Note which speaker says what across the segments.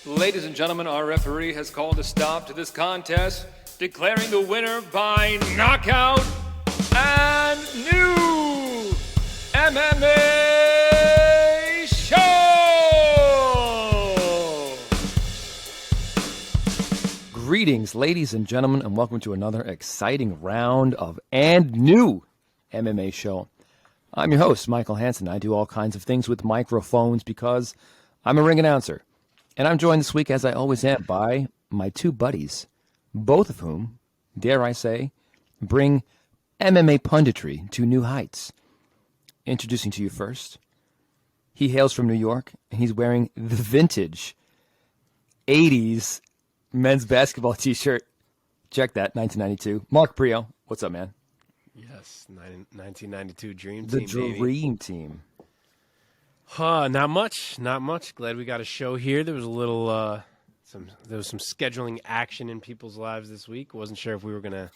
Speaker 1: Ladies and gentlemen, our referee has called a stop to this contest, declaring the winner by knockout and new MMA show!
Speaker 2: Greetings, ladies and gentlemen, and welcome to another exciting round of and new MMA show. I'm your host, Michael Hansen. I do all kinds of things with microphones because I'm a ring announcer. And I'm joined this week, as I always am, by my two buddies, both of whom, dare I say, bring MMA punditry to new heights. Introducing to you first, he hails from New York, and he's wearing the vintage 80s men's basketball t-shirt. Check that, 1992. Mark Priaulx, what's up, man?
Speaker 3: Yes, 1992 Dream
Speaker 2: The
Speaker 3: Team, baby.
Speaker 2: Dream Team.
Speaker 3: Not much. Glad we got a show here. There was a little, there was some scheduling action in people's lives this week. Wasn't sure if we were gonna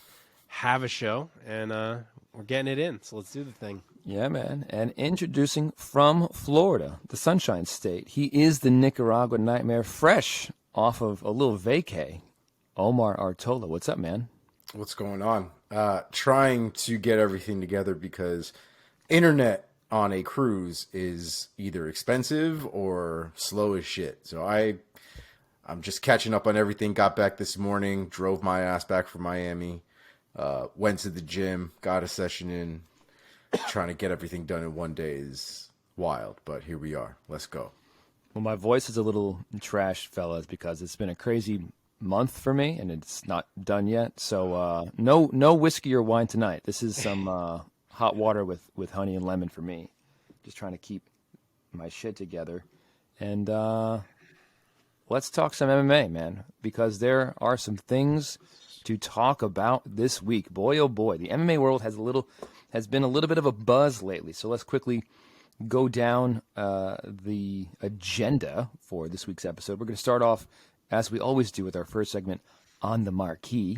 Speaker 3: have a show, and we're getting it in. So let's do the thing.
Speaker 2: Yeah, man. And introducing from Florida, the Sunshine State, he is the Nicaragua Nightmare, fresh off of a little vacay. Omar Artola, what's up, man?
Speaker 4: What's going on? Trying to get everything together because internet on a cruise is either expensive or slow as shit. So I'm just catching up on everything. Got back this morning, drove my ass back from Miami, went to the gym, got a session in. Trying to get everything done in one day is wild, but here we are. Let's go.
Speaker 2: Well, my voice is a little trashed, fellas, because it's been a crazy month for me, and it's not done yet. So no whiskey or wine tonight. This is some hot water with honey and lemon for me. Just trying to keep my shit together. And let's talk some MMA, man, because there are some things to talk about this week. Boy, oh boy, the MMA world has been a little bit of a buzz lately. So let's quickly go down the agenda for this week's episode. We're going to start off, as we always do, with our first segment, On the Marquee.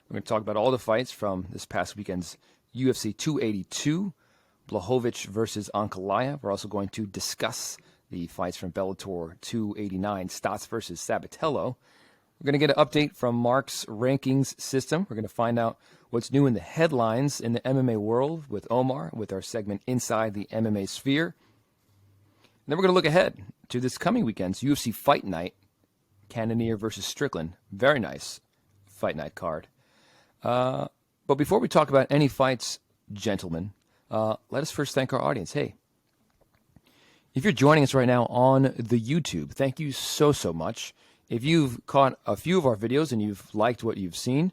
Speaker 2: We're going to talk about all the fights from this past weekend's UFC 282, Blachowicz versus Ankalaev. We're also going to discuss the fights from Bellator 289, Stots versus Sabatello. We're going to get an update from Mark's rankings system. We're going to find out what's new in the headlines in the MMA world with Omar, with our segment Inside the MMA Sphere. And then we're going to look ahead to this coming weekend's UFC Fight Night, Cannonier versus Strickland. Very nice fight night card. But before we talk about any fights, gentlemen, let us first thank our audience. Hey, if you're joining us right now on the YouTube, thank you so much. If you've caught a few of our videos and you've liked what you've seen,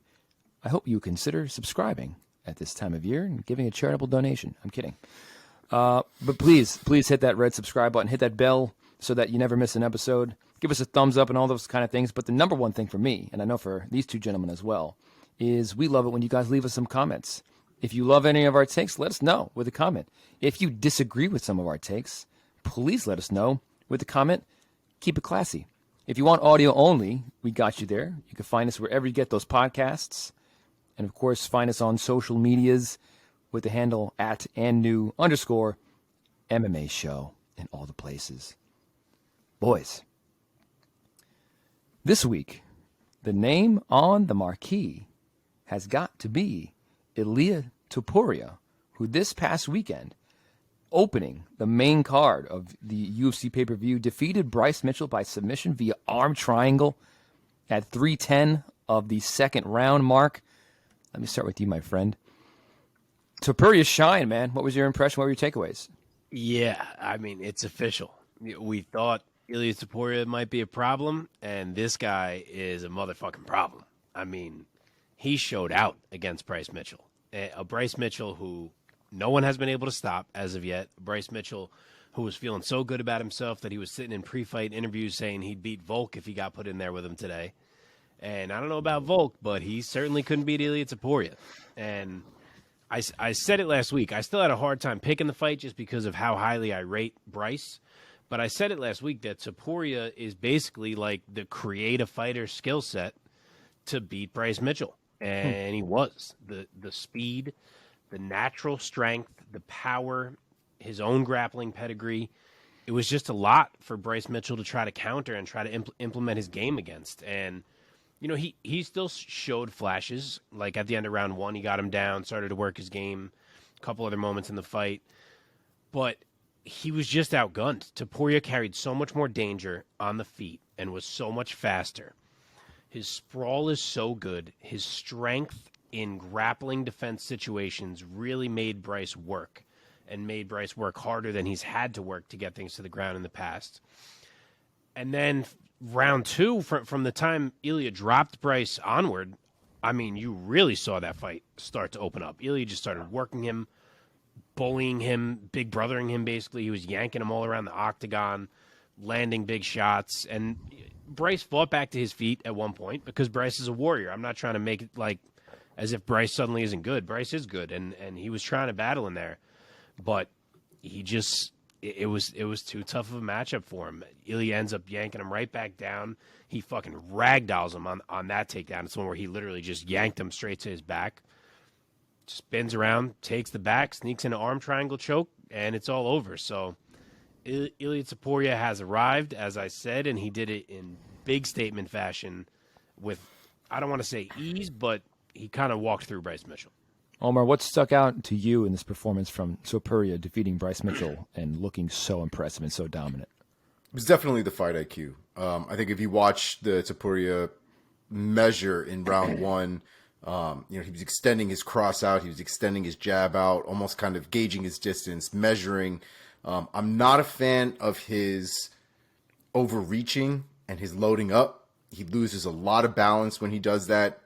Speaker 2: I hope you consider subscribing at this time of year and giving a charitable donation. I'm kidding. But please hit that red subscribe button, hit that bell so that you never miss an episode. Give us a thumbs up and all those kind of things. But the number one thing for me, and I know for these two gentlemen as well, is we love it when you guys leave us some comments. If you love any of our takes, let us know with a comment. If you disagree with some of our takes, please let us know with a comment. Keep it classy. If you want audio only, we got you there. You can find us wherever you get those podcasts. And, of course, find us on social medias with the handle @&new_MMA show in all the places. Boys, this week, the name on the marquee has got to be Ilia Topuria, who this past weekend, opening the main card of the UFC pay-per-view, defeated Bryce Mitchell by submission via arm triangle at 3:10 of the second round mark. Let me start with you, my friend. Topuria's shine, man. What was your impression? What were your takeaways?
Speaker 3: Yeah, I mean, it's official. We thought Ilia Topuria might be a problem, and this guy is a motherfucking problem. I mean, he showed out against Bryce Mitchell. A Bryce Mitchell who no one has been able to stop as of yet. Bryce Mitchell who was feeling so good about himself that he was sitting in pre-fight interviews saying he'd beat Volk if he got put in there with him today. And I don't know about Volk, but he certainly couldn't beat Ilia Topuria. And I said it last week. I still had a hard time picking the fight just because of how highly I rate Bryce. But I said it last week that Topuria is basically like the creative fighter skill set to beat Bryce Mitchell. And he was. The speed, the natural strength, the power, his own grappling pedigree. it was just a lot for Bryce Mitchell to try to counter and try to implement his game against. And, you know, he still showed flashes. Like at the end of round 1, he got him down, started to work his game, a couple other moments in the fight. But he was just outgunned. Topuria carried so much more danger on the feet and was so much faster. His sprawl is so good. His strength in grappling defense situations really made Bryce work. And made Bryce work harder than he's had to work to get things to the ground in the past. And then round 2, from the time Ilia dropped Bryce onward, I mean, you really saw that fight start to open up. Ilia just started working him, bullying him, big brothering him, basically. He was yanking him all around the octagon, landing big shots. And Bryce fought back to his feet at one point because Bryce is a warrior. I'm not trying to make it like as if Bryce suddenly isn't good. Bryce is good, and he was trying to battle in there. But he just, it was too tough of a matchup for him. Ilia ends up yanking him right back down. He fucking ragdolls him on that takedown. It's one where he literally just yanked him straight to his back. Spins around, takes the back, sneaks in an arm triangle choke, and it's all over. So Ilia Topuria has arrived, as I said, and he did it in big statement fashion with, I don't want to say ease, but he kind of walked through Bryce Mitchell.
Speaker 2: Omar, what stuck out to you in this performance from Topuria defeating Bryce Mitchell and looking so impressive and so dominant?
Speaker 4: It was definitely the fight IQ. I think if you watch the Topuria measure in round 1, you know, he was extending his cross out, he was extending his jab out, almost kind of gauging his distance, measuring. I'm not a fan of his overreaching and his loading up. He loses a lot of balance when he does that.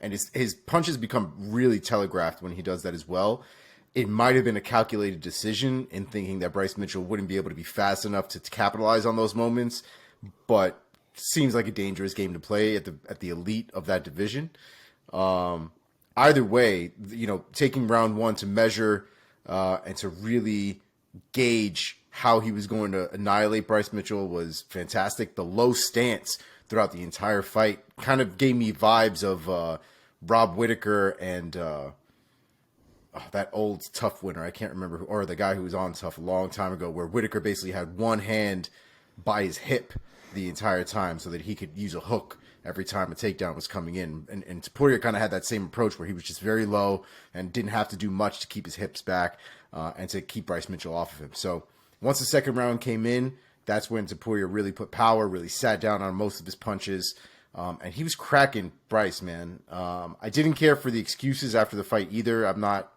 Speaker 4: And his punches become really telegraphed when he does that as well. It might have been a calculated decision in thinking that Bryce Mitchell wouldn't be able to be fast enough to capitalize on those moments, but seems like a dangerous game to play at the elite of that division. Either way, you know, taking round 1 to measure and to really gauge how he was going to annihilate Bryce Mitchell was fantastic. The low stance throughout the entire fight kind of gave me vibes of Rob Whittaker and that old Tough winner. I can't remember or the guy who was on Tough a long time ago, where Whittaker basically had one hand by his hip the entire time so that he could use a hook every time a takedown was coming in. And Topuria kind of had that same approach where he was just very low and didn't have to do much to keep his hips back and to keep Bryce Mitchell off of him. So once the second round came in, that's when Topuria really put power, really sat down on most of his punches. And he was cracking Bryce, man. I didn't care for the excuses after the fight either. I'm not...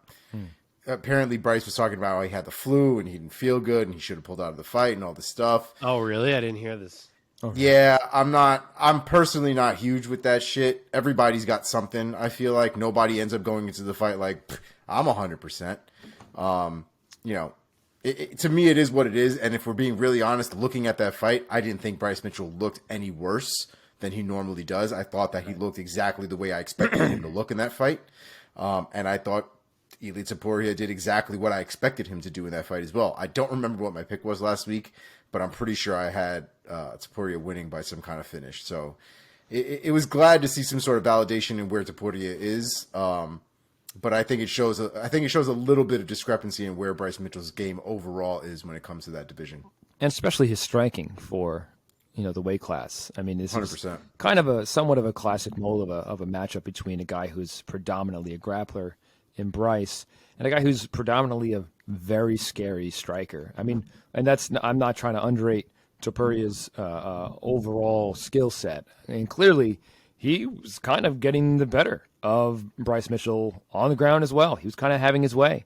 Speaker 4: Apparently, Bryce was talking about how he had the flu and he didn't feel good and he should have pulled out of the fight and all this stuff.
Speaker 3: Oh, really? I didn't hear this.
Speaker 2: Okay.
Speaker 4: Yeah, I'm personally not huge with that shit. Everybody's got something. I feel like nobody ends up going into the fight like, I'm 100%. You know, to me, it is what it is. And if we're being really honest, looking at that fight, I didn't think Bryce Mitchell looked any worse than he normally does. I thought that he looked exactly the way I expected him to look in that fight. And I thought Ilia Topuria did exactly what I expected him to do in that fight as well. I don't remember what my pick was last week, but I'm pretty sure I had Topuria winning by some kind of finish. So it was glad to see some sort of validation in where Topuria is. But I think it shows a little bit of discrepancy in where Bryce Mitchell's game overall is when it comes to that division,
Speaker 2: and especially his striking for the weight class. I mean, this
Speaker 4: 100%.
Speaker 2: is kind of somewhat of a classic mold of a matchup between a guy who's predominantly a grappler in Bryce and a guy who's predominantly a very scary striker. I mean, and I'm not trying to underrate Topuria's overall skill set. And clearly, he was kind of getting the better of Bryce Mitchell on the ground as well. He was kind of having his way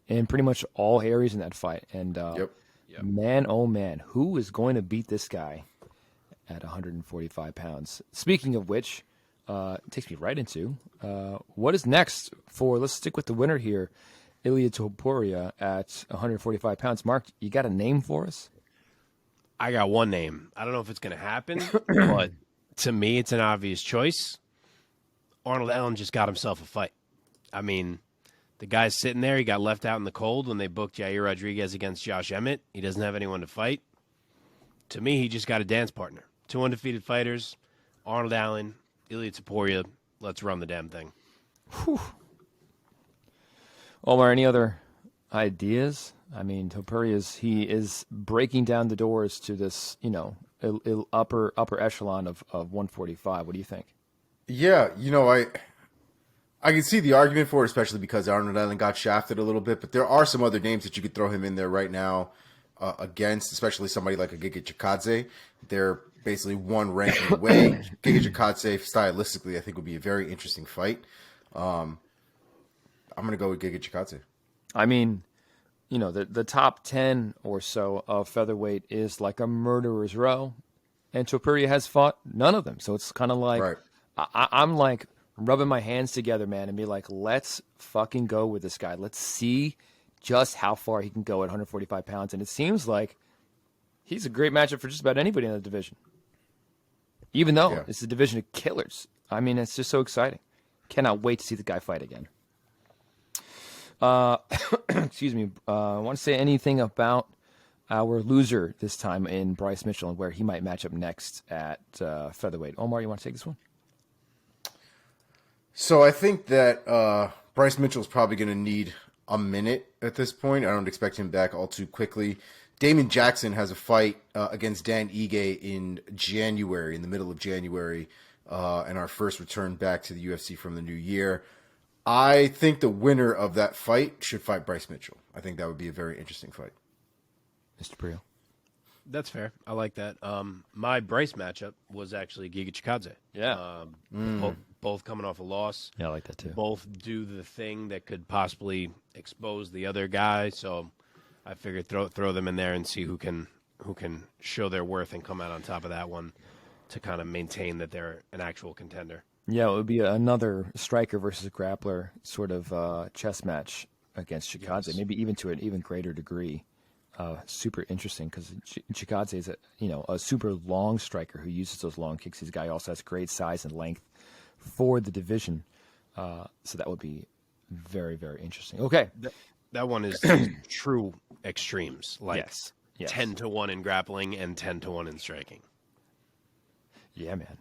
Speaker 2: in pretty much all areas in that fight. And man, oh man, who is going to beat this guy at 145 pounds? Speaking of which, it takes me right into what is next for, let's stick with the winner here, Ilia Topuria at 145 pounds. Mark, you got a name for us?
Speaker 3: I got one name. I don't know if it's going to happen, but to me, it's an obvious choice. Arnold Allen just got himself a fight. I mean, the guy's sitting there. He got left out in the cold when they booked Yair Rodriguez against Josh Emmett. He doesn't have anyone to fight. To me, he just got a dance partner. 2 undefeated fighters, Arnold Allen, Ilia Topuria. Let's run the damn thing.
Speaker 2: Whew. Omar, any other ideas. I mean, he is breaking down the doors to this, upper echelon of 145. What do you think?
Speaker 4: Yeah, I can see the argument for it, especially because Arnold Allen got shafted a little bit, but there are some other names that you could throw him in there right now against, especially somebody like a Giga Chikadze. They're basically one ranking away. Giga Chikadze, stylistically, I think would be a very interesting fight. I'm going to go with Giga Chikadze.
Speaker 2: I mean, the top 10 or so of featherweight is like a murderer's row, and Topuria has fought none of them. So it's kind of like,
Speaker 4: Right.
Speaker 2: I'm like rubbing my hands together, man, and be like, let's fucking go with this guy. Let's see just how far he can go at 145 pounds. And it seems like he's a great matchup for just about anybody in the division, even though it's a division of killers. I mean, it's just so exciting. Cannot wait to see the guy fight again. Excuse me. I want to say anything about our loser this time in Bryce Mitchell and where he might match up next at featherweight. Omar, you want to take this one?
Speaker 4: So I think that Bryce Mitchell is probably going to need a minute at this point. I don't expect him back all too quickly. Damon Jackson has a fight against Dan Ige in January, in the middle of January, and our first return back to the UFC from the new year. I think the winner of that fight should fight Bryce Mitchell. I think that would be a very interesting fight.
Speaker 2: Mr. Priaulx.
Speaker 3: That's fair. I like that. My Bryce matchup was actually Giga Chikadze.
Speaker 2: Yeah.
Speaker 3: Both coming off a loss.
Speaker 2: Yeah, I like that too.
Speaker 3: Both do the thing that could possibly expose the other guy. So I figured throw them in there and see who can show their worth and come out on top of that one to kind of maintain that they're an actual contender.
Speaker 2: Yeah, it would be another striker versus grappler sort of chess match against Chikadze,
Speaker 3: Yes.
Speaker 2: maybe even to an even greater degree. Super interesting because Chikadze is a super long striker who uses those long kicks. This guy also has great size and length for the division, so that would be very, very interesting. Okay,
Speaker 3: That one is true extremes, like
Speaker 2: yes.
Speaker 3: 10-1 in grappling and 10-1 in striking.
Speaker 2: Yeah, man.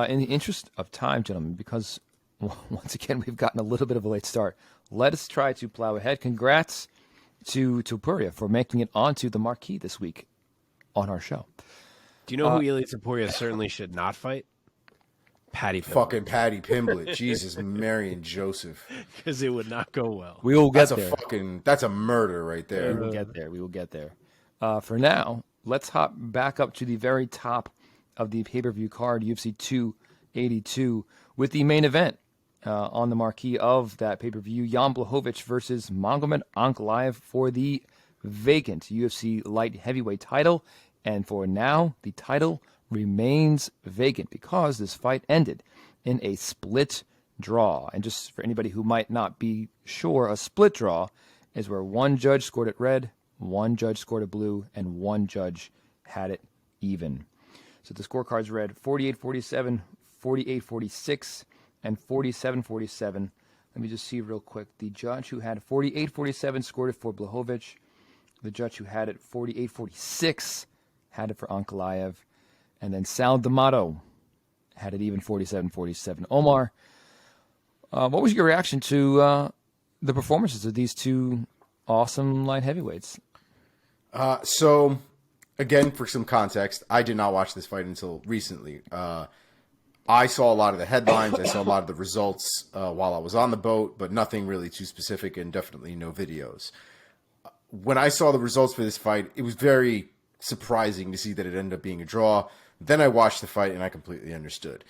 Speaker 2: In the interest of time, gentlemen, because once again we've gotten a little bit of a late start, let us try to plow ahead. Congrats to Topuria for making it onto the marquee this week on our show.
Speaker 3: Do you know who Ilia Topuria certainly should not fight? Paddy Pimblett.
Speaker 4: Fucking Paddy Pimblett. Jesus, Mary and Joseph.
Speaker 3: Because it would not go well.
Speaker 2: We will get
Speaker 4: That's
Speaker 2: there.
Speaker 4: that's a murder right there.
Speaker 2: We will get there. We will get there. For now, let's hop back up to the very top of the pay-per-view card, UFC 282, with the main event on the marquee of that pay-per-view, Jan Blachowicz versus Magomed Ankalaev for the vacant UFC light heavyweight title. And for now, the title remains vacant because this fight ended in a split draw. And just for anybody who might not be sure, a split draw is where one judge scored it red, one judge scored it blue, and one judge had it even. So the scorecards read 48-47, 48-46, and 47-47. Let me just see real quick. The judge who had 48-47 scored it for Blachowicz. The judge who had it 48-46 had it for Ankalaev. And then Sal D'Amato had it even 47-47. Omar, what was your reaction to the performances of these two awesome light heavyweights?
Speaker 4: So, again, for some context, I did not watch this fight until recently. I saw a lot of the headlines. I saw a lot of the results while I was on the boat, but nothing really too specific and definitely no videos. When I saw the results for this fight, it was very surprising to see that it ended up being a draw. Then I watched the fight and I completely understood.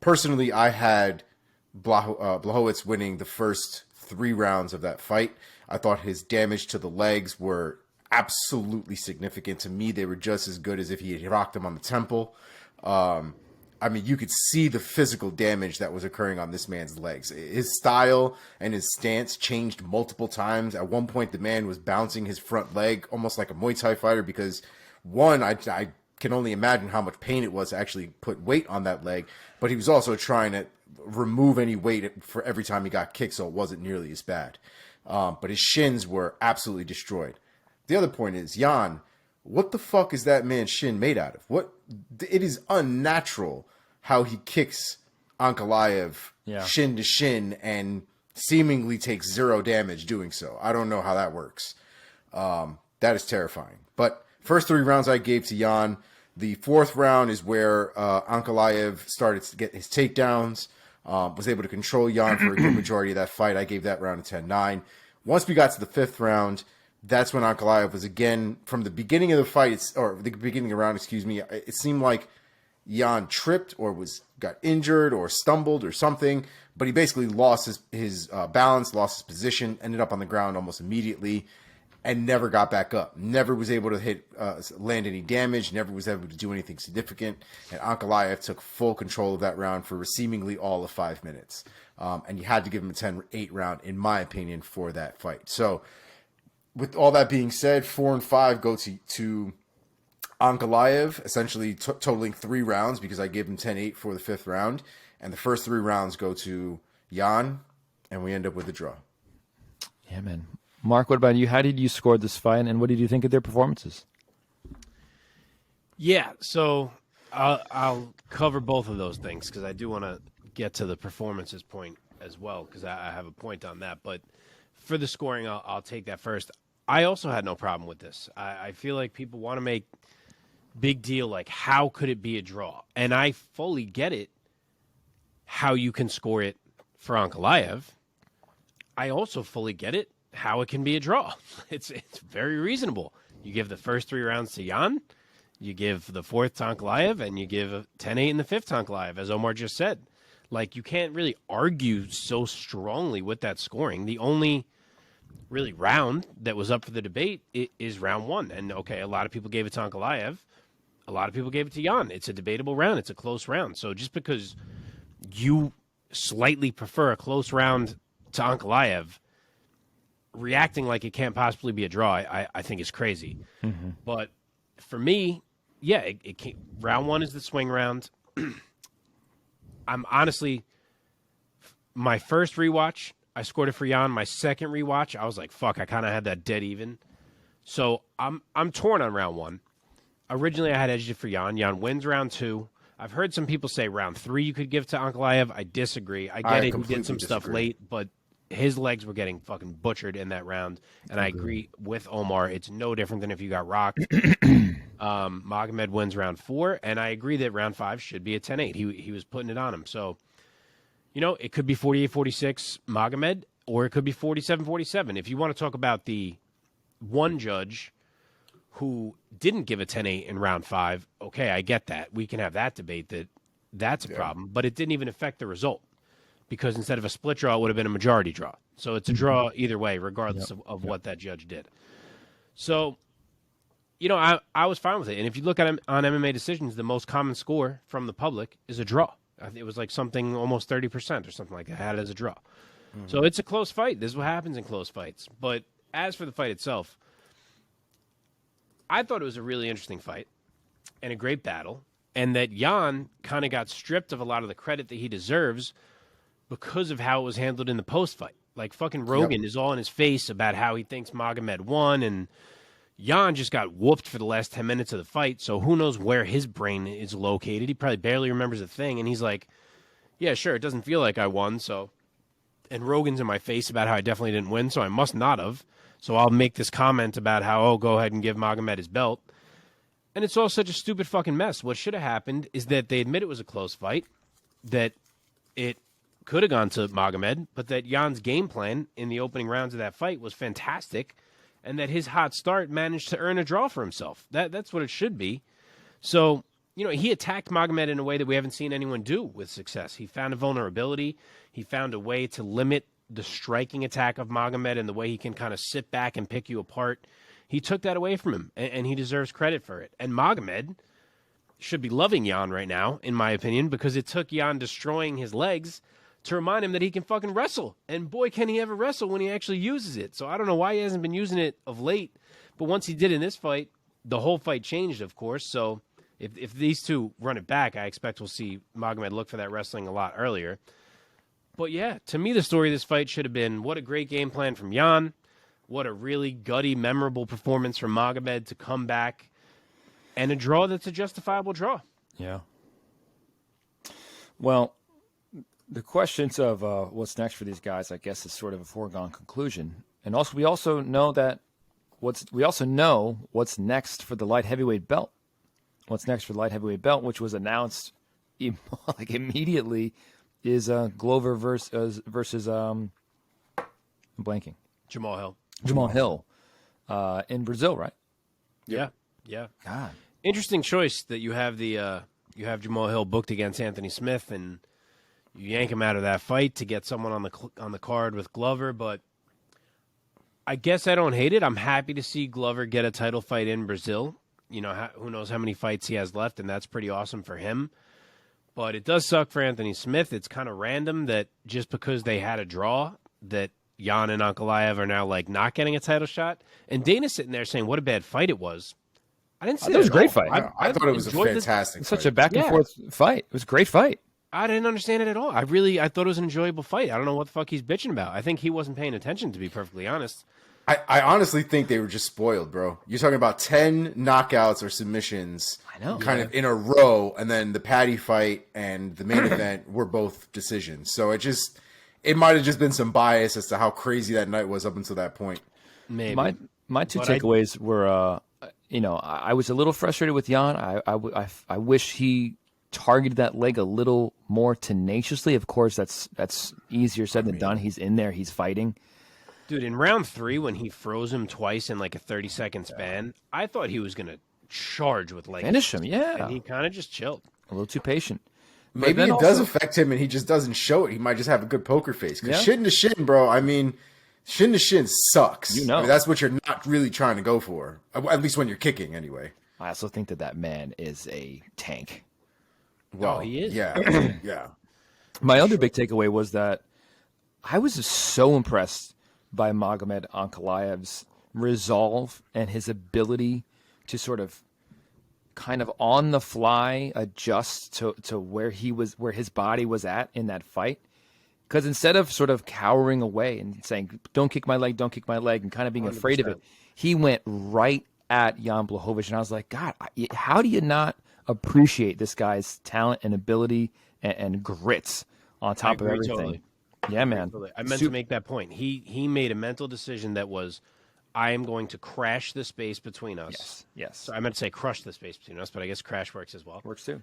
Speaker 4: Personally, I had Blachowicz winning the first 3 rounds of that fight. I thought his damage to the legs were absolutely significant. To me, they were just as good as if he had rocked him on the temple. I mean, you could see the physical damage that was occurring on this man's legs. His style and his stance changed multiple times. At one point, the man was bouncing his front leg almost like a Muay Thai fighter because, one, I can only imagine how much pain it was to actually put weight on that leg, but he was also trying to remove any weight for every time he got kicked so it wasn't nearly as bad. But his shins were absolutely destroyed. The other point is, Jan, what the fuck is that man's shin made out of? It is unnatural how he kicks Ankalaev shin to shin, and seemingly takes zero damage doing so. I don't know how that works. That is terrifying. But first 3 rounds I gave to Jan. The 4th round is where Ankalaev started to get his takedowns, was able to control Jan for a good majority of that fight. I gave that round a 10-9. Once we got to the 5th round, that's when Ankalaev was again, from the beginning of the fight, or the beginning of the round, excuse me, it seemed like Jan tripped or got injured or stumbled or something, but he basically lost his balance, lost his position, ended up on the ground almost immediately, and never got back up. Never was able to land any damage, never was able to do anything significant, and Ankalaev took full control of that round for seemingly all of 5 minutes. And you had to give him a 10-8 round, in my opinion, for that fight. So, with all that being said, 4 and 5 go to Ankalaev, essentially totaling 3 rounds because I gave him 10-8 for the 5th round. And the first 3 rounds go to Jan, and we end up with a draw.
Speaker 2: Yeah, man. Mark, what about you? How did you score this fight, and what did you think of their performances?
Speaker 3: Yeah, so I'll cover both of those things because I do want to get to the performances point as well because I have a point on that. But for the scoring, I'll take that first. I also had no problem with this. I feel like people want to make big deal like how could it be a draw? And I fully get it how you can score it for Ankalaev. I also fully get it how it can be a draw. It's very reasonable. You give the first 3 rounds to Jan, you give the 4th to Ankalaev, and you give a 10-8 in the 5th to Ankalaev, as Omar just said. Like, you can't really argue so strongly with that scoring. The only really round that was up for the debate is round 1. And, okay, a lot of people gave it to Ankalaev. A lot of people gave it to Jan. It's a debatable round. It's a close round. So just because you slightly prefer a close round to Ankalaev, reacting like it can't possibly be a draw, I think is crazy. Mm-hmm. But for me, yeah, it can't, round 1 is the swing round. I'm honestly, my first rewatch, I scored it for Jan. My second rewatch, I was like, fuck, I kind of had that dead even. So I'm torn on round 1. Originally, I had edged it for Jan. Jan wins round 2. I've heard some people say round 3 you could give to Ankalaev. I disagree. I get it. He did some stuff late, but his legs were getting fucking butchered in that round. And I agree with Omar. It's no different than if you got rocked. Magomed wins round 4, and I agree that round 5 should be a 10-8. He was putting it on him. So, it could be 48-46 Magomed, or it could be 47-47. If you want to talk about the one judge who didn't give a 10-8 in round 5, okay, I get that. We can have that debate that's a problem, but it didn't even affect the result because instead of a split draw, it would have been a majority draw. So it's a draw either way, regardless of what that judge did. So, I was fine with it. And if you look at him on MMA decisions, the most common score from the public is a draw. I think it was like something almost 30% or something like that, had it as a draw. Mm-hmm. So it's a close fight. This is what happens in close fights. But as for the fight itself, I thought it was a really interesting fight and a great battle, and that Jan kind of got stripped of a lot of the credit that he deserves because of how it was handled in the post-fight. Like, fucking Rogan is all in his face about how he thinks Magomed won, and Jan just got whooped for the last 10 minutes of the fight, so who knows where his brain is located. He probably barely remembers a thing, and he's like, yeah, sure, it doesn't feel like I won, so... And Rogan's in my face about how I definitely didn't win, so I must not have. So I'll make this comment about how, go ahead and give Magomed his belt. And it's all such a stupid fucking mess. What should have happened is that they admit it was a close fight, that it could have gone to Magomed, but that Jan's game plan in the opening rounds of that fight was fantastic, and that his hot start managed to earn a draw for himself. That's what it should be. So, he attacked Magomed in a way that we haven't seen anyone do with success. He found a vulnerability. He found a way to limit the striking attack of Magomed and the way he can kind of sit back and pick you apart. He took that away from him, and he deserves credit for it. And Magomed should be loving Jan right now, in my opinion, because it took Jan destroying his legs to remind him that he can fucking wrestle. And boy, can he ever wrestle when he actually uses it. So I don't know why he hasn't been using it of late, but once he did in this fight, the whole fight changed, of course. So if these two run it back, I expect we'll see Magomed look for that wrestling a lot earlier. But yeah, to me, the story of this fight should have been what a great game plan from Jan. What a really gutty, memorable performance from Magomed to come back. And a draw that's a justifiable draw.
Speaker 2: Yeah. Well, The questions of what's next for these guys, I guess, is sort of a foregone conclusion. And also, we also know what's next for the light heavyweight belt. What's next for the light heavyweight belt, which was announced like immediately, is Glover versus I'm blanking.
Speaker 3: Jamal
Speaker 2: Hill in Brazil, right?
Speaker 3: Yeah.
Speaker 2: God,
Speaker 3: Interesting choice that you have you have Jamal Hill booked against Anthony Smith, and you yank him out of that fight to get someone on the card with Glover. But I guess I don't hate it. I'm happy to see Glover get a title fight in Brazil. You know, who knows how many fights he has left, and that's pretty awesome for him. But it does suck for Anthony Smith. It's kind of random that just because they had a draw, that Jan and Ankalaev are now like not getting a title shot. And Dana's sitting there saying what a bad fight it was. I didn't see
Speaker 2: it was a great fight.
Speaker 4: I thought it was a fantastic fight.
Speaker 2: Such a back and forth fight. It was a great fight.
Speaker 3: I didn't understand it at all. I thought it was an enjoyable fight. I don't know what the fuck he's bitching about. I think he wasn't paying attention, to be perfectly honest.
Speaker 4: I honestly think they were just spoiled, bro. You're talking about 10 knockouts or submissions kind of in a row, and then the Paddy fight and the main event were both decisions. So it might have just been some bias as to how crazy that night was up until that point.
Speaker 3: Maybe.
Speaker 2: My two takeaways were, I was a little frustrated with Jan. I wish he targeted that leg a little more tenaciously. Of course, that's easier said than done. He's in there. He's fighting.
Speaker 3: Dude, in round 3, when he froze him twice in like a 30-second span, I thought he was going to charge with leg.
Speaker 2: Finish him, yeah.
Speaker 3: And he kind of just chilled.
Speaker 2: A little too patient.
Speaker 4: Maybe it does affect him and he just doesn't show it. He might just have a good poker face. Because shin to shin, bro, I mean, shin to shin sucks.
Speaker 2: You know.
Speaker 4: I mean, that's what you're not really trying to go for. At least when you're kicking, anyway.
Speaker 2: I also think that man is a tank.
Speaker 4: Well,
Speaker 3: he is.
Speaker 4: Yeah, yeah.
Speaker 2: My other big takeaway was that I was just so impressed by Magomed Ankalaev's resolve and his ability to sort of kind of on the fly adjust to where his body was at in that fight. Because instead of sort of cowering away and saying, don't kick my leg, and kind of being 100%. Afraid of it, he went right at Jan Blachowicz. And I was like, God, how do you not appreciate this guy's talent and ability and grits on top of everything?
Speaker 3: Totally.
Speaker 2: Yeah, man.
Speaker 3: I meant to make that point. He made a mental decision that was, I am going to crash the space between us.
Speaker 2: Yes.
Speaker 3: So I meant to say crush the space between us, but I guess crash works as well.
Speaker 2: Works too.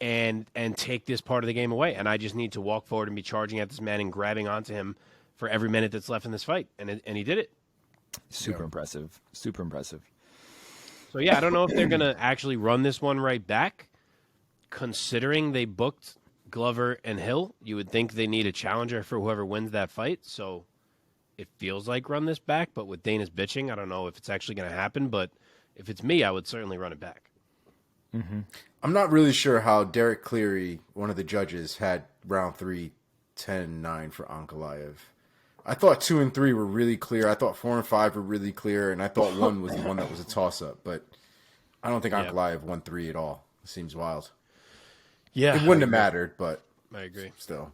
Speaker 3: And take this part of the game away. And I just need to walk forward and be charging at this man and grabbing onto him for every minute that's left in this fight. And he did it.
Speaker 2: Super impressive. Super impressive.
Speaker 3: So, yeah, I don't know if they're going to actually run this one right back. Considering they booked Glover and Hill, you would think they need a challenger for whoever wins that fight. So it feels like run this back. But with Dana's bitching, I don't know if it's actually going to happen. But if it's me, I would certainly run it back.
Speaker 2: Mm-hmm.
Speaker 4: I'm not really sure how Derek Cleary, one of the judges, had round 3 10-9 for Ankalaev. I thought 2 and 3 were really clear. I thought 4 and 5 were really clear, and I thought 1 was the one that was a toss-up. But I don't think Ankalaev won 3 at all. It seems wild.
Speaker 3: Yeah,
Speaker 4: it wouldn't have mattered, but
Speaker 3: I agree.
Speaker 4: Still,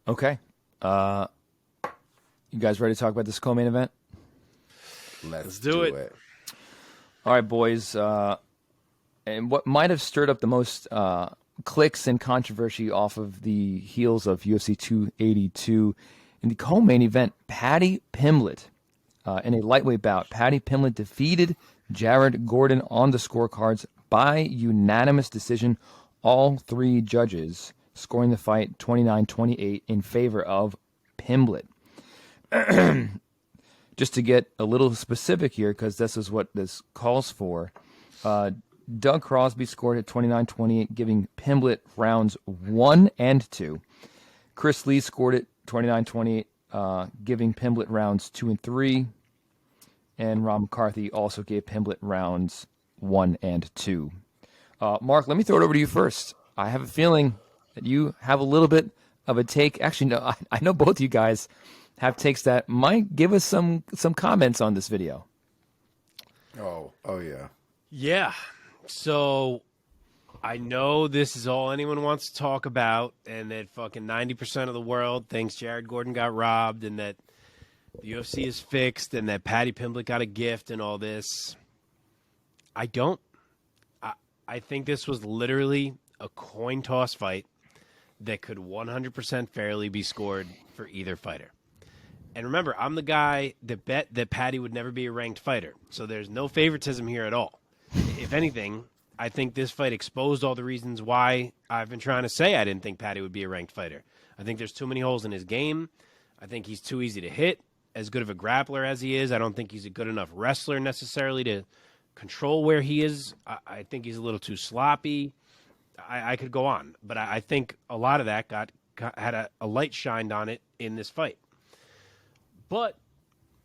Speaker 2: okay. You guys ready to talk about this co-main event?
Speaker 4: Let's
Speaker 3: do it.
Speaker 2: All right, boys. And what might have stirred up the most clicks and controversy off of the heels of UFC 282 in the co-main event, Paddy Pimblett. In a lightweight bout, Paddy Pimblett defeated Jared Gordon on the scorecards by unanimous decision, all 3 judges scoring the fight 29-28 in favor of Pimblett. Just to get a little specific here, because this is what this calls for, Doug Crosby scored at 29-28, giving Pimblett rounds 1 and 2. Chris Lee scored at 29-28, giving Pimblett rounds 2 and 3. And Ron McCarthy also gave Pimblett rounds 1 and 2. Mark, let me throw it over to you first. I have a feeling that you have a little bit of a take. Actually, no, I know both you guys have takes that might give us some comments on this video.
Speaker 4: Oh yeah.
Speaker 3: Yeah. So I know this is all anyone wants to talk about, and that fucking 90% of the world thinks Jared Gordon got robbed, and that the UFC is fixed, and that Paddy Pimblett got a gift and all this. I don't. I think this was literally a coin toss fight that could 100% fairly be scored for either fighter. And remember, I'm the guy that bet that Paddy would never be a ranked fighter. So there's no favoritism here at all. If anything, I think this fight exposed all the reasons why I've been trying to say I didn't think Paddy would be a ranked fighter. I think there's too many holes in his game. I think he's too easy to hit. As good of a grappler as he is, I don't think he's a good enough wrestler necessarily to control where he is. I think he's a little too sloppy. I could go on. But I think a lot of that had a light shined on it in this fight. But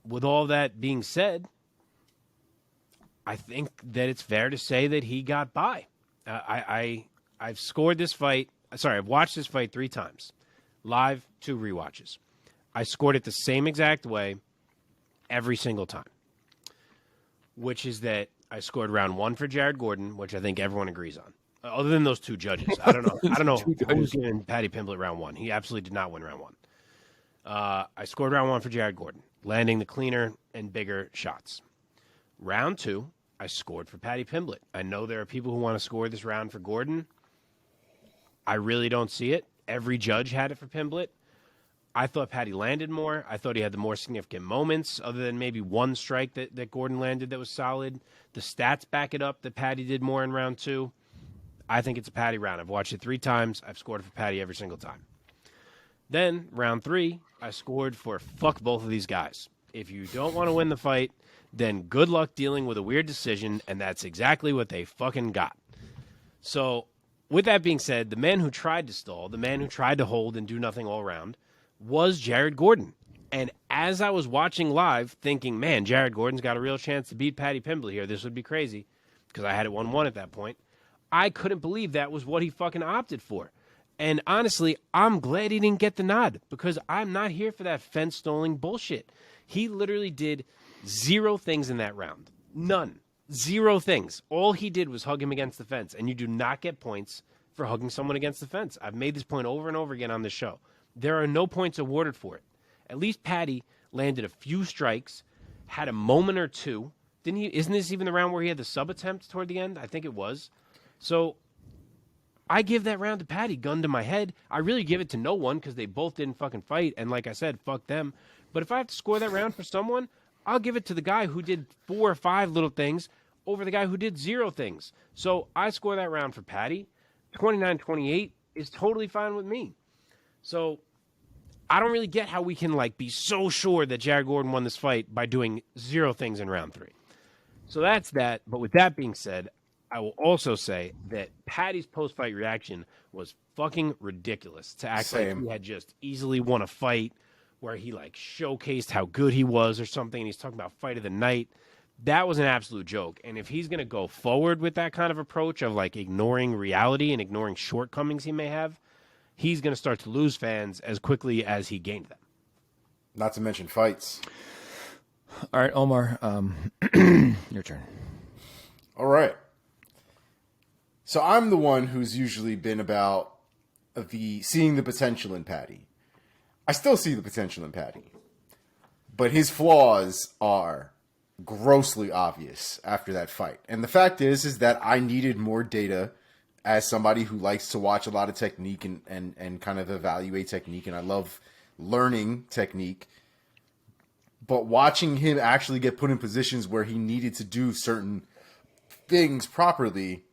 Speaker 3: with all that being said, I think that it's fair to say that he got by. I've scored this fight. Sorry, I've watched this fight 3 times. Live, 2 rewatches. I scored it the same exact way every single time, which is that I scored round 1 for Jared Gordon, which I think everyone agrees on. Other than those 2 judges. I don't know who's giving Paddy Pimblett round 1. He absolutely did not win round 1. I scored round 1 for Jared Gordon, landing the cleaner and bigger shots. Round 2, I scored for Paddy Pimblett. I know there are people who want to score this round for Gordon. I really don't see it. Every judge had it for Pimblett. I thought Paddy landed more. I thought he had the more significant moments, other than maybe one strike that Gordon landed that was solid. The stats back it up that Paddy did more in round 2. I think it's a Paddy round. I've watched it 3 times. I've scored for Paddy every single time. Then, round 3, I scored for fuck both of these guys. If you don't want to win the fight, then good luck dealing with a weird decision, and that's exactly what they fucking got. So, with that being said, the man who tried to stall, the man who tried to hold and do nothing all around, was Jared Gordon. And as I was watching live, thinking, man, Jared Gordon's got a real chance to beat Paddy Pimblett here. This would be crazy, because I had it 1-1 at that point. I couldn't believe that was what he fucking opted for. And honestly, I'm glad he didn't get the nod, because I'm not here for that fence stalling bullshit. He literally did 0 things in that round. None. 0 things. All he did was hug him against the fence, and you do not get points for hugging someone against the fence. I've made this point over and over again on this show. There are no points awarded for it. At least Paddy landed a few strikes, had a moment or 2. Didn't he? Isn't this even the round where he had the sub attempt toward the end? I think it was. So I give that round to Paddy, gun to my head. I really give it to no one because they both didn't fucking fight. And like I said, fuck them. But if I have to score that round for someone, I'll give it to the guy who did 4 or 5 little things over the guy who did 0 things. So I score that round for Paddy. 29-28 is totally fine with me. So I don't really get how we can be so sure that Jared Gordon won this fight by doing 0 things in round 3. So that's that. But with that being said, I will also say that Paddy's post-fight reaction was fucking ridiculous to act like he had just easily won a fight where he showcased how good he was or something. And he's talking about fight of the night. That was an absolute joke. And if he's going to go forward with that kind of approach of ignoring reality and ignoring shortcomings he may have, he's going to start to lose fans as quickly as he gained them.
Speaker 4: Not to mention fights.
Speaker 2: All right, Omar, your turn.
Speaker 4: All right. So I'm the one who's usually been about seeing the potential in Paddy. I still see the potential in Paddy. But his flaws are grossly obvious after that fight. And the fact is that I needed more data as somebody who likes to watch a lot of technique and kind of evaluate technique. And I love learning technique. But watching him actually get put in positions where he needed to do certain things properly,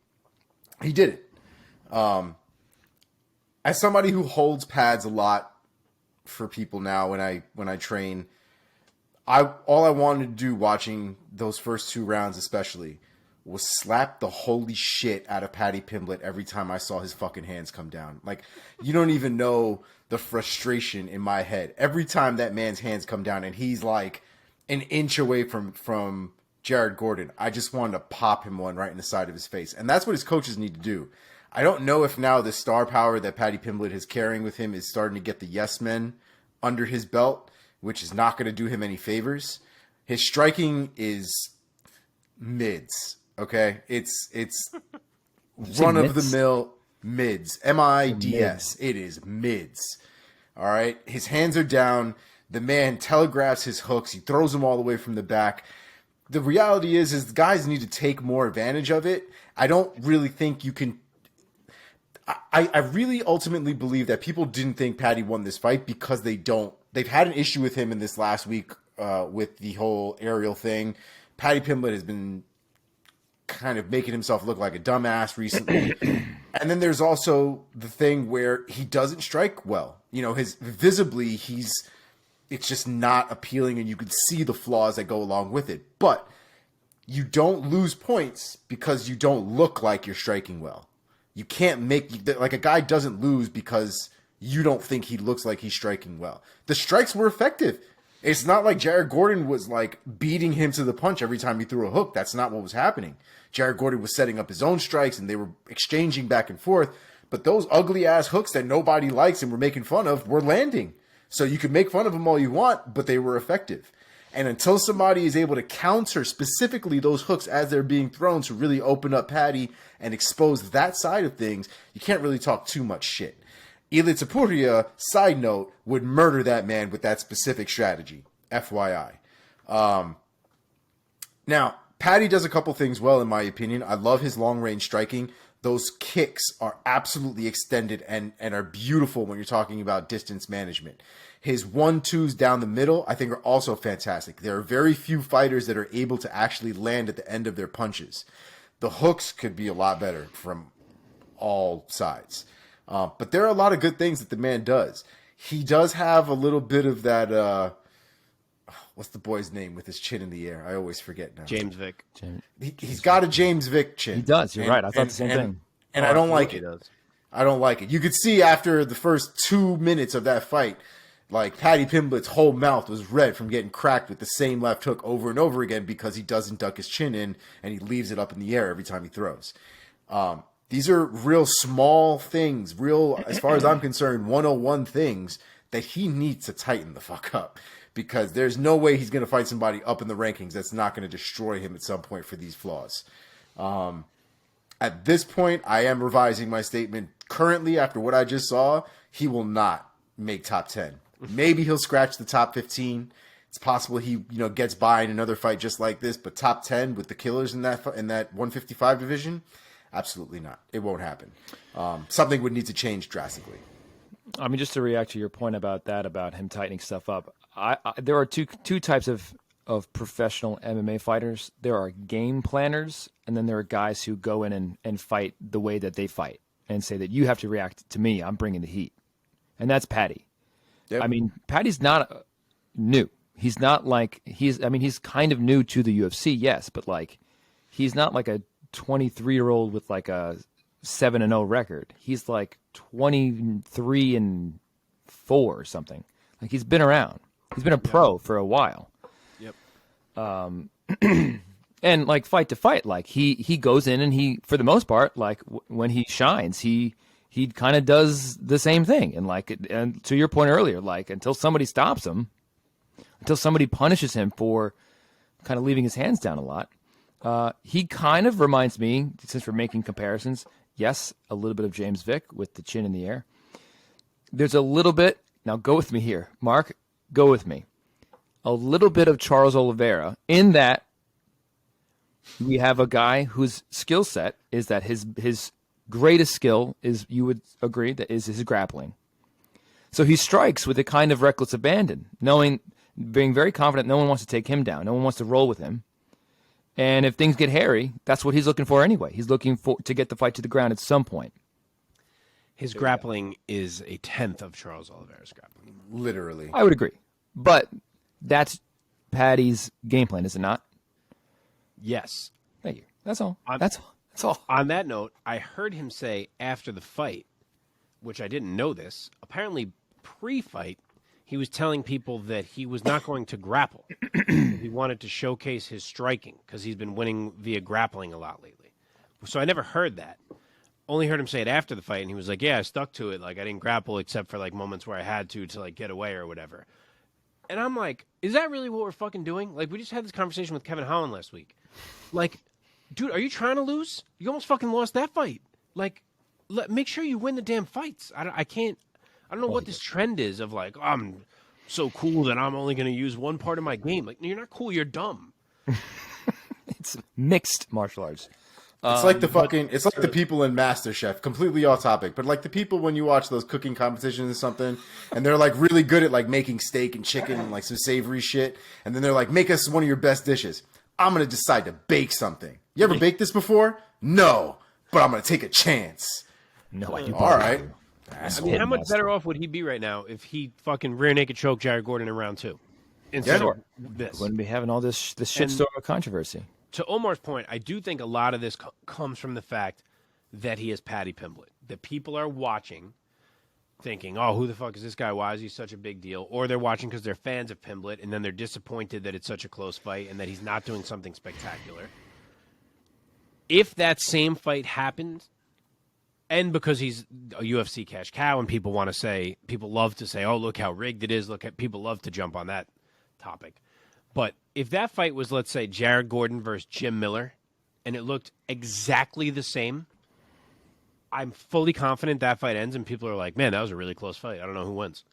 Speaker 4: he did it. As somebody who holds pads a lot for people now when I train, all I wanted to do watching those first 2 rounds especially was slap the holy shit out of Paddy Pimblett every time I saw his fucking hands come down. You don't even know the frustration in my head. Every time that man's hands come down and he's an inch away from Jared Gordon, I just wanted to pop him one right in the side of his face. And that's what his coaches need to do. I don't know if now the star power that Paddy Pimblett is carrying with him is starting to get the yes men under his belt, which is not going to do him any favors. His striking is mids, okay? It's run-of-the-mill mids. M-I-D-S. It is mids, all right? His hands are down. The man telegraphs his hooks. He throws them all the way from the back. The reality is the guys need to take more advantage of it. I don't really think you can... I really ultimately believe that people didn't think Paddy won this fight because they've had an issue with him in this last week with the whole aerial thing. Paddy Pimblett has been kind of making himself look like a dumbass recently. And then there's also the thing where he doesn't strike well. You know, it's just not appealing, and you can see the flaws that go along with it. But you don't lose points because you don't look like you're striking well. You can't like a guy doesn't lose because you don't think he looks like he's striking well. The strikes were effective. It's not like Jared Gordon was like beating him to the punch every time he threw a hook. That's not what was happening. Jared Gordon was setting up his own strikes and they were exchanging back and forth. But those ugly ass hooks that nobody likes and we're making fun of were landing. So you can make fun of them all you want, but they were effective. And until somebody is able to counter specifically those hooks as they're being thrown to really open up Paddy and expose that side of things, you can't really talk too much shit. Ilia Topuria, side note, would murder that man with that specific strategy. FYI. Now, Paddy does a couple things well, in my opinion. I love his long-range striking. Those kicks are absolutely extended and are beautiful when you're talking about distance management. His 1-2s down the middle, I think, are also fantastic. There are very few fighters that are able to actually land at the end of their punches. The hooks could be a lot better from all sides. But there are a lot of good things that the man does. He does have a little bit of that, what's the boy's name with his chin in the air? I always forget now.
Speaker 3: James Vick.
Speaker 4: He's got a James Vick chin.
Speaker 2: He does. You're right. I thought the same thing.
Speaker 4: And I don't like it. I don't like it. You could see after the first 2 minutes of that fight, like Paddy Pimblett's whole mouth was red from getting cracked with the same left hook over and over again because he doesn't duck his chin in and he leaves it up in the air every time he throws. These are real small things, real, as far as I'm concerned, 101 things that he needs to tighten the fuck up, because there's no way he's going to fight somebody up in the rankings that's not going to destroy him at some point for these flaws. At this point, I am revising my statement. Currently, after what I just saw, he will not make top 10. Maybe he'll scratch the top 15. It's possible he, gets by in another fight just like this, but top 10 with the killers in that 155 division, absolutely not. It won't happen. Something would need to change drastically.
Speaker 2: I mean, just to react to your point about that, about him tightening stuff up, there are two types of professional MMA fighters. There are game planners, and then there are guys who go in and fight the way that they fight and say that you have to react to me. I'm bringing the heat. And that's Paddy. Yep. I mean, Paddy's not new. He's not like he's kind of new to the UFC, yes, but like he's not like a 23-year-old with like a 7-0 record. He's like 23-4 or something. Like he's been around. He's been a pro for a while.
Speaker 3: Yep.
Speaker 2: And like fight to fight, like he goes in and he, for the most part, like when he shines, he kind of does the same thing. And to your point earlier, like until somebody stops him, until somebody punishes him for kind of leaving his hands down a lot, he kind of reminds me, since we're making comparisons, yes, a little bit of James Vick with the chin in the air. There's a little bit, now go with me here, Mark, go with me. A little bit of Charles Oliveira in that we have a guy whose skill set is that his greatest skill is, you would agree, that is his grappling. So he strikes with a kind of reckless abandon, being very confident no one wants to take him down. No one wants to roll with him. And if things get hairy, that's what he's looking for anyway. He's looking to get the fight to the ground at some point.
Speaker 3: His grappling is a tenth of Charles Oliveira's grappling.
Speaker 4: Literally.
Speaker 2: I would agree. But that's Paddy's game plan, is it not?
Speaker 3: Yes.
Speaker 2: Thank you. That's all. That's all.
Speaker 3: On that note, I heard him say after the fight, which I didn't know this, apparently pre-fight, he was telling people that he was not going to grapple. He wanted to showcase his striking because he's been winning via grappling a lot lately. So I never heard that. Only heard him say it after the fight, and he was like, yeah, I stuck to it. Like, I didn't grapple except for, like, moments where I had to like, get away or whatever. And I'm like, is that really what we're fucking doing? Like, we just had this conversation with Kevin Holland last week. Like, dude, are you trying to lose? You almost fucking lost that fight. Like, make sure you win the damn fights. I don't know what this trend is of like, oh, I'm so cool that I'm only going to use one part of my game. Like, you're not cool, you're dumb.
Speaker 2: It's mixed martial arts.
Speaker 4: It's like it's like the people in MasterChef, completely off topic, but like the people when you watch those cooking competitions or something, and they're like really good at like making steak and chicken and like some savory shit, and then they're like, make us one of your best dishes. I'm gonna decide to bake something. You ever baked this before? No, but I'm gonna take a chance.
Speaker 2: No, I do.
Speaker 4: All right.
Speaker 3: I mean, how much better off would he be right now if he fucking rear naked choked Jared Gordon in round 2? Instead of this.
Speaker 2: Wouldn't be having all this shitstorm of controversy.
Speaker 3: To Omar's point, I do think a lot of this comes from the fact that he is Paddy Pimblett. That people are watching, thinking, "Oh, who the fuck is this guy? Why is he such a big deal?" Or they're watching because they're fans of Pimblett, and then they're disappointed that it's such a close fight and that he's not doing something spectacular. If that same fight happened, and because he's a UFC cash cow, and people love to say, "Oh, look how rigged it is." People love to jump on that topic. But if that fight was, let's say, Jared Gordon versus Jim Miller, and it looked exactly the same, I'm fully confident that fight ends, and people are like, "Man, that was a really close fight. I don't know who wins."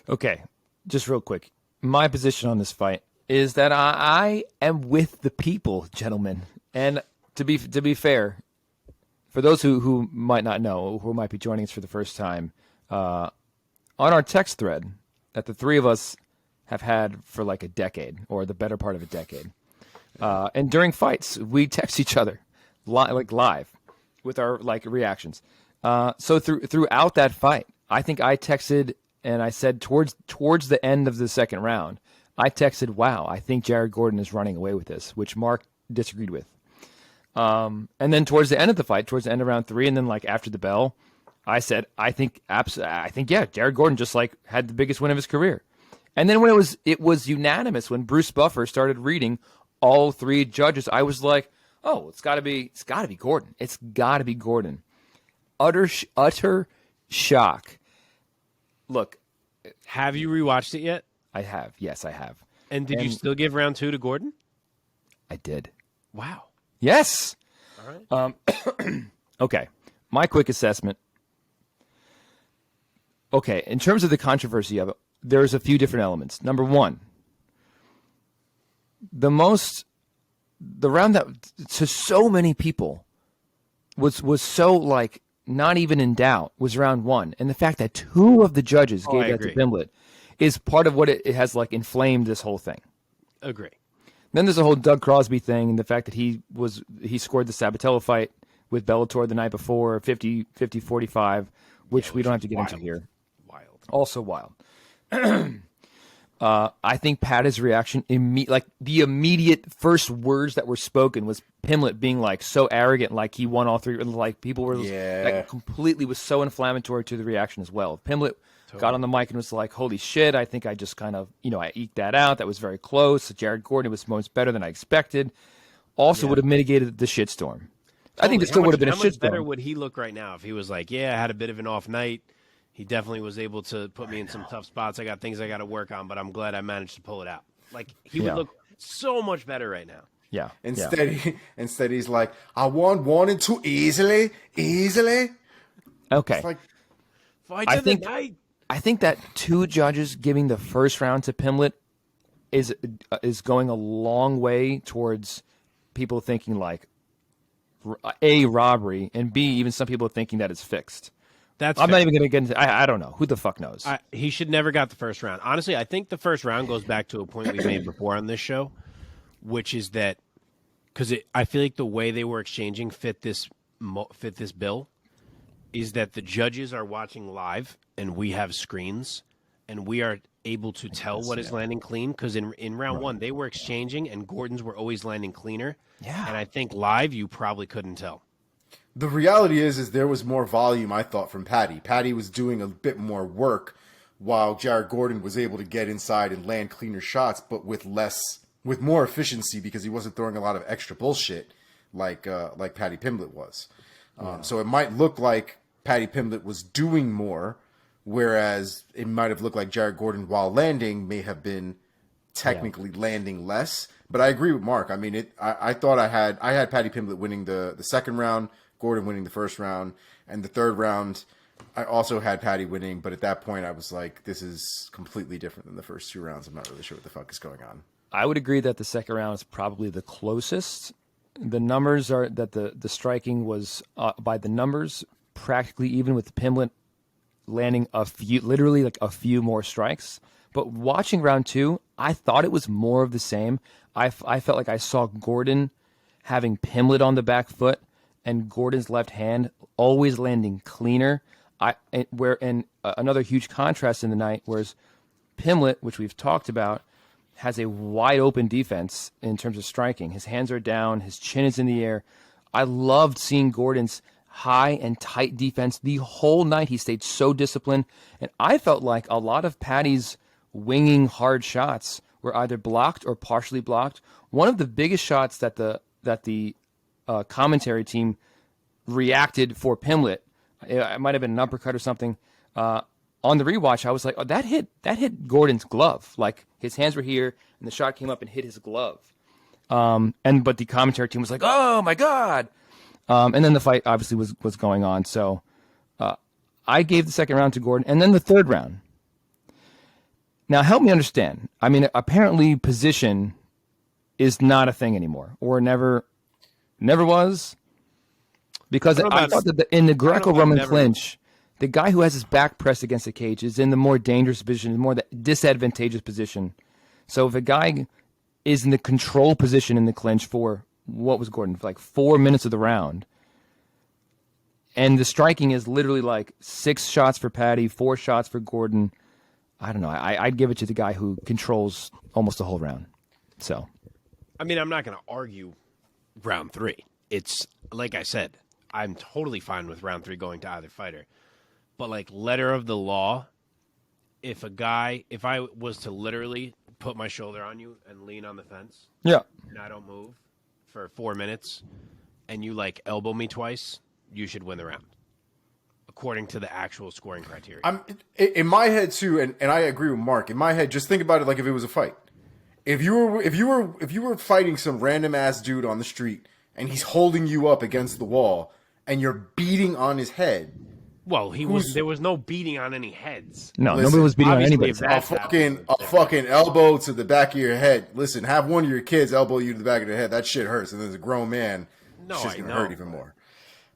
Speaker 2: Okay, just real quick. My position on this fight is that I am with the people, gentlemen. And to be fair, for those who might not know, who might be joining us for the first time, on our text thread that the three of us have had for like a decade, or the better part of a decade, and during fights, we text each other live with our reactions. So throughout that fight, I think I texted and I said towards the end of the second round, I texted, "Wow, I think Jared Gordon is running away with this," which Mark disagreed with. And then towards the end of the fight, towards the end of round 3, and then after the bell, I said, I think yeah, Jared Gordon just had the biggest win of his career. And then when it was unanimous, when Bruce Buffer started reading all 3 judges, I was like, oh, it's got to be Gordon. It's got to be Gordon. Utter shock. Look,
Speaker 3: have you rewatched it yet?
Speaker 2: I have. Yes, I have.
Speaker 3: And did you still give round 2 to Gordon?
Speaker 2: I did.
Speaker 3: Wow.
Speaker 2: Yes.
Speaker 3: All
Speaker 2: right. Okay. My quick assessment. Okay, in terms of the controversy of it, there's a few different elements. Number one, the round that to so many people was so not even in doubt was round 1, and the fact that 2 of the judges gave that to Pimblett is part of what it has inflamed this whole thing.
Speaker 3: Agree.
Speaker 2: Then there's a whole Doug Crosby thing, and the fact that he scored the Sabatello fight with Bellator the night before, 50-45, which we don't have to get into here.
Speaker 3: Wild.
Speaker 2: Also wild. I think Patty's reaction, the immediate first words that were spoken was Pimblett being so arrogant, he won all 3. People were completely was so inflammatory to the reaction as well. Pimblett got on the mic and was like, "Holy shit! I think I just kind of I eked that out. That was very close. Jared Gordon was most better than I expected. Also would have mitigated the shitstorm. I think there still would have been a shitstorm. How much
Speaker 3: better would he look right now if he was like, yeah, I had a bit of an off night. He definitely was able to put me in some tough spots. I got things I got to work on, but I'm glad I managed to pull it out. He would look so much better right now.
Speaker 2: Yeah.
Speaker 4: Instead he's like, I won 1 and 2 easily.
Speaker 2: Okay. I think that 2 judges giving the first round to Pimblett is going a long way towards people thinking A, robbery, and B, even some people thinking that it's fixed. I'm not even going to get into. I don't know. Who the fuck knows?
Speaker 3: He should never got the first round. Honestly, I think the first round goes back to a point we made before on this show, which is that because I feel like the way they were exchanging fit this bill is that the judges are watching live and we have screens and we are able to tell what is landing clean because in round 1 they were exchanging and Gordon's were always landing cleaner.
Speaker 2: Yeah,
Speaker 3: and I think live you probably couldn't tell.
Speaker 4: The reality is there was more volume, I thought, from Paddy. Paddy was doing a bit more work while Jared Gordon was able to get inside and land cleaner shots, but with more efficiency because he wasn't throwing a lot of extra bullshit like Paddy Pimblett was. So it might look like Paddy Pimblett was doing more, whereas it might have looked like Jared Gordon, while landing, may have been technically landing less. But I agree with Mark. I mean, I thought I had Paddy Pimblett winning the second round, Gordon winning the first round, and the third round, I also had Paddy winning. But at that point, I was like, this is completely different than the first 2 rounds. I'm not really sure what the fuck is going on.
Speaker 2: I would agree that the second round is probably the closest. the numbers are that the striking was by the numbers practically even with Pimblett landing literally like a few more strikes. But watching round 2, I thought it was more of the same. I felt like I saw Gordon having Pimblett on the back foot and Gordon's left hand always landing cleaner. Another huge contrast in the night, whereas Pimblett, which we've talked about, has a wide open defense in terms of striking. His hands are down, his chin is in the air. I loved seeing Gordon's high and tight defense the whole night. He stayed so disciplined, and I felt like a lot of Paddy's winging hard shots were either blocked or partially blocked. One of the biggest shots that the commentary team reacted for Pimblett, it might have been an uppercut or something. On the rewatch, I was like, "Oh, that hit Gordon's glove. Like his hands were here, and the shot came up and hit his glove." But the commentary team was like, "Oh my god!" And then the fight obviously was going on. So I gave the second round to Gordon, and then the third round. Now help me understand. I mean, apparently position is not a thing anymore, or never was, because I thought that in the Greco-Roman clinch, the guy who has his back pressed against the cage is in the more dangerous position, more the disadvantageous position. So if a guy is in the control position in the clinch for, what was Gordon, for like 4 minutes of the round, and the striking is literally like 6 shots for Paddy, 4 shots for Gordon, I don't know. I'd give it to the guy who controls almost the whole round. So,
Speaker 3: I mean, I'm not going to argue round 3. It's, like I said, I'm totally fine with round 3 going to either fighter. But like letter of the law, if I was to literally put my shoulder on you and lean on the fence,
Speaker 2: yeah,
Speaker 3: and I don't move for 4 minutes, and you like elbow me twice, you should win the round, according to the actual scoring criteria.
Speaker 4: I'm in my head too, and I agree with Mark. In my head, just think about it like if it was a fight. If you were fighting some random ass dude on the street and he's holding you up against the wall and you're beating on his head.
Speaker 3: Well, there was no beating on any heads.
Speaker 2: No, nobody was beating on anybody.
Speaker 4: A fucking elbow to the back of your head. Listen, have one of your kids elbow you to the back of the head. That shit hurts. And there's a grown man. Shit's gonna hurt even more.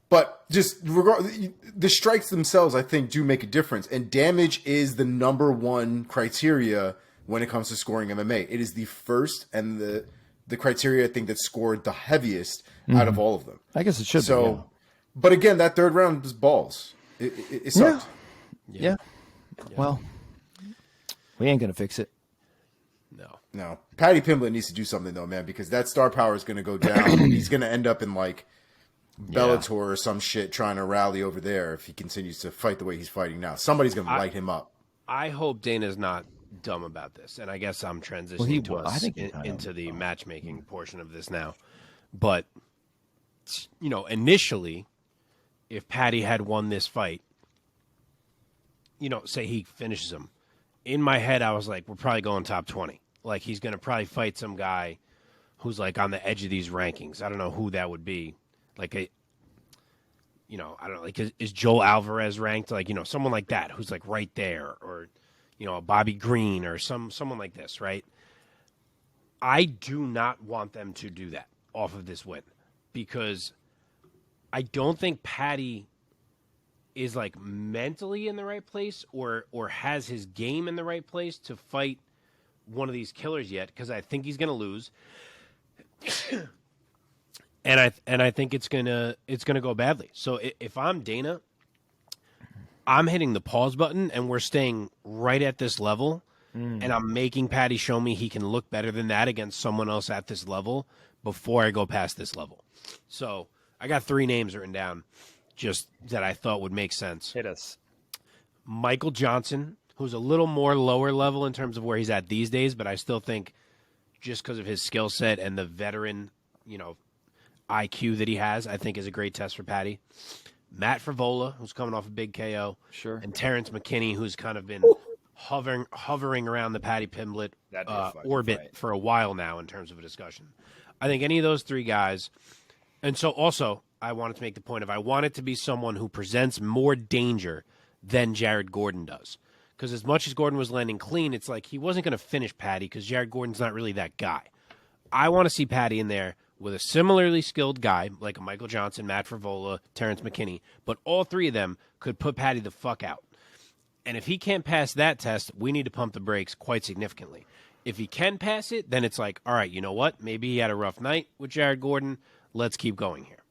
Speaker 4: But just the strikes themselves, I think, do make a difference. And damage is the number one criteria when it comes to scoring MMA. It is the first and the criteria, I think, that's scored the heaviest out of all of them.
Speaker 2: I guess it should be. Yeah.
Speaker 4: But again, that third round was balls. It sucked.
Speaker 2: Yeah. Well, we ain't going to fix it.
Speaker 4: No. Paddy Pimblett needs to do something, though, man, because that star power is going to go down. He's going to end up in, like, Bellator or some shit trying to rally over there if he continues to fight the way he's fighting now. Somebody's going to light him up.
Speaker 3: I hope Dana's not dumb about this, and I guess I'm transitioning into the matchmaking portion of this now. But, initially, if Paddy had won this fight, say he finishes him, in my head I was like, we're probably going top 20. Like, he's going to probably fight some guy who's, like, on the edge of these rankings. I don't know who that would be. Like, I don't know, like, is Joel Alvarez ranked? Like, someone like that who's, like, right there. Or, a Bobby Green or someone like this, right? I do not want them to do that off of this win because I don't think Paddy is, like, mentally in the right place or has his game in the right place to fight one of these killers yet, because I think he's going to lose. And I think it's gonna go badly. So if I'm Dana, I'm hitting the pause button and we're staying right at this level, and I'm making Paddy show me he can look better than that against someone else at this level before I go past this level. So I got 3 names written down just that I thought would make sense.
Speaker 2: Hit us.
Speaker 3: Michael Johnson, who's a little more lower level in terms of where he's at these days, but I still think just because of his skill set and the veteran, IQ that he has, I think is a great test for Paddy. Matt Frivola, who's coming off a big KO.
Speaker 2: Sure. And
Speaker 3: Terrence McKinney, who's kind of been hovering around the Paddy Pimblett orbit for a while now in terms of a discussion. I think any of those 3 guys. And so also, I wanted to make the point of I want it to be someone who presents more danger than Jared Gordon does. Because as much as Gordon was landing clean, it's like he wasn't going to finish Paddy because Jared Gordon's not really that guy. I want to see Paddy in there with a similarly skilled guy like a Michael Johnson, Matt Frivola, Terrence McKinney, but all three of them could put Paddy the fuck out. And if he can't pass that test, we need to pump the brakes quite significantly. If he can pass it, then it's like, all right, you know what? Maybe he had a rough night with Jared Gordon. Let's keep going here.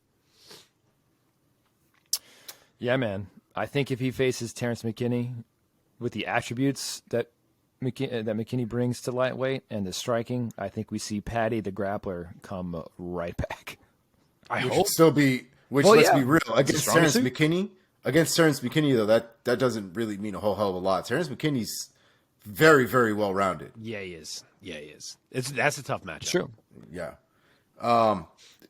Speaker 2: Yeah, man. I think if he faces Terrence McKinney with the attributes that McKinney brings to lightweight and the striking, I think we see Paddy, the grappler, come right back.
Speaker 3: I
Speaker 4: Which
Speaker 3: hope.
Speaker 4: would still be, let's be real, against Terrence McKinney. Against Terrence McKinney, though, that doesn't really mean a whole hell of a lot. Terrence McKinney's very, very well rounded.
Speaker 3: Yeah, he is. That's a tough matchup.
Speaker 2: True.
Speaker 4: Yeah.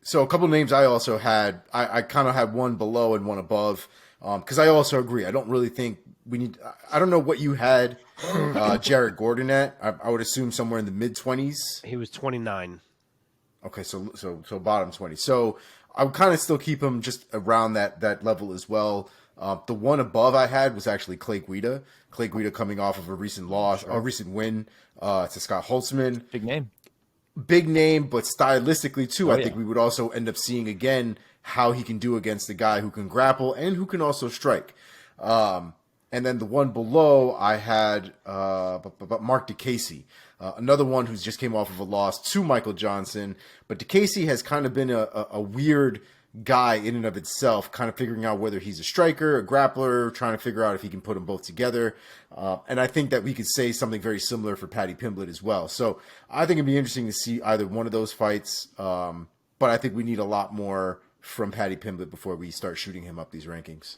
Speaker 4: So a couple of names I also had. I kind of had one below and one above because I also agree. I don't really think we need. I don't know what you had Jared Gordon at. I would assume somewhere in the mid-20s.
Speaker 3: He was 29.
Speaker 4: Okay, so bottom 20. So I would kind of still keep him just around that level as well. The one above I had was actually Clay Guida. Clay Guida coming off of a recent loss, a recent win to Scott Holtzman. Big name, but stylistically too, I think we would also end up seeing again how he can do against a guy who can grapple and who can also strike. And then the one below I had Mark DeCasey, another one who's just came off of a loss to Michael Johnson. But DeCasey has kind of been a weird guy in and of itself, kind of figuring out whether he's a striker, a grappler, trying to figure out if he can put them both together. And I think that we could say something very similar for Paddy Pimblett as well. So I think it'd be interesting to see either one of those fights. But I think we need a lot more from Paddy Pimblett before we start shooting him up these rankings.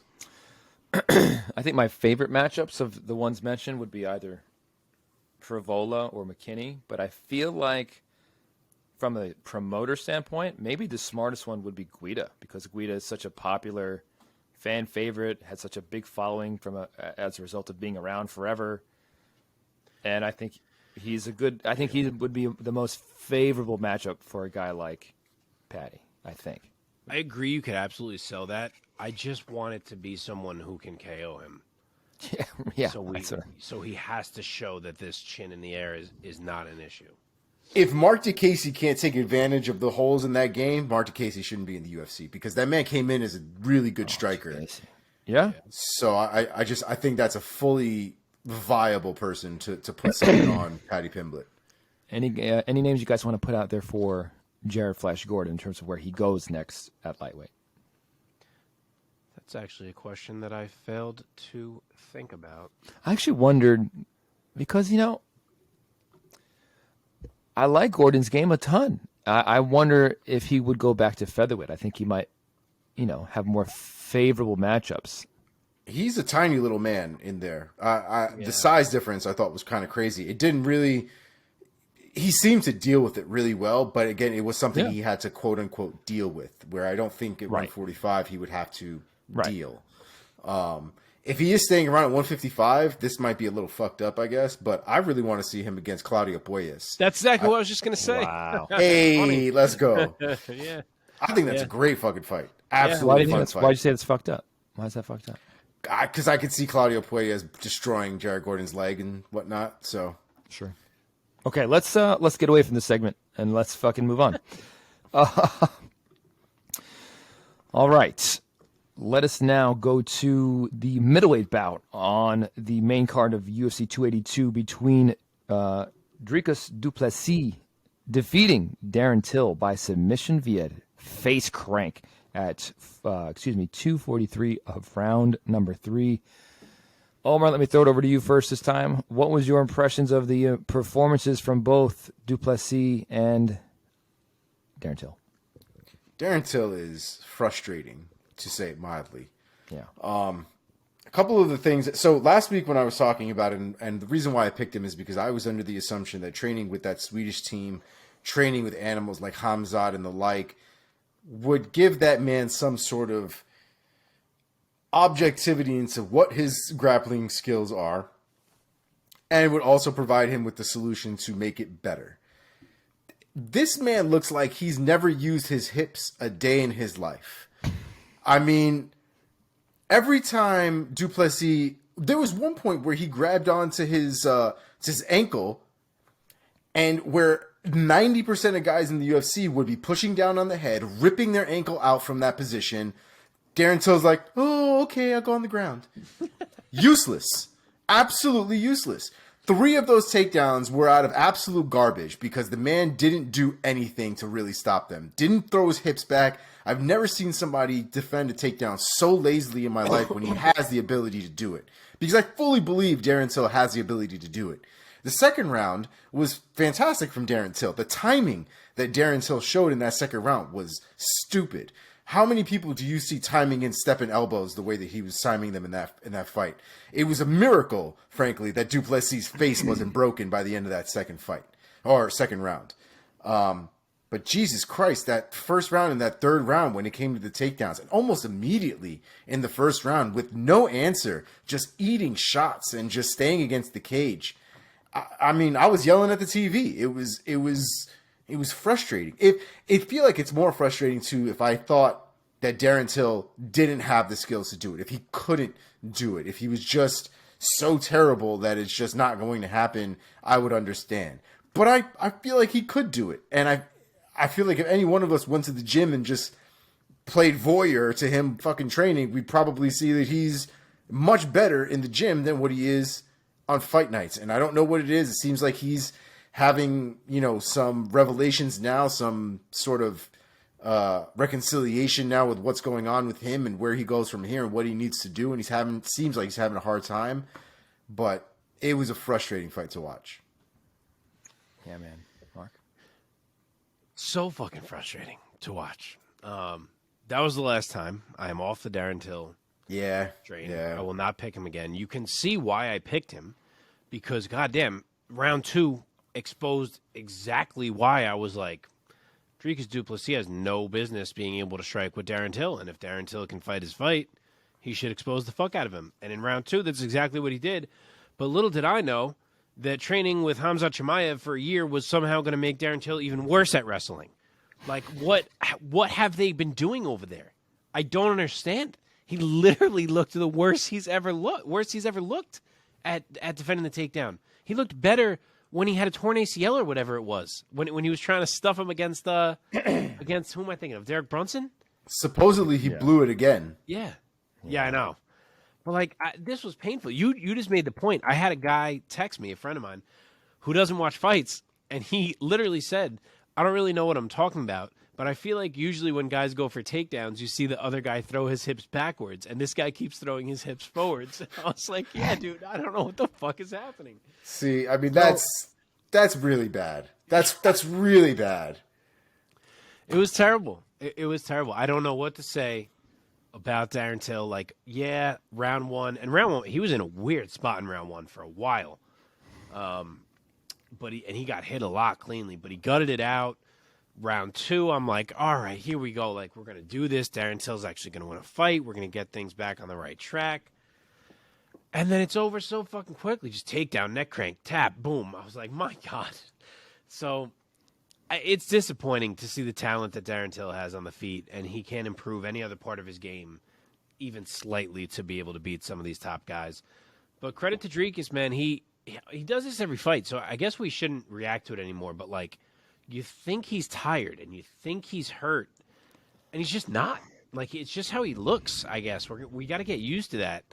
Speaker 2: I think my favorite matchups of the ones mentioned would be either Frivola or McKinney, but I feel like from a promoter standpoint, maybe the smartest one would be Guida, because Guida is such a popular fan favorite, had such a big following as a result of being around forever. And I think he would be the most favorable matchup for a guy like Paddy, I think.
Speaker 3: I agree. You could absolutely sell that. I just want it to be someone who can KO him.
Speaker 2: Yeah.
Speaker 3: So he has to show that this chin in the air is not an issue.
Speaker 4: If Mark DeCasey can't take advantage of the holes in that game, Mark DeCasey shouldn't be in the UFC because that man came in as a really good striker.
Speaker 2: Yeah.
Speaker 4: So I think that's a fully viable person to put something on Paddy Pimblett.
Speaker 2: Any names you guys want to put out there for Jared Flash Gordon in terms of where he goes next at lightweight?
Speaker 3: That's actually a question that I failed to think about.
Speaker 2: I actually wondered because, I like Gordon's game a ton. I wonder if he would go back to featherweight. I think he might, have more favorable matchups.
Speaker 4: He's a tiny little man in there. The size difference I thought was kind of crazy. It didn't really. He seemed to deal with it really well, but again, it was something he had to quote unquote deal with. Where I don't think at 145 he would have to deal. If he is staying around at 155, this might be a little fucked up, I guess. But I really want to see him against Claudio Puelles.
Speaker 3: That's exactly what I was just going to say.
Speaker 2: Wow.
Speaker 4: Hey, let's go.
Speaker 3: Yeah.
Speaker 4: I think that's a great fucking fight. Absolutely fun fight.
Speaker 2: Why'd you say it's fucked up? Why is that fucked up?
Speaker 4: Because I could see Claudio Puelles destroying Jared Gordon's leg and whatnot. So
Speaker 2: sure. Okay, let's get away from this segment and let's fucking move on. All right. Let us now go to the middleweight bout on the main card of UFC 282 between Dricus du Plessis defeating Darren Till by submission via face crank at 243 of round number 3. Omar, let me throw it over to you first this time. What was your impressions of the performances from both du Plessis and Darren Till?
Speaker 4: Darren Till is frustrating, to say it mildly.
Speaker 2: Yeah.
Speaker 4: A couple of the things. So last week when I was talking about it, and the reason why I picked him is because I was under the assumption that training with that Swedish team, training with animals like Hamzat and the like, would give that man some sort of objectivity into what his grappling skills are, and would also provide him with the solution to make it better. This man looks like he's never used his hips a day in his life. I mean, every time du Plessis, there was one point where he grabbed onto his ankle, and where 90% of guys in the UFC would be pushing down on the head, ripping their ankle out from that position. Darren Till's like, oh, okay, I'll go on the ground. Useless. Absolutely useless. 3 of those takedowns were out of absolute garbage because the man didn't do anything to really stop them. Didn't throw his hips back. I've never seen somebody defend a takedown so lazily in my life when he has the ability to do it. Because I fully believe Darren Till has the ability to do it. The second round was fantastic from Darren Till. The timing that Darren Till showed in that second round was stupid. How many people do you see timing in stepping elbows the way that he was timing them in that fight? It was a miracle, frankly, that Du Plessis' face wasn't broken by the end of that second round. But Jesus Christ, that first round and that third round when it came to the takedowns, and almost immediately in the first round with no answer, just eating shots and just staying against the cage. I mean, I was yelling at the TV. It was frustrating. It feel like it's more frustrating too if I thought that Darren Till didn't have the skills to do it, if he couldn't do it, if he was just so terrible that it's just not going to happen, I would understand. But I feel like he could do it. And I feel like if any one of us went to the gym and just played voyeur to him fucking training, we'd probably see that he's much better in the gym than what he is on fight nights. And I don't know what it is. It seems like he's having, some revelations now, some sort of reconciliation now with what's going on with him and where he goes from here and what he needs to do. And seems like he's having a hard time, but it was a frustrating fight to watch.
Speaker 2: Yeah, man. Mark?
Speaker 3: So fucking frustrating to watch. That was the last time. I am off the Darren Till train.
Speaker 4: Yeah.
Speaker 3: I will not pick him again. You can see why I picked him because, goddamn, round 2 exposed exactly why I was like, Dricus Du Plessis has no business being able to strike with Darren Till, and if Darren Till can fight his fight, he should expose the fuck out of him. And in round 2, that's exactly what he did. But little did I know that training with Khamzat Chimaev for a year was somehow going to make Darren Till even worse at wrestling. Like, what have they been doing over there? I don't understand. He literally looked the worst he's ever looked at defending the takedown. He looked better when he had a torn ACL or whatever it was. When he was trying to stuff him against against who am I thinking of? Derek Brunson?
Speaker 4: Supposedly he blew it again.
Speaker 3: Yeah, I know. But this was painful. You just made the point. I had a guy text me, a friend of mine, who doesn't watch fights, and he literally said, I don't really know what I'm talking about, but I feel like usually when guys go for takedowns, you see the other guy throw his hips backwards, and this guy keeps throwing his hips forwards. I was like, yeah, dude, I don't know what the fuck is happening.
Speaker 4: See, I mean, that's really bad. That's really bad.
Speaker 3: It was terrible. It was terrible. I don't know what to say about Darren Till. Round 1, he was in a weird spot in round 1 for a while. But he got hit a lot cleanly, but he gutted it out. Round 2, I'm like, all right, here we go. Like, we're going to do this. Darren Till's actually going to win a fight. We're going to get things back on the right track. And then it's over so fucking quickly. Just takedown, neck crank, tap, boom. I was like, my God. So it's disappointing to see the talent that Darren Till has on the feet, and he can't improve any other part of his game even slightly to be able to beat some of these top guys. But credit to Dricus, man. He does this every fight, so I guess we shouldn't react to it anymore. But, you think he's tired and you think he's hurt, and he's just not. It's just how he looks, I guess. We got to get used to that.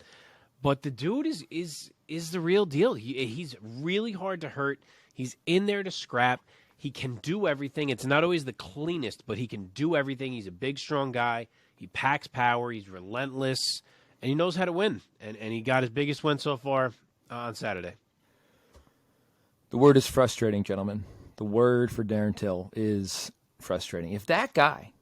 Speaker 3: But the dude is the real deal. He's really hard to hurt. He's in there to scrap. He can do everything. It's not always the cleanest, but he can do everything. He's a big, strong guy. He packs power. He's relentless, and he knows how to win. And he got his biggest win so far on Saturday.
Speaker 2: The word is frustrating, gentlemen. The word for Darren Till is frustrating. If that guy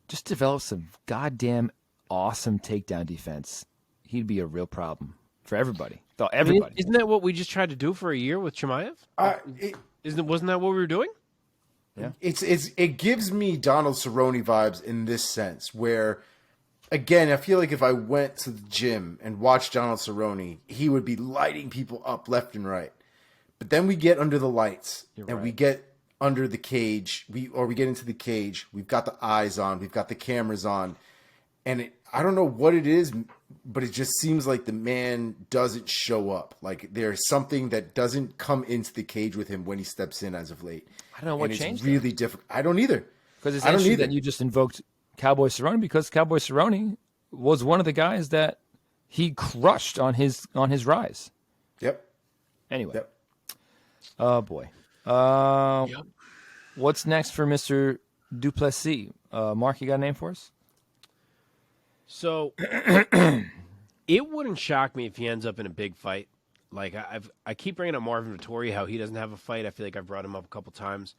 Speaker 2: just develops some goddamn awesome takedown defense, he'd be a real problem for everybody. Everybody.
Speaker 3: Isn't that what we just tried to do for a year with Chimaev? Wasn't that what we were doing?
Speaker 2: Yeah.
Speaker 4: It gives me Donald Cerrone vibes in this sense where, again, I feel like if I went to the gym and watched Donald Cerrone, he would be lighting people up left and right. But then we get under the lights we get under the cage, we get into the cage. We've got the eyes on, we've got the cameras on, and I don't know what it is, but it just seems like the man doesn't show up. Like there's something that doesn't come into the cage with him when he steps in as of late.
Speaker 2: I don't know what
Speaker 4: and
Speaker 2: changed.
Speaker 4: It's really different. I don't either.
Speaker 2: Because it's interesting that you just invoked Cowboy Cerrone, because Cowboy Cerrone was one of the guys that he crushed on his rise.
Speaker 4: Yep.
Speaker 2: Anyway.
Speaker 4: Yep.
Speaker 2: Oh boy. What's next for Mr. Duplessis? Mark, you got a name for us?
Speaker 3: So it wouldn't shock me if he ends up in a big fight. Like I keep bringing up Marvin Vettori, how he doesn't have a fight. I feel like I've brought him up a couple times.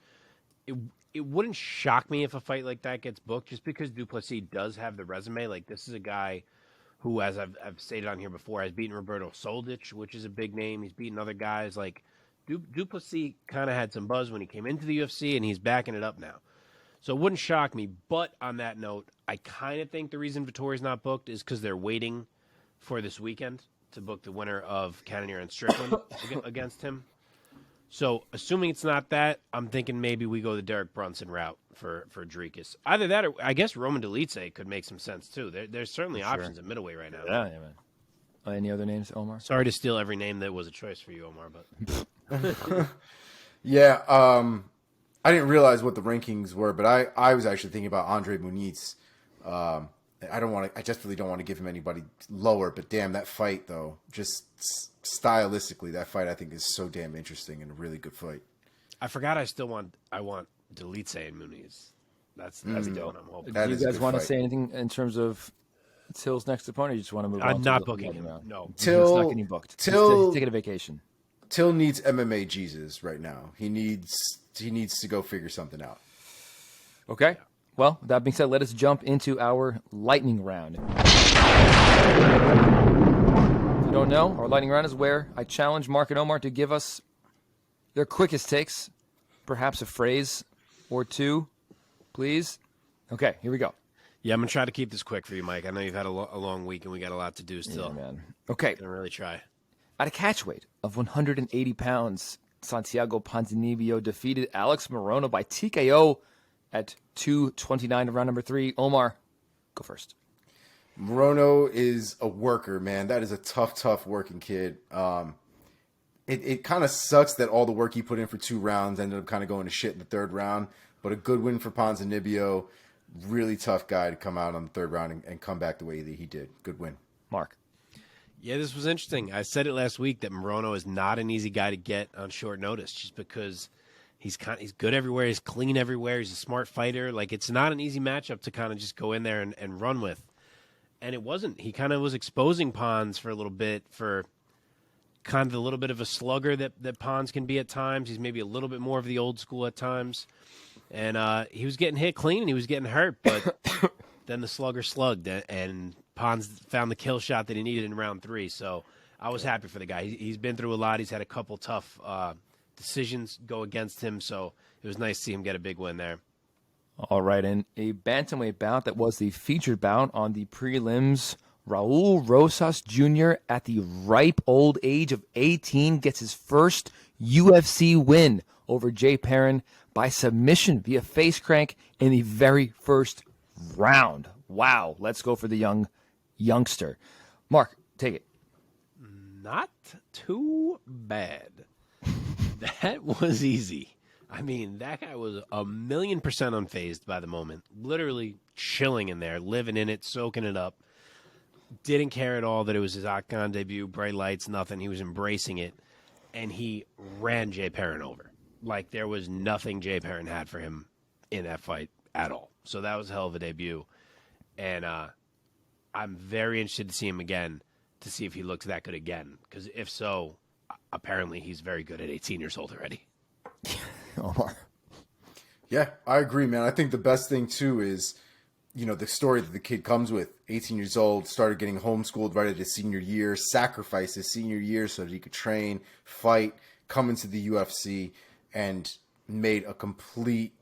Speaker 3: It wouldn't shock me if a fight like that gets booked, just because Duplessis does have the resume. Like, this is a guy who, as I've stated on here before, has beaten Roberto Soldic, which is a big name. He's beaten other guys. Like, Duplessis kind of had some buzz when he came into the UFC, and he's backing it up now. So it wouldn't shock me. But on that note, I kind of think the reason Vettori's not booked is because they're waiting for this weekend to book the winner of Cannonier and Strickland against him. So, assuming it's not that, I'm thinking maybe we go the Derek Brunson route for Dricus. Either that, or I guess Roman Dolidze could make some sense too. There's certainly options at middleweight right now.
Speaker 2: Yeah, man. Any other names, Omar?
Speaker 3: Sorry to steal every name that was a choice for you, Omar, but
Speaker 4: Yeah, I didn't realize what the rankings were, but I was actually thinking about Andre Muniz. I just really don't want to give him anybody lower, but damn, that fight though, just stylistically, that fight I think is so damn interesting and a really good fight.
Speaker 3: I forgot I want Dolidze and Muniz. That's the one I'm hoping.
Speaker 2: Do you guys want to say anything in terms of Till's next opponent? Or you just want to move on?
Speaker 3: I'm not booking him. No,
Speaker 2: Till's not getting booked. He's taking a vacation.
Speaker 4: Till needs MMA Jesus right now. He needs to go figure something out.
Speaker 2: Okay. Well, that being said, let us jump into our lightning round. If you don't know, our lightning round is where I challenge Mark and Omar to give us their quickest takes, perhaps a phrase or two, please. Okay, here we go.
Speaker 3: Yeah, I'm going to try to keep this quick for you, Mike. I know you've had a long week and we got a lot to do still.
Speaker 2: Yeah, man. Okay.
Speaker 3: I'm going to really try.
Speaker 2: At a catch weight of 180 pounds, Santiago Ponzinibbio defeated Alex Morono by TKO at 229 of round number 3. Omar, go first.
Speaker 4: Morono is a worker, man. That is a tough working kid. It kind of sucks that all the work he put in for 2 rounds ended up kind of going to shit in the 3rd round, but a good win for Ponzinibbio. Really tough guy to come out on the 3rd round and come back the way that he did. Good win.
Speaker 2: Mark.
Speaker 3: Yeah, this was interesting. I said it last week that Morono is not an easy guy to get on short notice, just because he's good everywhere, he's clean everywhere, he's a smart fighter. Like, it's not an easy matchup to kind of just go in there and run with. And it wasn't. He kind of was exposing Pons for a little bit, for kind of a little bit of a slugger that Pons can be at times. He's maybe a little bit more of the old school at times. And he was getting hit clean and he was getting hurt, but then the slugger slugged, and Pons found the kill shot that he needed in round 3. So I was happy for the guy. He's been through a lot. He's had a couple tough decisions go against him, so it was nice to see him get a big win there.
Speaker 2: All right, and a bantamweight bout that was the featured bout on the prelims. Raul Rosas Jr. at the ripe old age of 18 gets his first UFC win over Jay Perrin by submission via face crank in the very first round. Wow, let's go for the youngster. Mark, take it.
Speaker 3: Not too bad. That was easy. I mean, that guy was 1,000,000% unfazed by the moment. Literally chilling in there, living in it, soaking it up. Didn't care at all that it was his octagon debut, bright lights, nothing. He was embracing it, and he ran Jay Perrin over. Like, there was nothing Jay Perrin had for him in that fight at all. So that was a hell of a debut. And I'm very interested to see him again, to see if he looks that good again. Because if so, apparently he's very good at 18 years old already.
Speaker 2: Omar.
Speaker 4: Yeah, I agree, man. I think the best thing, too, is, the story that the kid comes with. 18 years old, started getting homeschooled right at his senior year, sacrificed his senior year so that he could train, fight, come into the UFC, and made a complete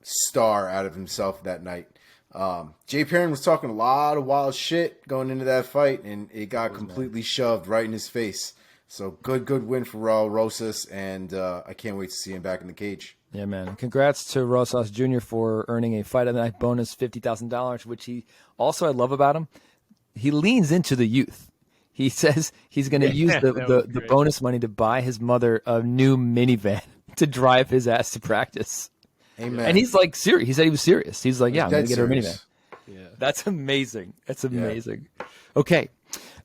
Speaker 4: star out of himself that night. Jay Perrin was talking a lot of wild shit going into that fight, and it got completely shoved right in his face. So good win for Raul Rosas, and I can't wait to see him back in the cage.
Speaker 2: Yeah, man. Congrats to Rosas Jr. for earning a Fight of the Night bonus, $50,000, which I love about him. He leans into the youth. He says he's going to use the bonus money to buy his mother a new minivan to drive his ass to practice.
Speaker 4: Amen.
Speaker 2: And he's like serious. He said he was serious. He's like, yeah, I'm going to get her a minivan.
Speaker 3: Yeah.
Speaker 2: That's amazing. That's amazing. Yeah. Okay.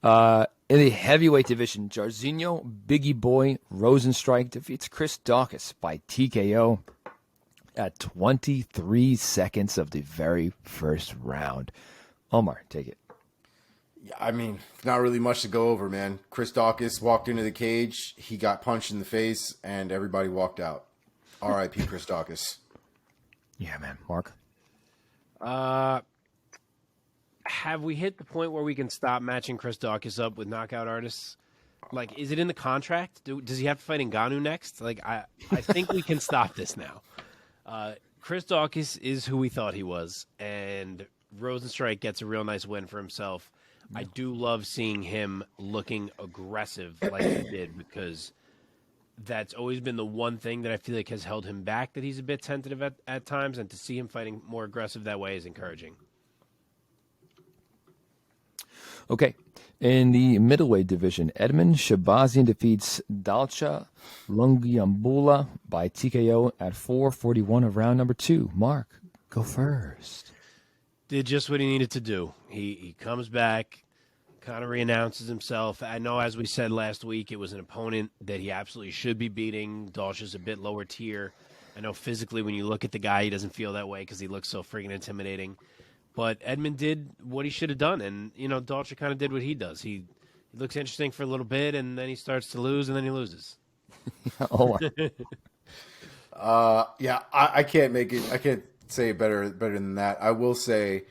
Speaker 2: In the heavyweight division, Jairzinho Biggie Boy Rosenstrike defeats Chris Daukaus by TKO at 23 seconds of the very first round. Omar, take it.
Speaker 4: Yeah, I mean, not really much to go over, man. Chris Daukaus walked into the cage, he got punched in the face, and everybody walked out. R.I.P. Chris Daukaus.
Speaker 2: Yeah, man. Mark?
Speaker 3: Have we hit the point where we can stop matching Chris Daukaus up with knockout artists? Like, is it in the contract? Does he have to fight Ngannou next? Like, I think we can stop this now. Chris Daukaus is who we thought he was, and Rosenstrike gets a real nice win for himself. I do love seeing him looking aggressive like he did, because that's always been the one thing that I feel like has held him back, that he's a bit tentative at times, and to see him fighting more aggressive that way is encouraging.
Speaker 2: Okay. In the middleweight division, Edmund Shabazian defeats Dalcha Lungiambula by TKO at 4:41 of round number 2. Mark, go first.
Speaker 3: Did just what he needed to do. He comes back, kind of reannounces himself. I know, as we said last week, it was an opponent that he absolutely should be beating. Dalcha's a bit lower tier. I know physically when you look at the guy, he doesn't feel that way because he looks so freaking intimidating. But Edmund did what he should have done, and, Dalcha kind of did what he does. He looks interesting for a little bit, and then he starts to lose, and then he loses.
Speaker 4: I can't make it. I can't say it better than that. I will say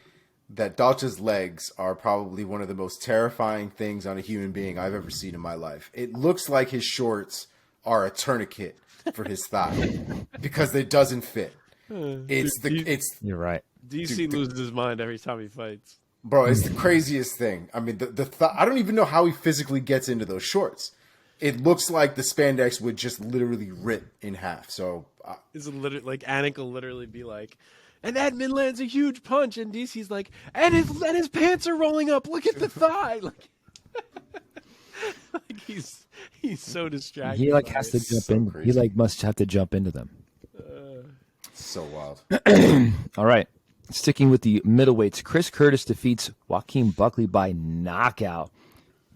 Speaker 4: that Dalcha's legs are probably one of the most terrifying things on a human being I've ever seen in my life. It looks like his shorts are a tourniquet for his thigh because it doesn't fit.
Speaker 2: You're right.
Speaker 3: DC loses his mind every time he fights.
Speaker 4: Bro, it's the craziest thing. I mean, I don't even know how he physically gets into those shorts. It looks like the spandex would just literally rip in half. So
Speaker 3: it's literally like Anik will literally be like, and Edmund lands a huge punch, and DC's like, and his pants are rolling up. Look at the thigh. Like he's so distracted.
Speaker 2: He has to jump in. Crazy. He must have to jump into them.
Speaker 4: So wild.
Speaker 2: All right. Sticking with the middleweights, Chris Curtis defeats Joaquin Buckley by knockout.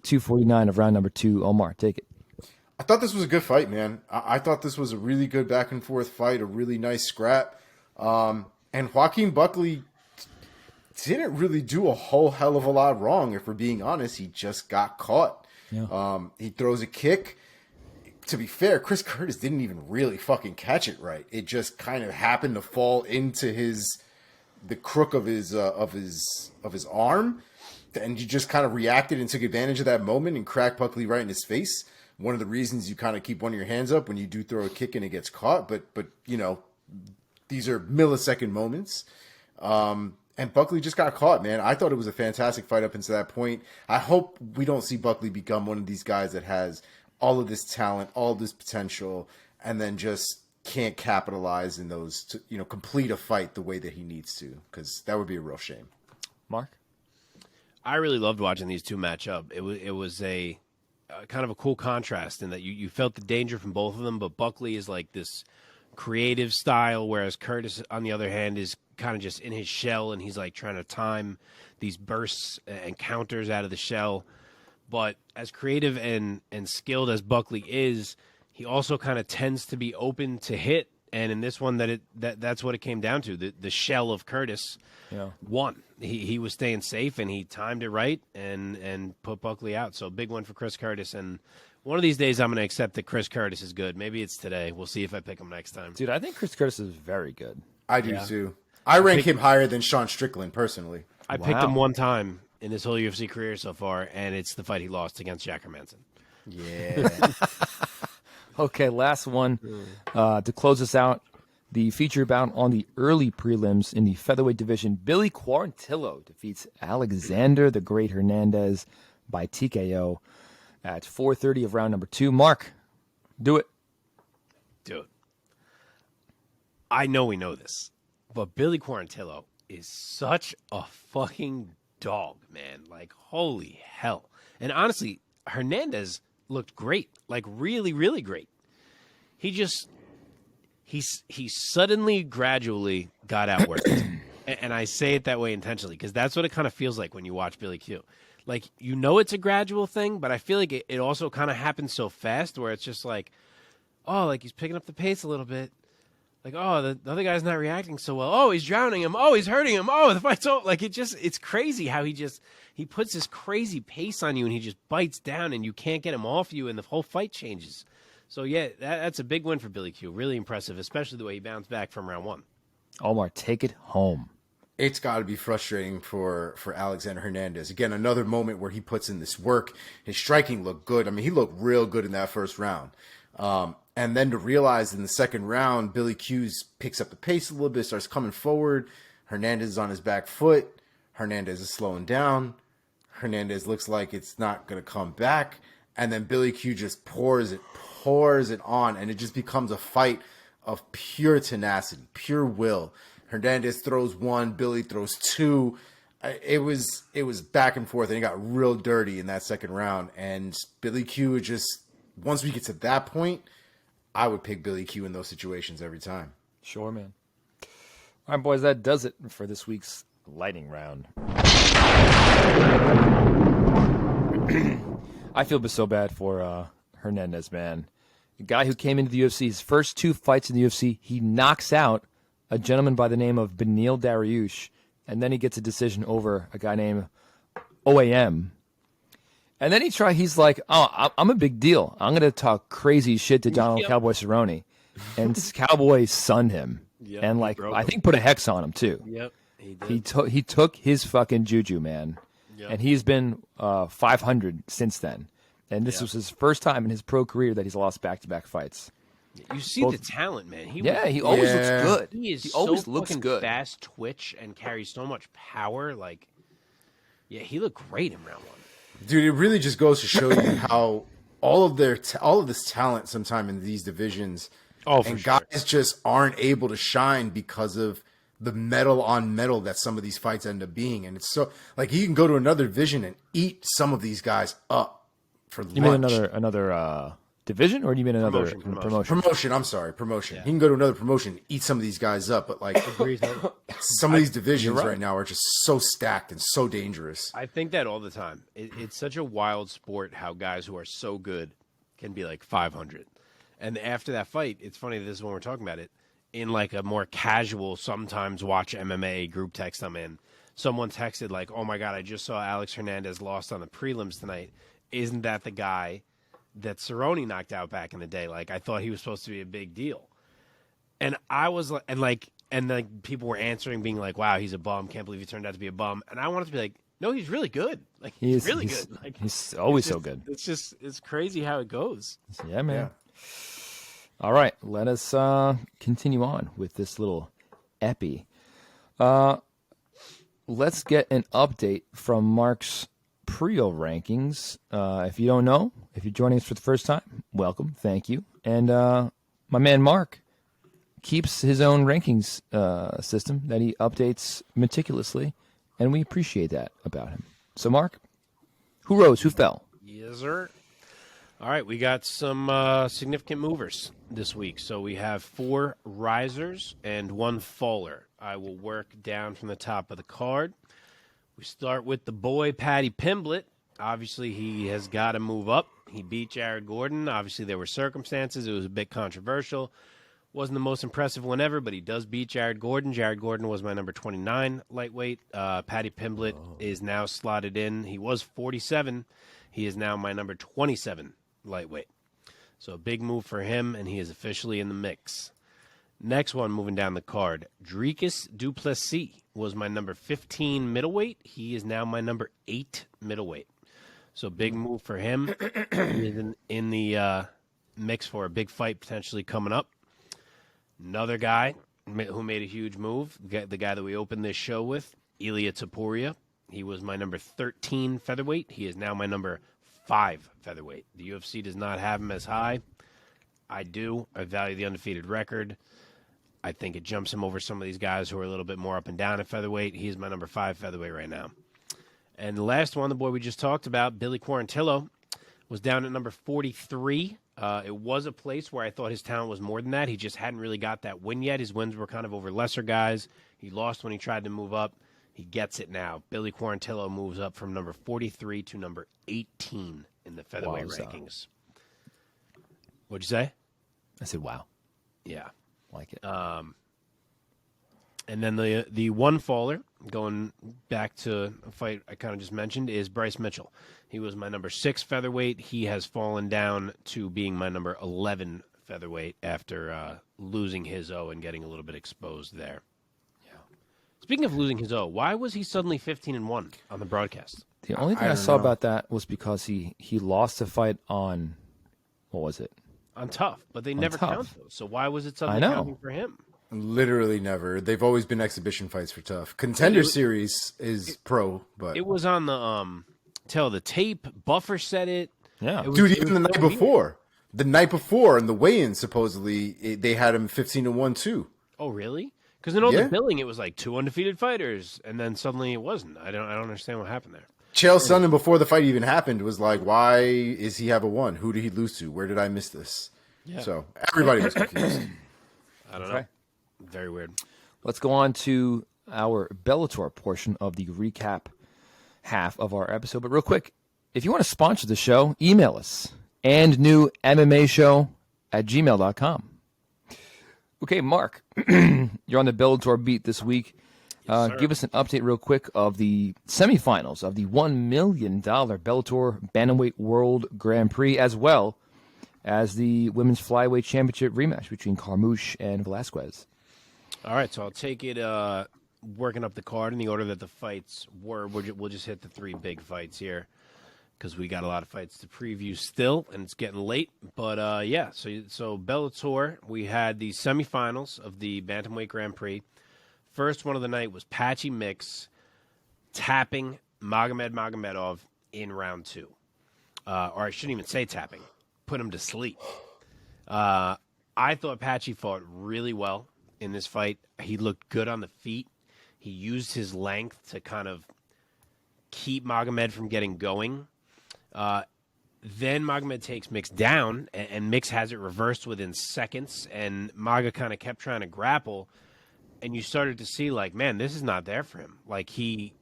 Speaker 2: 2:49 of round number 2. Omar, take it.
Speaker 4: I thought this was a good fight, man. I thought this was a really good back and forth fight, a really nice scrap. And Joaquin Buckley didn't really do a whole hell of a lot wrong, if we're being honest. He just got caught. Yeah. He throws a kick. To be fair, Chris Curtis didn't even really fucking catch it right. It just kind of happened to fall into the crook of his arm, and you just kind of reacted and took advantage of that moment and cracked Buckley right in his face. One of the reasons you kind of keep one of your hands up when you do throw a kick and it gets caught, but these are millisecond moments. And Buckley just got caught, man. I thought it was a fantastic fight up until that point. I hope we don't see Buckley become one of these guys that has all of this talent, all this potential, and then just can't capitalize in those to, complete a fight the way that he needs to, because that would be a real shame.
Speaker 2: Mark?
Speaker 3: I really loved watching these two match up. It was a kind of a cool contrast in that you felt the danger from both of them, but Buckley is like this creative style, whereas Curtis, on the other hand, is kind of just in his shell, and he's like trying to time these bursts and counters out of the shell. But as creative and skilled as Buckley is, he also kind of tends to be open to hit, and in this one, that's what it came down to. The shell of Curtis won. He was staying safe, and he timed it right and put Buckley out. So big one for Chris Curtis, and one of these days I'm going to accept that Chris Curtis is good. Maybe it's today. We'll see if I pick him next time.
Speaker 2: Dude, I think Chris Curtis is very good.
Speaker 4: I do too. I rank him higher than Sean Strickland personally.
Speaker 3: I picked him one time in his whole UFC career so far, and it's the fight he lost against Jack Hermanson.
Speaker 4: Yeah.
Speaker 2: Okay, last one to close us out. The feature bout on the early prelims in the featherweight division. Billy Quarantillo defeats Alexander the Great Hernandez by TKO at 4:30 of round number 2. Mark, do it.
Speaker 3: Do it. I know we know this, but Billy Quarantillo is such a fucking dog, man. Like, holy hell. And honestly, Hernandez looked great, like really, really great. He suddenly, gradually got outworked. And I say it that way intentionally because that's what it kind of feels like when you watch Billy Q. Like, you know it's a gradual thing, but I feel like it also kind of happens so fast where it's just like, oh, like he's picking up the pace a little bit. Like, oh, the other guy's not reacting so well. Oh, he's drowning him. Oh, he's hurting him. Oh, the fight's over. Like, it's crazy how he puts this crazy pace on you and he just bites down and you can't get him off you and the whole fight changes. So, yeah, that's a big win for Billy Q. Really impressive, especially the way he bounced back from round one.
Speaker 2: Omar, take it home.
Speaker 4: It's got to be frustrating for Alexander Hernandez. Again, another moment where he puts in this work. His striking looked good. I mean, he looked real good in that first round. And then to realize in the second round, Billy Q's picks up the pace a little bit, starts coming forward. Hernandez is on his back foot. Hernandez is slowing down. Hernandez looks like it's not going to come back. And then Billy Q just pours it on, and it just becomes a fight of pure tenacity, pure will. Hernandez throws one, Billy throws two. It was back and forth, and it got real dirty in that second round. And Billy Q just, once we get to that point, I would pick Billy Q in those situations every time.
Speaker 2: Sure, man. All right, boys, that does it for this week's lightning round. I feel so bad for Hernandez, man. The guy who came into the UFC, his first two fights in the UFC, he knocks out a gentleman by the name of Beneil Dariush, and then he gets a decision over a guy named OAM. And then he's like, oh, I'm a big deal. I'm going to talk crazy shit to Donald Cowboy Cerrone. And Cowboy sunned him. Yep, and, like, I think put a hex on him, too.
Speaker 3: Yep, he did.
Speaker 2: He took his fucking juju, man. Yep. And he's been 500 since then. And this was his first time in his pro career that he's lost back-to-back fights.
Speaker 3: You see the talent, man. He
Speaker 2: always looks good.
Speaker 3: He
Speaker 2: always
Speaker 3: so
Speaker 2: looks good.
Speaker 3: Fast twitch and carries so much power. Like, yeah, he looked great in round one.
Speaker 4: Dude, it really just goes to show you how all of this talent sometime in these divisions, guys just aren't able to shine because of the metal on metal that some of these fights end up being. And it's so, like, you can go to another division and eat some of these guys up for lunch.
Speaker 2: You mean another division, or do you mean another promotion?
Speaker 4: Promotion. Yeah. He can go to another promotion and eat some of these guys up, but, like, some of these divisions right now are just so stacked and so dangerous.
Speaker 3: I think that all the time. It's such a wild sport how guys who are so good can be like 500. And after that fight, it's funny, this is when we're talking about it, in like a more casual, sometimes watch MMA group text I'm in, someone texted like, oh my God, I just saw Alex Hernandez lost on the prelims tonight. Isn't that the guy that Cerrone knocked out back in the day? Like, I thought he was supposed to be a big deal. And I was like, and people were answering being like, wow, he's a bum. Can't believe he turned out to be a bum. And I wanted to be like, no, he's really good. Like, he's really good. Like,
Speaker 2: he's always so good.
Speaker 3: It's crazy how it goes.
Speaker 2: Yeah, man. Yeah. All right, let us continue on with this little epi. Let's get an update from Mark's Priaulx rankings. If you don't know, if you're joining us for the first time, welcome, thank you. And my man Mark keeps his own rankings system that he updates meticulously, and we appreciate that about him. So, Mark, who rose, who fell?
Speaker 3: Yes, sir. All right, we got some significant movers this week. So we have 4 risers and 1 faller. I will work down from the top of the card. We start with the boy, Paddy Pimblett. Obviously, he has got to move up. He beat Jared Gordon. Obviously, there were circumstances. It was a bit controversial. Wasn't the most impressive one ever, but he does beat Jared Gordon. Jared Gordon was my number 29 lightweight. Paddy Pimblett is now slotted in. He was 47. He is now my number 27 lightweight. So a big move for him, and he is officially in the mix. Next one, moving down the card, Dricus du Plessis was my number 15 middleweight. He is now my number 8 middleweight. So big move for him. He is in the mix for a big fight potentially coming up. Another guy who made a huge move, the guy that we opened this show with, Ilia Topuria. He was my number 13 featherweight. He is now my number 5 featherweight. The UFC does not have him as high. I do. I value the undefeated record. I think it jumps him over some of these guys who are a little bit more up and down at featherweight. He's my number 5 featherweight right now. And the last one, the boy we just talked about, Billy Quarantillo, was down at number 43. It was a place where I thought his talent was more than that. He just hadn't really got that win yet. His wins were kind of over lesser guys. He lost when he tried to move up. He gets it now. Billy Quarantillo moves up from number 43 to number 18 in the featherweight rankings. What'd you say?
Speaker 2: I said, wow.
Speaker 3: Yeah.
Speaker 2: Like it.
Speaker 3: And then the one faller, going back to a fight I kind of just mentioned, is Bryce Mitchell. He was my number 6 featherweight. He has fallen down to being my number 11 featherweight after losing his O and getting a little bit exposed there. Yeah. Speaking of losing his O, why was he suddenly 15-1 on the broadcast?
Speaker 2: The only thing I saw about that was because he lost a fight on, what was it?
Speaker 3: On Tough, but they never count those. So why was it suddenly counting for him?
Speaker 4: Literally never. They've always been exhibition fights for Tough. Contender Series is pro, but
Speaker 3: it was on the tell the tape. Buffer said it.
Speaker 2: Yeah,
Speaker 4: dude. Even the night before, in the weigh-in, supposedly they had him 15-1 too.
Speaker 3: Oh, really? Because in all the billing, it was like 2 undefeated fighters, and then suddenly it wasn't. I don't understand what happened there.
Speaker 4: Chael Sonnen, before the fight even happened, was like, "Why is he have a 1? Who did he lose to? Where did I miss this?" Yeah. So everybody was confused.
Speaker 3: I don't know. Very weird.
Speaker 2: Let's go on to our Bellator portion of the recap half of our episode. But real quick, if you want to sponsor the show, email us and new MMA show at gmail.com. Okay, Mark, you're on the Bellator beat this week. Give us an update real quick of the semifinals of the $1 million Bellator Bantamweight World Grand Prix, as well as the Women's Flyweight Championship rematch between Carmouche and Velasquez.
Speaker 3: All right, so I'll take it working up the card in the order that the fights were. We'll just hit the 3 big fights here because we got a lot of fights to preview still, and it's getting late. But, so Bellator, we had the semifinals of the Bantamweight Grand Prix. First one of the night was Patchy Mix tapping Magomed Magomedov in round 2. Or I shouldn't even say tapping. Put him to sleep. I thought Patchy fought really well in this fight. He looked good on the feet. He used his length to kind of keep Magomed from getting going. Then Magomed takes Mix down, and Mix has it reversed within seconds, and Maga kind of kept trying to grapple. And you started to see, like, man, this is not there for him. Like, he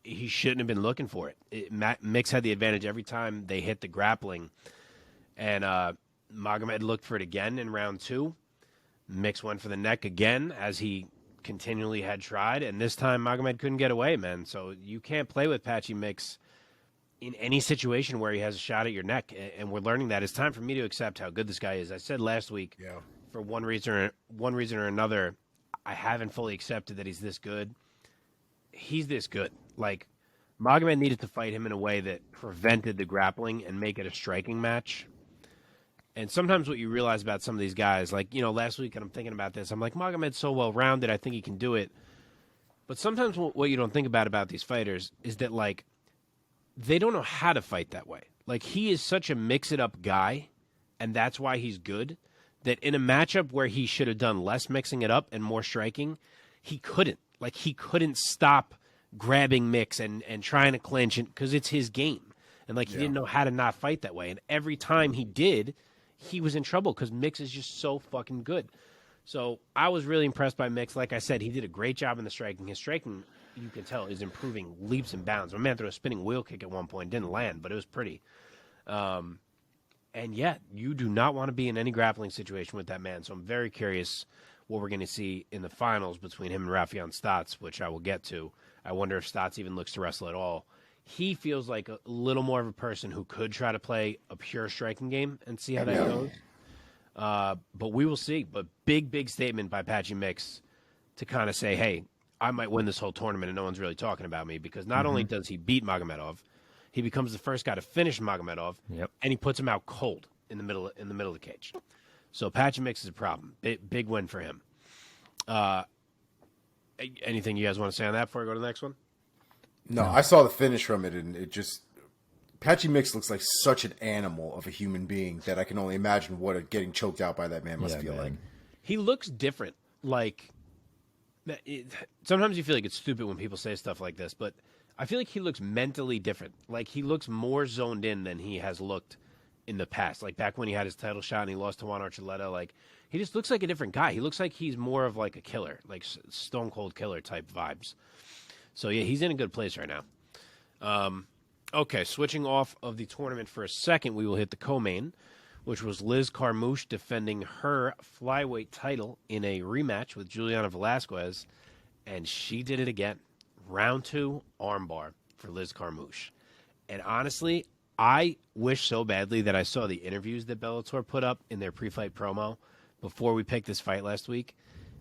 Speaker 3: shouldn't have been looking for it. Mix had the advantage every time they hit the grappling. And Magomed looked for it again in round 2. Mix went for the neck again, as he continually had tried. And this time, Magomed couldn't get away, man. So you can't play with Patchy Mix in any situation where he has a shot at your neck. And we're learning that. It's time for me to accept how good this guy is. I said last week, for one reason or another, I haven't fully accepted that he's this good. He's this good. Like, Magomed needed to fight him in a way that prevented the grappling and make it a striking match. And sometimes what you realize about some of these guys, like, last week, and I'm thinking about this, I'm like, Magomed's so well-rounded, I think he can do it. But sometimes what you don't think about these fighters is that, like, they don't know how to fight that way. Like, he is such a mix-it-up guy, and that's why he's good, that in a matchup where he should have done less mixing it up and more striking, he couldn't. Like, he couldn't stop grabbing Mix and trying to clinch because it's his game. And, like, he didn't know how to not fight that way. And every time he did, he was in trouble because Mix is just so fucking good. So I was really impressed by Mix. Like I said, he did a great job in the striking. His striking, you can tell, is improving leaps and bounds. My man threw a spinning wheel kick at one point. Didn't land, but it was pretty. And yet, you do not want to be in any grappling situation with that man. So I'm very curious what we're going to see in the finals between him and Raufeon Stots, which I will get to. I wonder if Stots even looks to wrestle at all. He feels like a little more of a person who could try to play a pure striking game and see how that goes. But we will see. But big statement by Patchy Mix to kind of say, hey, I might win this whole tournament and no one's really talking about me, because not only does he beat Magomedov, he becomes the first guy to finish Magomedov, and he puts him out cold in the middle of the cage. So Patchy Mix is a problem. Big win for him. Anything you guys want to say on that before I go to the next one?
Speaker 4: No, I saw the finish from it, and it just... Patchy Mix looks like such an animal of a human being that I can only imagine what getting choked out by that man must feel like.
Speaker 3: He looks different. like sometimes you feel like it's stupid when people say stuff like this, but I feel like he looks mentally different. Like he looks more zoned in than he has looked in the past. Like back when he had his title shot and he lost to Juan Archuleta, like he just looks like a different guy. He looks like he's more of like a killer, like stone cold killer type vibes. So yeah, he's in a good place right now. Okay, switching off of the tournament for a second, we will hit the co-main, which was Liz Carmouche defending her flyweight title in a rematch with Julianna Velasquez, and she did it again. Round 2, armbar for Liz Carmouche. And honestly, I wish so badly that I saw the interviews that Bellator put up in their pre-fight promo before we picked this fight last week,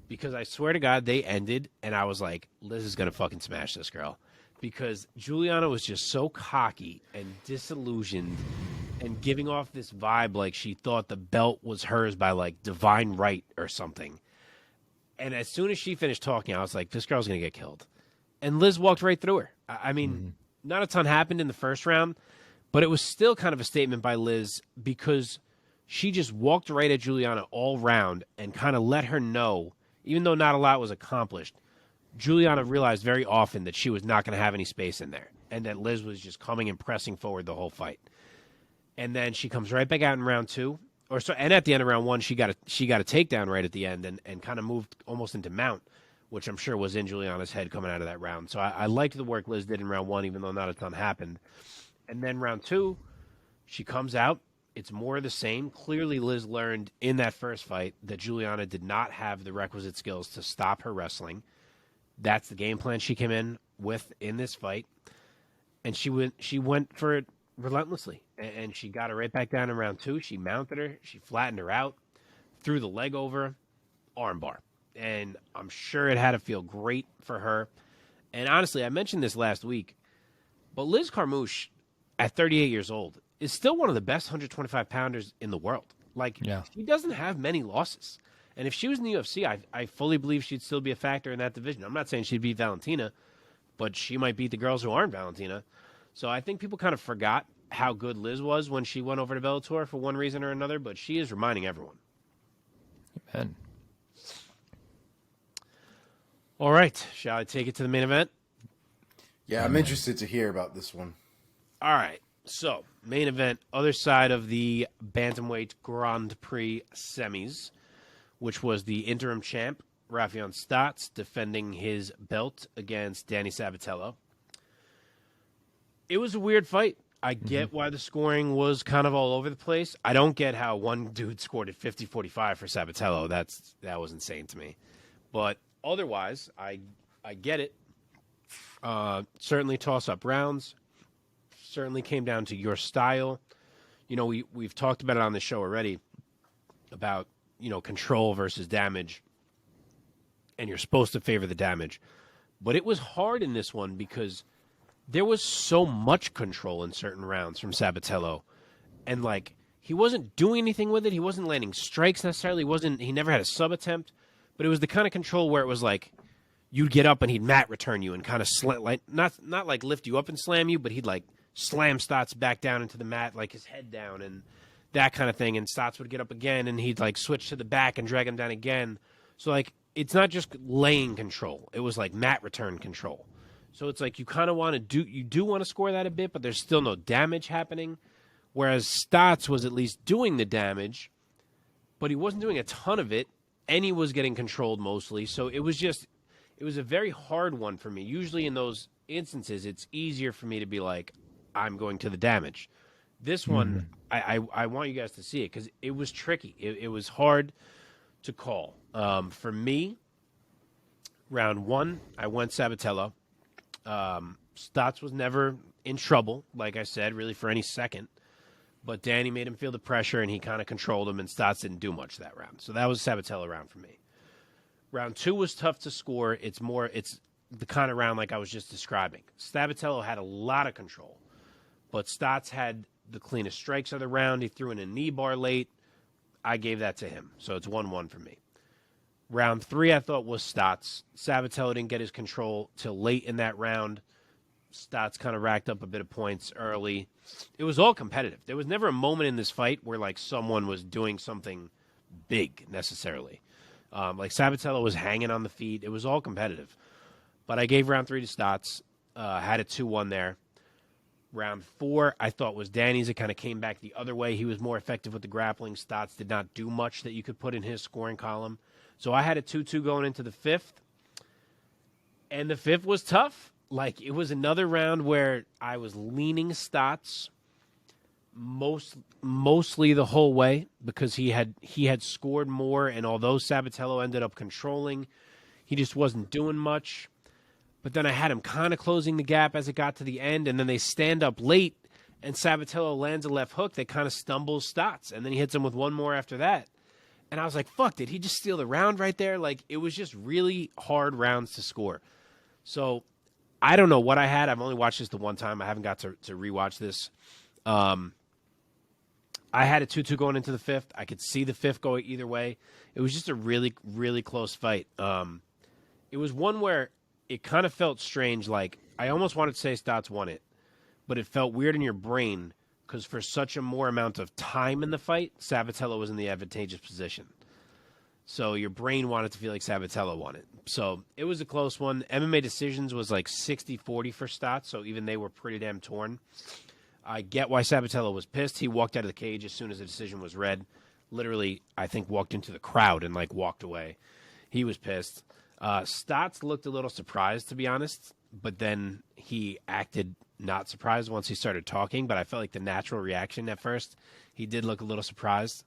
Speaker 3: because I swear to God they ended, and I was like, Liz is going to fucking smash this girl. Because Julianna was just so cocky and disillusioned and giving off this vibe like she thought the belt was hers by, like, divine right or something. And as soon as she finished talking, I was like, this girl's going to get killed. And Liz walked right through her. I mean, not a ton happened in the first round, but it was still kind of a statement by Liz because she just walked right at Julianna all round and kind of let her know, even though not a lot was accomplished, Julianna realized very often that she was not going to have any space in there and that Liz was just coming and pressing forward the whole fight. And then she comes right back out in round 2. And at the end of round 1, she got a takedown right at the end and kind of moved almost into mount, which I'm sure was in Julianna's head coming out of that round. So I liked the work Liz did in round 1, even though not a ton happened. And then round 2, she comes out. It's more of the same. Clearly, Liz learned in that first fight that Julianna did not have the requisite skills to stop her wrestling. That's the game plan she came in with in this fight. And she went for it relentlessly. And she got her right back down in round 2. She mounted her. She flattened her out. Threw the leg over. Armbar. And I'm sure it had to feel great for her. And honestly, I mentioned this last week, but Liz Carmouche, at 38 years old, is still one of the best 125-pounders in the world. Like, She doesn't have many losses. And if she was in the UFC, I fully believe she'd still be a factor in that division. I'm not saying she'd beat Valentina, but she might beat the girls who aren't Valentina. So I think people kind of forgot how good Liz was when she went over to Bellator for one reason or another, but she is reminding everyone.
Speaker 2: Amen.
Speaker 3: All right. Shall I take it to the main event?
Speaker 4: Yeah, I'm interested to hear about this one.
Speaker 3: All right. So, main event, other side of the Bantamweight Grand Prix semis, which was the interim champ, Raufeon Stots, defending his belt against Danny Sabatello. It was a weird fight. I get why the scoring was kind of all over the place. I don't get how one dude scored at 50-45 for Sabatello. That was insane to me. But otherwise, I get it. Certainly toss-up rounds. Certainly came down to your style. You know, we've talked about it on the show already about, you know, control versus damage. And you're supposed to favor the damage. But it was hard in this one because there was so much control in certain rounds from Sabatello. And, like, he wasn't doing anything with it. He wasn't landing strikes necessarily. He never had a sub attempt. But it was the kind of control where it was like you'd get up and he'd mat return you and kind of not like lift you up and slam you, but he'd like slam Stots back down into the mat, like his head down and that kind of thing. And Stots would get up again and he'd like switch to the back and drag him down again. So like it's not just laying control. It was like mat return control. So it's like you kind of want to want to score that a bit, but there's still no damage happening. Whereas Stots was at least doing the damage, but he wasn't doing a ton of it, and he was getting controlled mostly. So it was a very hard one for me. Usually in those instances, it's easier for me to be like, I'm going to the damage. This one, I want you guys to see it because it was tricky. It was hard to call. For me, round 1, I went Sabatello. Stots was never in trouble, like I said, really for any second. But Danny made him feel the pressure, and he kind of controlled him, and Stots didn't do much that round. So that was a Sabatello round for me. Round 2 was tough to score. It's the kind of round like I was just describing. Sabatello had a lot of control, but Stots had the cleanest strikes of the round. He threw in a knee bar late. I gave that to him, so it's 1-1 for me. Round 3 I thought was Stots. Sabatello didn't get his control till late in that round. Stots kind of racked up a bit of points early. It was all competitive. There was never a moment in this fight where like someone was doing something big necessarily. Like Sabatello was hanging on the feet. It was all competitive. But I gave round 3 to Stots. Had a 2-1 there. Round 4, I thought was Danny's. It kind of came back the other way. He was more effective with the grappling. Stots did not do much that you could put in his scoring column. So I had a 2-2 going into the 5th. And the 5th was tough. Like, it was another round where I was leaning Stots mostly the whole way because he had scored more. And although Sabatello ended up controlling, he just wasn't doing much. But then I had him kind of closing the gap as it got to the end, and then they stand up late, and Sabatello lands a left hook that kind of stumbles Stots, and then he hits him with one more after that. And I was like, fuck, did he just steal the round right there? Like, it was just really hard rounds to score. So I don't know what I had. I've only watched this the one time. I haven't got to rewatch this. I had a 2-2 going into the 5th. I could see the 5th going either way. It was just a really, really close fight. It was one where it kind of felt strange. Like, I almost wanted to say Stots won it, but it felt weird in your brain because for such a more amount of time in the fight, Sabatello was in the advantageous position. So your brain wanted to feel like Sabatello won it. So it was a close one. MMA decisions was like 60-40 for Stots, so even they were pretty damn torn. I get why Sabatello was pissed. He walked out of the cage as soon as the decision was read. Literally, I think, walked into the crowd and, like, walked away. He was pissed. Stots looked a little surprised, to be honest, but then he acted not surprised once he started talking, but I felt like the natural reaction at first, he did look a little surprised.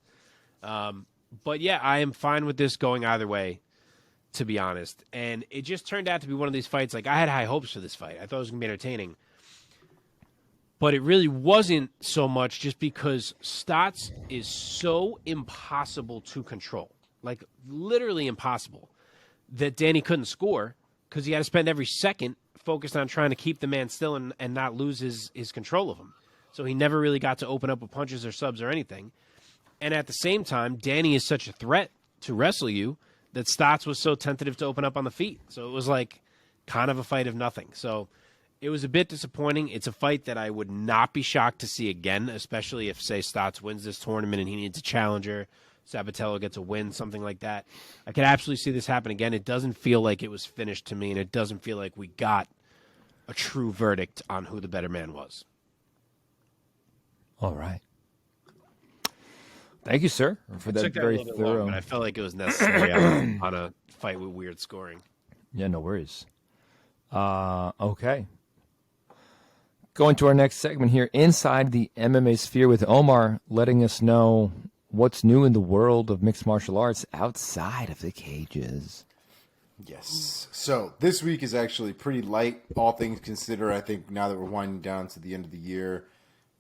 Speaker 3: But, yeah, I am fine with this going either way, to be honest. And it just turned out to be one of these fights. Like, I had high hopes for this fight. I thought it was going to be entertaining. But it really wasn't so much just because Stots is so impossible to control. Like, literally impossible. That Danny couldn't score because he had to spend every second focused on trying to keep the man still and not lose his control of him. So he never really got to open up with punches or subs or anything. And at the same time, Danny is such a threat to wrestle you that Stots was so tentative to open up on the feet. So it was like kind of a fight of nothing. So it was a bit disappointing. It's a fight that I would not be shocked to see again, especially if, say, Stots wins this tournament and he needs a challenger. Sabatello gets a win, something like that. I could absolutely see this happen again. It doesn't feel like it was finished to me, and it doesn't feel like we got a true verdict on who the better man was.
Speaker 2: All right. Thank you, sir, for that very thorough.
Speaker 3: But I felt like it was necessary on a fight with weird scoring.
Speaker 2: Yeah, no worries. Okay. Going to our next segment here, Inside the MMA Sphere with Omar, letting us know what's new in the world of mixed martial arts outside of the cages.
Speaker 4: Yes. So this week is actually pretty light, all things considered. I think now that we're winding down to the end of the year,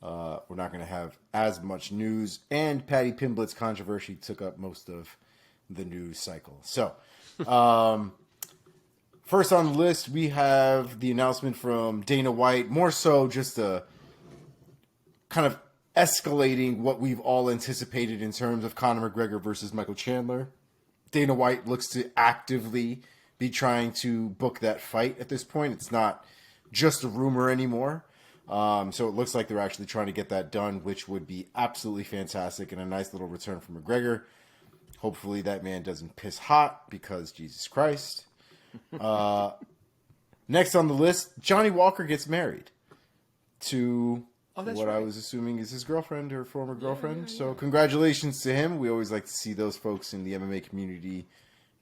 Speaker 4: we're not going to have as much news. And Paddy Pimblett's controversy took up most of the news cycle. So first on the list, we have the announcement from Dana White, more so just a kind of escalating what we've all anticipated in terms of Conor McGregor versus Michael Chandler. Dana White looks to actively be trying to book that fight at this point. It's not just a rumor anymore. So it looks like they're actually trying to get that done, which would be absolutely fantastic and a nice little return for McGregor. Hopefully that man doesn't piss hot because Jesus Christ. Next on the list, Johnny Walker gets married to I was assuming is his girlfriend or former girlfriend. Yeah. So congratulations to him. We always like to see those folks in the MMA community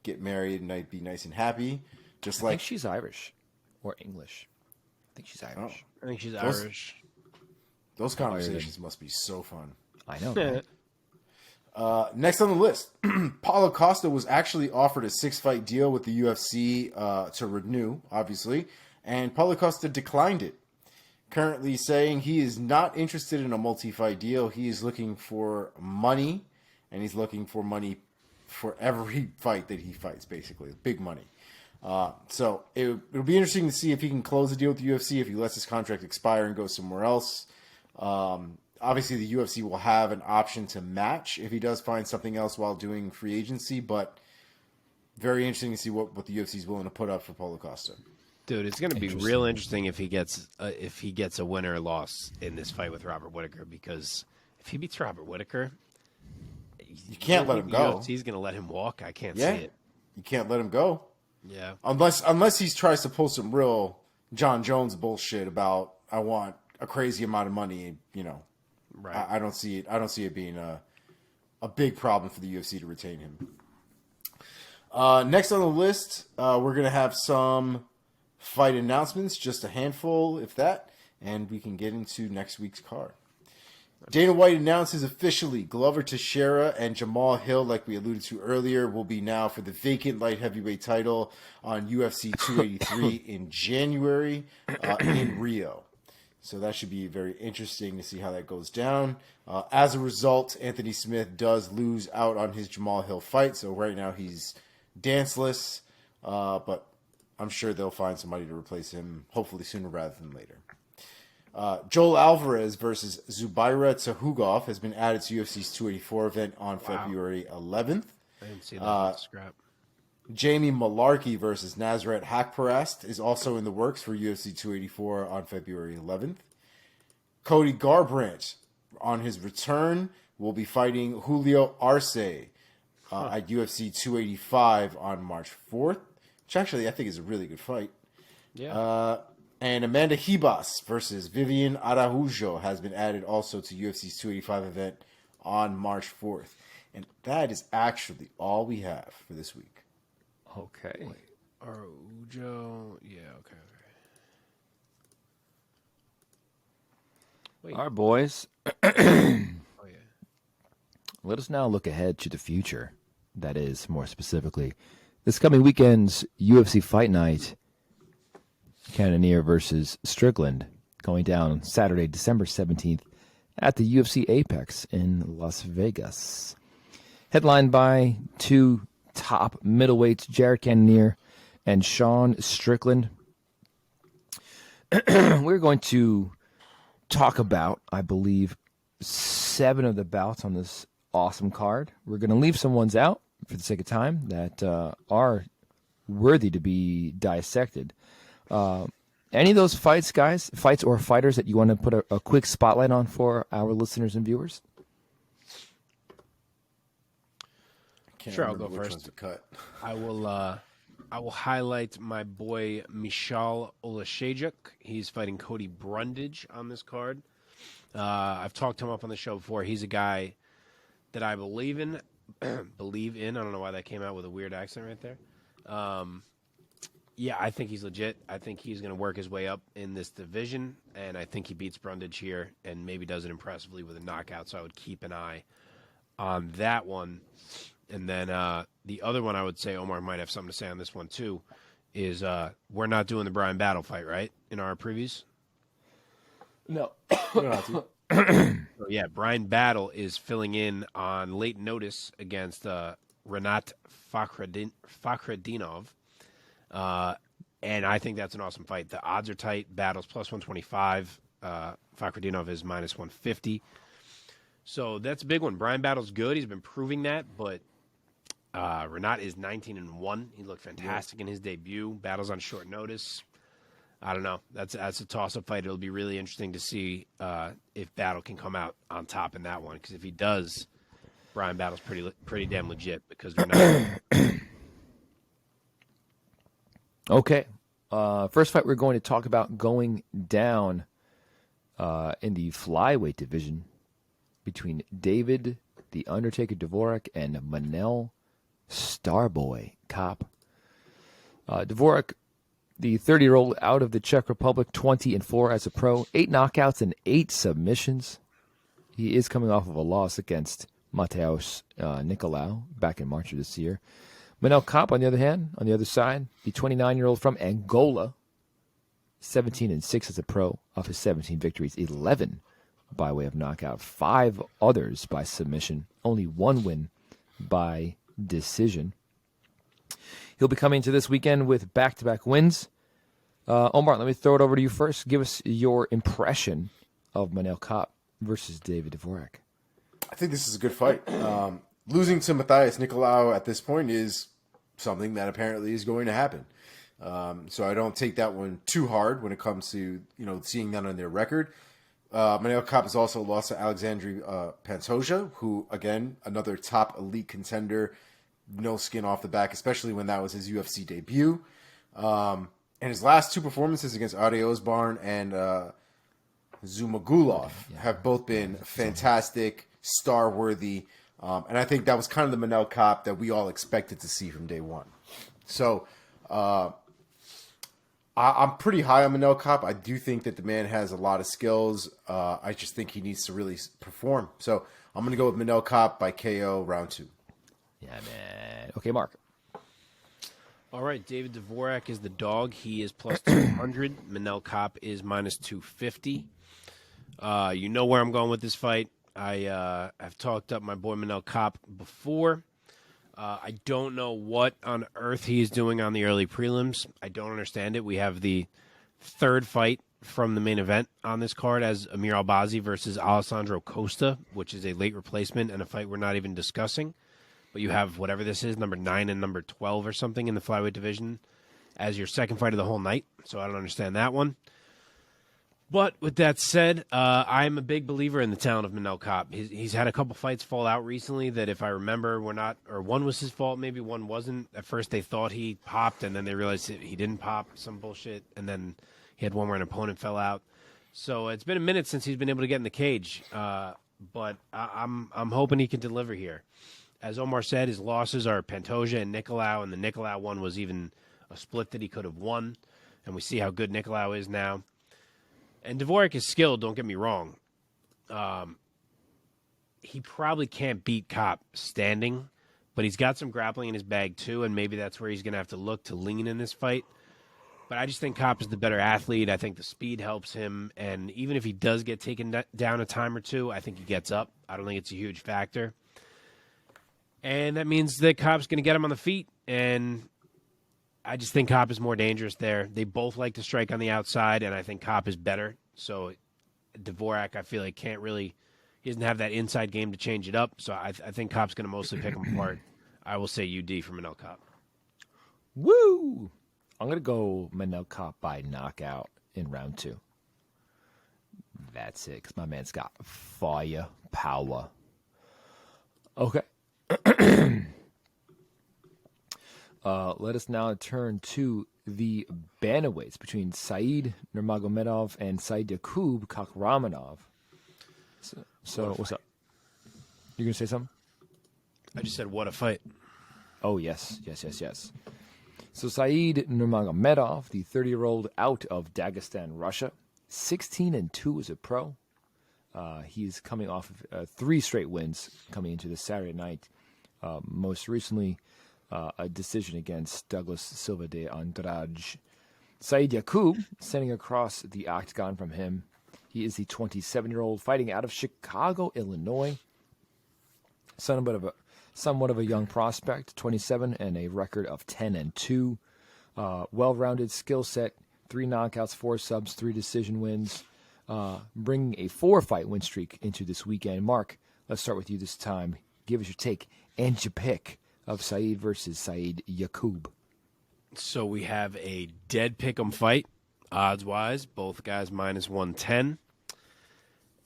Speaker 4: get married and be nice and happy. I
Speaker 2: think she's Irish or English. I think she's Irish.
Speaker 3: I think she's Irish.
Speaker 4: Those conversations must be so fun.
Speaker 2: I know. Right?
Speaker 4: Next on the list, Paulo Costa was actually offered a 6-fight deal with the UFC to renew, obviously, and Paulo Costa declined it. Currently saying he is not interested in a multi-fight deal. He is looking for money, and he's looking for money for every fight that he fights, basically. Big money. So it'll be interesting to see if he can close the deal with the UFC, if he lets his contract expire and go somewhere else. Obviously, the UFC will have an option to match if he does find something else while doing free agency, but very interesting to see what the UFC is willing to put up for Paulo Costa.
Speaker 3: Dude, it's going to be real interesting if he gets a win or a loss in this fight with Robert Whittaker, because if he beats Robert Whittaker,
Speaker 4: You can't let him go.
Speaker 3: He's going to let him walk. I can't
Speaker 4: Yeah.
Speaker 3: see it.
Speaker 4: You can't let him go.
Speaker 3: Yeah.
Speaker 4: Unless he tries to pull some real John Jones bullshit about I want a crazy amount of money, you know.
Speaker 3: Right.
Speaker 4: I don't see it. I don't see it being a big problem for the UFC to retain him. Next on the list, we're gonna have some fight announcements, just a handful, if that, and we can get into next week's card. Dana White announces officially Glover Teixeira and Jamal Hill, like we alluded to earlier, will be now for the vacant light heavyweight title on UFC 283 in January in Rio. So that should be very interesting to see how that goes down. As a result, Anthony Smith does lose out on his Jamal Hill fight. So right now he's danceless, but I'm sure they'll find somebody to replace him, hopefully sooner rather than later. Joel Alvarez versus Zubaira Tahugov has been added to UFC's 284 event on February 11th.
Speaker 3: I didn't see that scrap.
Speaker 4: Jamie Malarkey versus Nazareth Hakparast is also in the works for UFC 284 on February 11th. Cody Garbrandt, on his return, will be fighting Julio Arce at UFC 285 on March 4th, which actually I think is a really good fight.
Speaker 3: Yeah.
Speaker 4: And Amanda Ribas versus Vivian Araujo has been added also to UFC's 285 event on March 4th. And that is actually all we have for this week.
Speaker 2: Okay.
Speaker 3: Araujo. Yeah, okay. Wait.
Speaker 2: All right, boys.
Speaker 3: Oh, yeah.
Speaker 2: Let us now look ahead to the future. That is, more specifically, this coming weekend's UFC Fight Night, Cannonier versus Strickland, going down Saturday, December 17th at the UFC Apex in Las Vegas. Headlined by two top middleweights, Jared Cannonier and Sean Strickland. We're going to talk about, I believe, 7 of the bouts on this awesome card. We're going to leave some ones out for the sake of time that are worthy to be dissected. Any of those fights, guys, fights or fighters that you want to put a quick spotlight on for our listeners and viewers?
Speaker 3: Sure, I'll go first. I will highlight my boy Michal Olashejuk. He's fighting Cody Brundage on this card. I've talked him up on the show before. He's a guy that I believe in. Believe in. I don't know why that came out with a weird accent right there. Yeah, I think he's legit. I think he's going to work his way up in this division, and I think he beats Brundage here and maybe does it impressively with a knockout, so I would keep an eye on that one. And then the other one I would say, Omar might have something to say on this one too, is we're not doing the Brian Battle fight, right, in our previews?
Speaker 2: No.
Speaker 3: So, yeah, Brian Battle is filling in on late notice against Renat Fakhretdinov. And I think that's an awesome fight. The odds are tight. Battle's plus 125. Fakhretdinov is minus 150. So that's a big one. Brian Battle's good. He's been proving that, but Renat is 19-1. He looked fantastic in his debut. Battle's on short notice. I don't know. That's a toss-up fight. It'll be really interesting to see if Battle can come out on top in that one. Because if he does, Brian Battle's pretty damn legit. Because Renat.
Speaker 2: Okay. First fight we're going to talk about going down in the flyweight division between David, the Undertaker Dvorak, and Manel Starboy Kape. Dvorak, the 30-year-old out of the Czech Republic, 20-4 as a pro, 8 knockouts and 8 submissions. He is coming off of a loss against Mateusz Nicolau back in March of this year. Manel Kape, on the other hand, on the other side, the 29-year-old from Angola, 17-6 as a pro, off his 17 victories, 11 by way of knockout, 5 others by submission, only 1 win by decision. He'll be coming to this weekend with back-to-back wins. Omar, let me throw it over to you first. Give us your impression of Manel Kape versus David Dvorak.
Speaker 4: I think this is a good fight. Losing to Mateusz Nicolau at this point is something that apparently is going to happen. So I don't take that one too hard when it comes to seeing that on their record. Manel Kape has also lost to Alexandre Pantoja, who, again, another top elite contender. No skin off the back, especially when that was his UFC debut. And his last two performances against Adi Osbarn and Zumagulov have both been fantastic, star-worthy. And I think that was kind of the Manel Kape that we all expected to see from day one. So I'm pretty high on Manel Kape. I do think that the man has a lot of skills. I just think he needs to really perform. So I'm going to go with Manel Kape by KO round 2.
Speaker 2: Yeah, man. Okay, Mark.
Speaker 3: All right, David Dvorak is the dog. He is plus 200. Manel Kape is minus 250. You know where I'm going with this fight. I've talked up my boy Manel Kape before. I don't know what on earth he is doing on the early prelims. I don't understand it. We have the third fight from the main event on this card as Amir Albazi versus Alessandro Costa, which is a late replacement and a fight we're not even discussing. But you have whatever this is, number 9 and number 12 or something in the flyweight division as your second fight of the whole night. So I don't understand that one. But with that said, I'm a big believer in the talent of Manel Kape. He's had a couple fights fall out recently that, if I remember, were not, or one was his fault, maybe one wasn't. At first they thought he popped, and then they realized he didn't pop, some bullshit. And then he had one where an opponent fell out. So it's been a minute since he's been able to get in the cage. But I'm hoping he can deliver here. As Omar said, his losses are Pantoja and Nicolau, and the Nicolau one was even a split that he could have won. And we see how good Nicolau is now. And Dvorak is skilled, don't get me wrong. He probably can't beat Kape standing, but he's got some grappling in his bag too, and maybe that's where he's going to have to look to lean in this fight. But I just think Kape is the better athlete. I think the speed helps him, and even if he does get taken down a time or two, I think he gets up. I don't think it's a huge factor. And that means that Kape's going to get him on the feet, and I just think Kape is more dangerous there. They both like to strike on the outside, and I think Kape is better. So Dvorak, I feel like, he doesn't have that inside game to change it up. So I think Kape's going to mostly pick him apart. I will say UD for Manel Kape.
Speaker 2: Woo! I'm going to go Manel Kape by knockout in round 2. That's it, because my man's got fire power. Okay. Let us now turn to the bantamweights between Said Nurmagomedov and Saidyokub Kakhramonov. So what's up? You gonna say something?
Speaker 3: I just said, what a fight.
Speaker 2: Oh, yes. So Said Nurmagomedov, the 30-year-old out of Dagestan, Russia, 16-2 as a pro. He's coming off of 3 straight wins coming into this Saturday night. Most recently, a decision against Douglas Silva de Andrade. Saidyokub, standing across the octagon from him. He is the 27-year-old fighting out of Chicago, Illinois. Somewhat of a young prospect, 27 and a record of 10-2. Well-rounded skill set, 3 knockouts, 4 subs, 3 decision wins. Bringing a 4-fight win streak into this weekend. Mark, let's start with you this time. Give us your take and your pick of Said versus Saidyokub.
Speaker 3: So we have a dead pick'em fight, odds-wise. Both guys minus 110.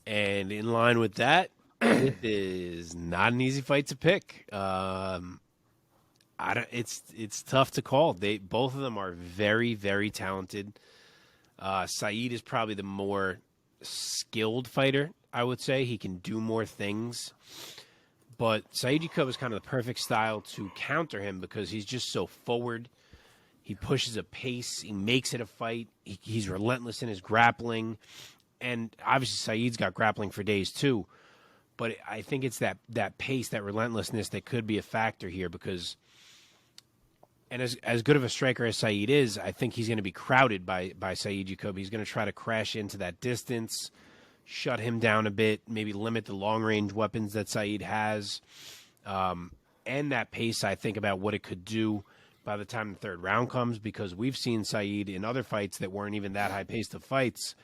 Speaker 3: And in line with that, it is not an easy fight to pick. It's tough to call. Both of them are very, very talented. Said is probably the more skilled fighter, I would say. He can do more things. But Saidyokub is kind of the perfect style to counter him because he's just so forward. He pushes a pace. He makes it a fight. He's relentless in his grappling. And obviously Said's got grappling for days too. But I think it's that pace, that relentlessness that could be a factor here because – and as good of a striker as Said is, I think he's going to be crowded by Saidyokub. He's going to try to crash into that distance, shut him down a bit, maybe limit the long-range weapons that Said has. And that pace, I think, about what it could do by the time the third round comes because we've seen Said in other fights that weren't even that high-paced of fights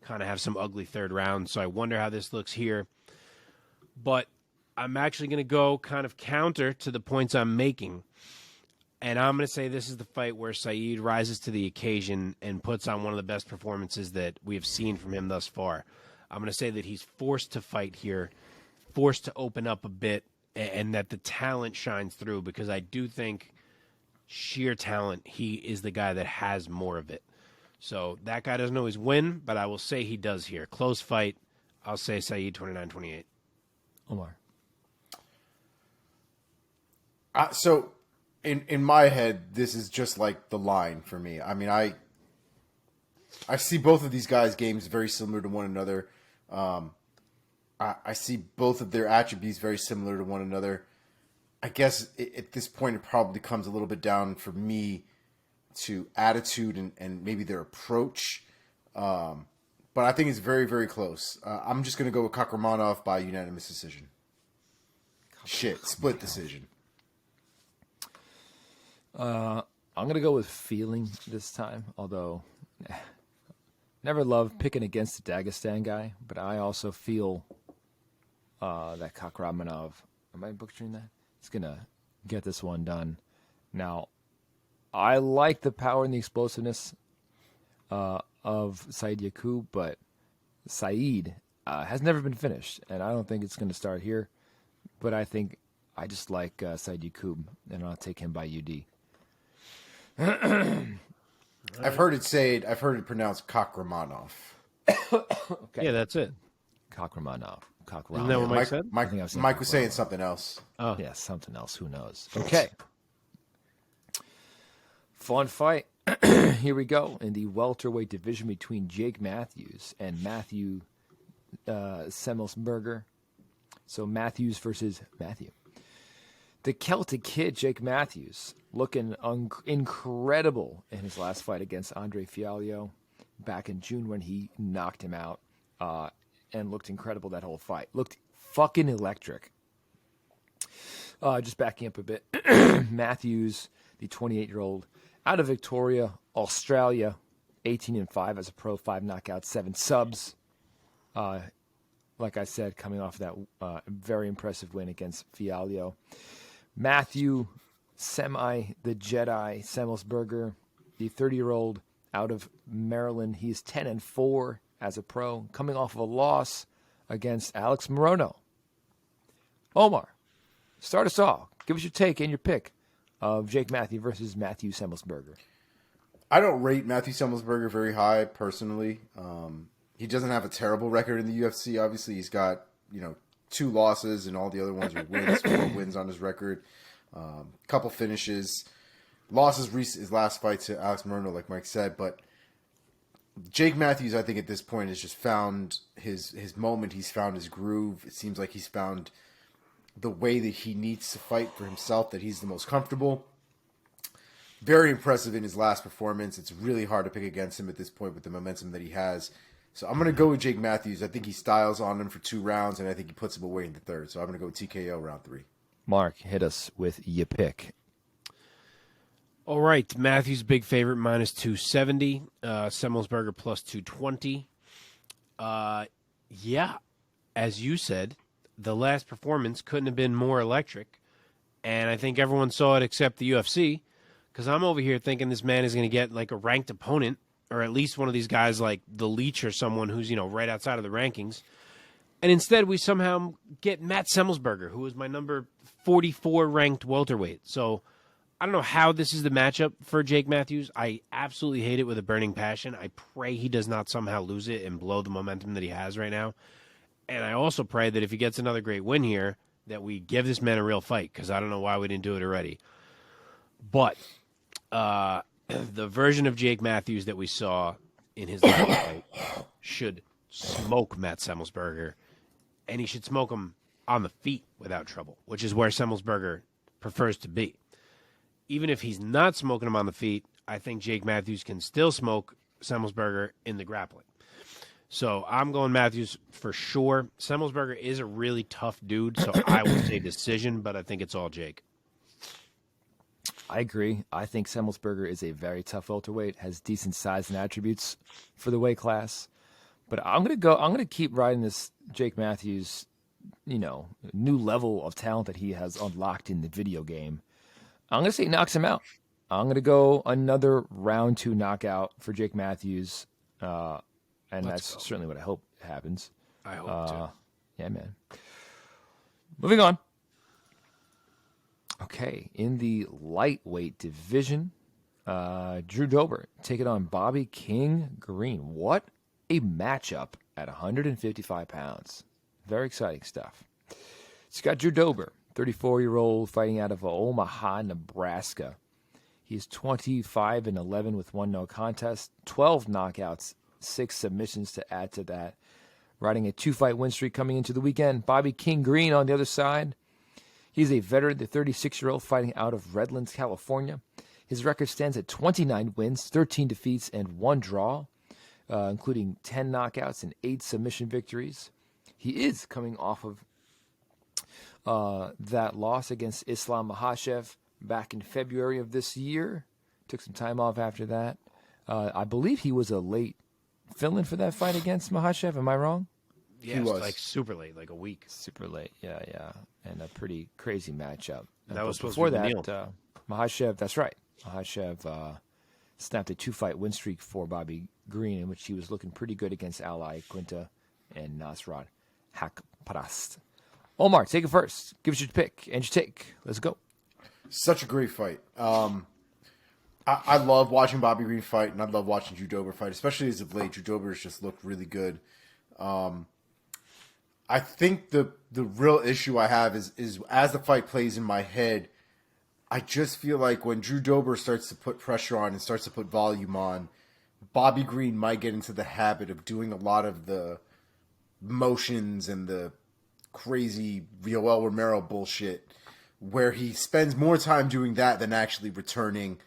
Speaker 3: kind of have some ugly third rounds. So I wonder how this looks here. But I'm actually going to go kind of counter to the points I'm making. And I'm going to say this is the fight where Said rises to the occasion and puts on one of the best performances that we have seen from him thus far. I'm going to say that he's forced to fight here, forced to open up a bit, and that the talent shines through, because I do think sheer talent, he is the guy that has more of it. So that guy doesn't always win, but I will say he does here. Close fight. I'll say Saeed 29-28.
Speaker 2: Omar.
Speaker 4: So in my head, this is just like the line for me. I mean, I see both of these guys' games very similar to one another. I see both of their attributes very similar to one another. I guess at this point, it probably comes a little bit down for me to attitude and maybe their approach. But I think it's very, very close. I'm just going to go with Kakhramonov by unanimous decision. Split decision.
Speaker 2: I'm going to go with feeling this time, although never loved picking against the Dagestan guy, but I also feel that Kakhramonov, am I butchering that? He's going to get this one done. Now, I like the power and the explosiveness of Saidyokub, but Saeed has never been finished, and I don't think it's going to start here. But I think I just like Saidyokub, and I'll take him by UD.
Speaker 4: I've heard it pronounced Kakhramonov.
Speaker 2: Okay.
Speaker 3: Yeah, that's it.
Speaker 2: Kakhramonov.
Speaker 3: Isn't that what Mike said?
Speaker 4: Mike was saying something else.
Speaker 3: Oh.
Speaker 2: Yeah, something else. Who knows? Okay. Fun fight. Here we go in the welterweight division between Jake Matthews and Matthew Semelsberger. So Matthews versus Matthew. The Celtic Kid, Jake Matthews, looking incredible in his last fight against Andre Fialho back in June when he knocked him out, and looked incredible that whole fight. Looked fucking electric. Just backing up a bit, Matthews, the 28-year-old, out of Victoria, Australia, 18-5 as a pro, 5 knockouts, 7 subs. Like I said, coming off that very impressive win against Fialho. Matthew, the Jedi, Semelsberger, the 30-year-old out of Maryland. He's 10-4 as a pro, coming off of a loss against Alex Morono. Omar, start us off. Give us your take and your pick of Jake Matthews versus Matthew Semelsberger.
Speaker 4: I don't rate Matthew Semelsberger very high, personally. He doesn't have a terrible record in the UFC. Obviously, he's got 2 losses, and all the other ones are wins. 4 wins on his record. Couple finishes. Lost his last fight to Alex Morono, like Mike said. But Jake Matthews, I think at this point, has just found his moment. He's found his groove. It seems like he's found the way that he needs to fight for himself, that he's the most comfortable. Very impressive in his last performance. It's really hard to pick against him at this point with the momentum that he has. So I'm going to go with Jake Matthews. I think he styles on him for 2 rounds, and I think he puts him away in the 3rd. So I'm going to go with TKO round 3.
Speaker 2: Mark, hit us with your pick.
Speaker 3: All right, Matthews big favorite minus 270, Semelsberger plus 220. Yeah, as you said, the last performance couldn't have been more electric, and I think everyone saw it except the UFC, because I'm over here thinking this man is going to get like a ranked opponent, or at least one of these guys like the Leech or someone who's right outside of the rankings. And instead, we somehow get Matt Semelsberger, who is my number 44 ranked welterweight. So I don't know how this is the matchup for Jake Matthews. I absolutely hate it with a burning passion. I pray he does not somehow lose it and blow the momentum that he has right now. And I also pray that if he gets another great win here, that we give this man a real fight, because I don't know why we didn't do it already. But the version of Jake Matthews that we saw in his last fight should smoke Matt Semelsberger, and he should smoke him on the feet without trouble, which is where Semelsberger prefers to be. Even if he's not smoking him on the feet, I think Jake Matthews can still smoke Semelsberger in the grappling. So I'm going Matthews for sure. Semelsberger is a really tough dude, so I would say decision, but I think it's all Jake.
Speaker 2: I agree. I think Semelsberger is a very tough welterweight, has decent size and attributes for the weight class. But I'm gonna keep riding this Jake Matthews, new level of talent that he has unlocked in the video game. I'm gonna say he knocks him out. I'm gonna go another round 2 knockout for Jake Matthews, and that's certainly what I hope happens.
Speaker 3: I hope to.
Speaker 2: Yeah, man. Moving on. Okay, in the lightweight division, Drew Dober taking on Bobby King Green. What a matchup at 155 pounds. Very exciting stuff. It's got Drew Dober, 34-year-old, fighting out of Omaha, Nebraska. He's 25-11 with 1 no contest, 12 knockouts, 6 submissions to add to that. Riding a 2-fight win streak coming into the weekend. Bobby King Green on the other side. He's a veteran, the 36-year-old, fighting out of Redlands, California. His record stands at 29 wins, 13 defeats, and 1 draw, including 10 knockouts and 8 submission victories. He is coming off of that loss against Islam Makhachev back in February of this year. Took some time off after that. I believe he was a late fill-in for that fight against Makhachev. Am I wrong?
Speaker 3: Yeah,
Speaker 4: He was.
Speaker 3: like super late, like a week.
Speaker 2: Super late, yeah. And a pretty crazy matchup.
Speaker 3: That was supposed
Speaker 2: before
Speaker 3: to be
Speaker 2: that, Makhachev, that's right. Makhachev snapped a 2-fight win streak for Bobby Green, in which he was looking pretty good against Ally Quinta and Nasrat Hakparast. Omar, take it first. Give us your pick and your take. Let's go.
Speaker 4: Such a great fight. I love watching Bobby Green fight, and I love watching Drew Dober fight, especially as of late. Drew Dober has just looked really good. I think the real issue I have is as the fight plays in my head, I just feel like when Drew Dober starts to put pressure on and starts to put volume on, Bobby Green might get into the habit of doing a lot of the motions and the crazy Yoel Romero bullshit, where he spends more time doing that than actually returning,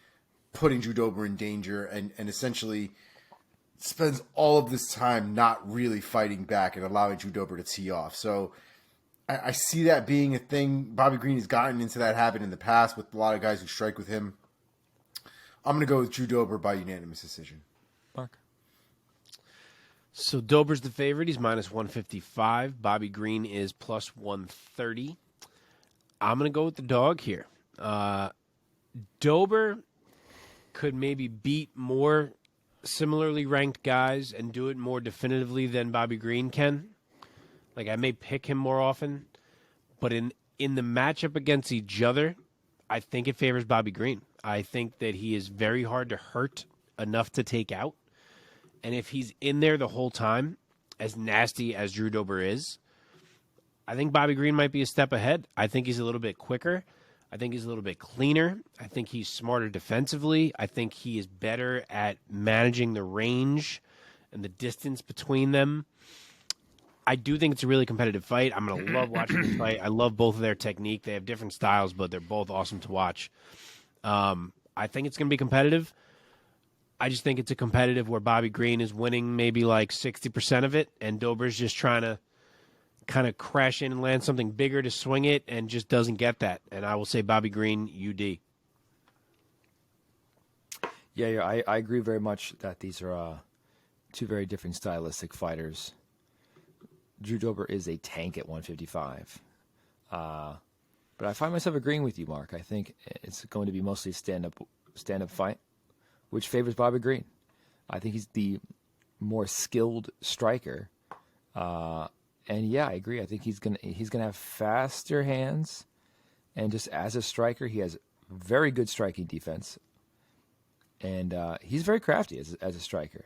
Speaker 4: putting Drew Dober in danger, and essentially spends all of this time not really fighting back and allowing Drew Dober to tee off. So I see that being a thing. Bobby Green has gotten into that habit in the past with a lot of guys who strike with him. I'm going to go with Drew Dober by unanimous decision.
Speaker 2: Mark.
Speaker 3: So Dober's the favorite. He's minus 155. Bobby Green is plus 130. I'm going to go with the dog here. Dober could maybe beat more similarly ranked guys and do it more definitively than Bobby Green can. Like, I may pick him more often, but in the matchup against each other, I think it favors Bobby Green. I think that he is very hard to hurt enough to take out. And if he's in there the whole time, as nasty as Drew Dober is, I think Bobby Green might be a step ahead. I think he's a little bit quicker. I think he's a little bit cleaner. I think he's smarter defensively. I think he is better at managing the range and the distance between them. I do think it's a really competitive fight. I'm going to love watching this fight. I love both of their technique. They have different styles, but they're both awesome to watch. I think it's going to be competitive. I just think it's a competitive where Bobby Green is winning maybe like 60% of it, and Dober's just trying to kind of crash in and land something bigger to swing it and just doesn't get that. And I will say Bobby Green, UD.
Speaker 2: Yeah, I agree very much that these are two very different stylistic fighters. Drew Dober is a tank at 155. But I find myself agreeing with you, Mark. I think it's going to be mostly a stand-up fight, which favors Bobby Green. I think he's the more skilled striker. And yeah, I agree. I think he's gonna have faster hands, and just as a striker, he has very good striking defense, and he's very crafty as a striker.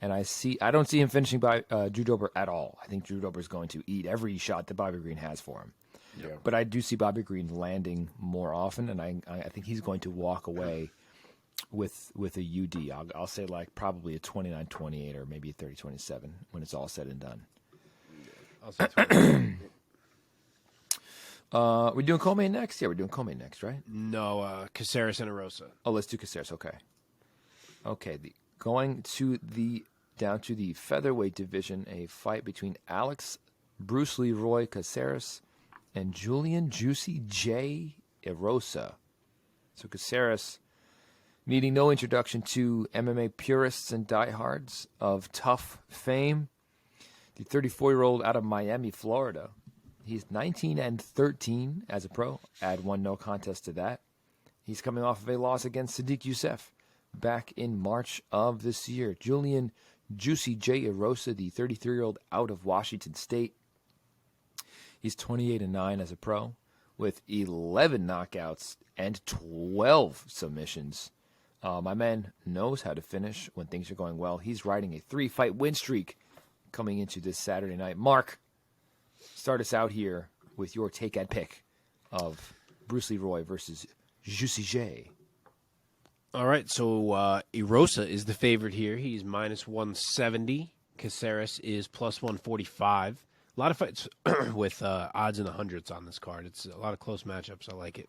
Speaker 2: And I don't see him finishing by Drew Dober at all. I think Drew Dober is going to eat every shot that Bobby Green has for him.
Speaker 4: Yeah.
Speaker 2: But I do see Bobby Green landing more often, and I think he's going to walk away with a UD. I'll say like probably a 29-28 or maybe a 30-27 when it's all said and done.
Speaker 3: I'll say 20.
Speaker 2: We're doing co-main next? Yeah, we're doing co-main next, right?
Speaker 3: No, Caceres and Arosa.
Speaker 2: Oh, let's do Caceres. Okay. Going down to the featherweight division, a fight between Alex Bruce Leroy Caceres and Julian Juicy J Arosa. So Caceres, needing no introduction to MMA purists and diehards of tough fame, the 34-year-old out of Miami, Florida. He's 19-13 as a pro. Add 1 no contest to that. He's coming off of a loss against Sadiq Youssef back in March of this year. Julian Juicy J. Erosa, the 33-year-old out of Washington State. He's 28-9 as a pro with 11 knockouts and 12 submissions. My man knows how to finish when things are going well. He's riding a 3-fight win streak coming into this Saturday night. Mark, start us out here with your take and pick of Bruce Leroy versus Juicy J.
Speaker 3: All right, so Erosa is the favorite here. He's minus 170. Caceres is plus 145. A lot of fights with odds in the hundreds on this card. It's a lot of close matchups. I like it.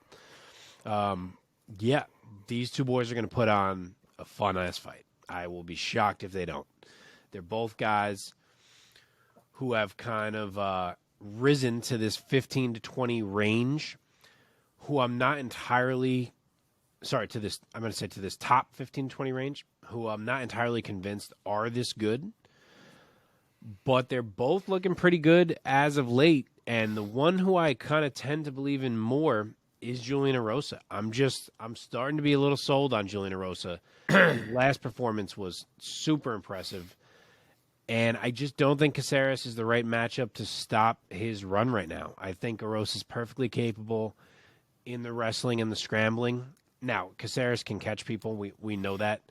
Speaker 3: Yeah, these two boys are going to put on a fun-ass fight. I will be shocked if they don't. They're both guys who have kind of risen to this 15 to 20 range, who I'm not entirely... Sorry, to this top 15 to 20 range, who I'm not entirely convinced are this good. But they're both looking pretty good as of late. And the one who I kind of tend to believe in more is Julianna Velasquez. I'm starting to be a little sold on Julianna Velasquez. His last performance was super impressive. And I just don't think Caceres is the right matchup to stop his run right now. I think Erosa is perfectly capable in the wrestling and the scrambling. Now, Caceres can catch people. We know that.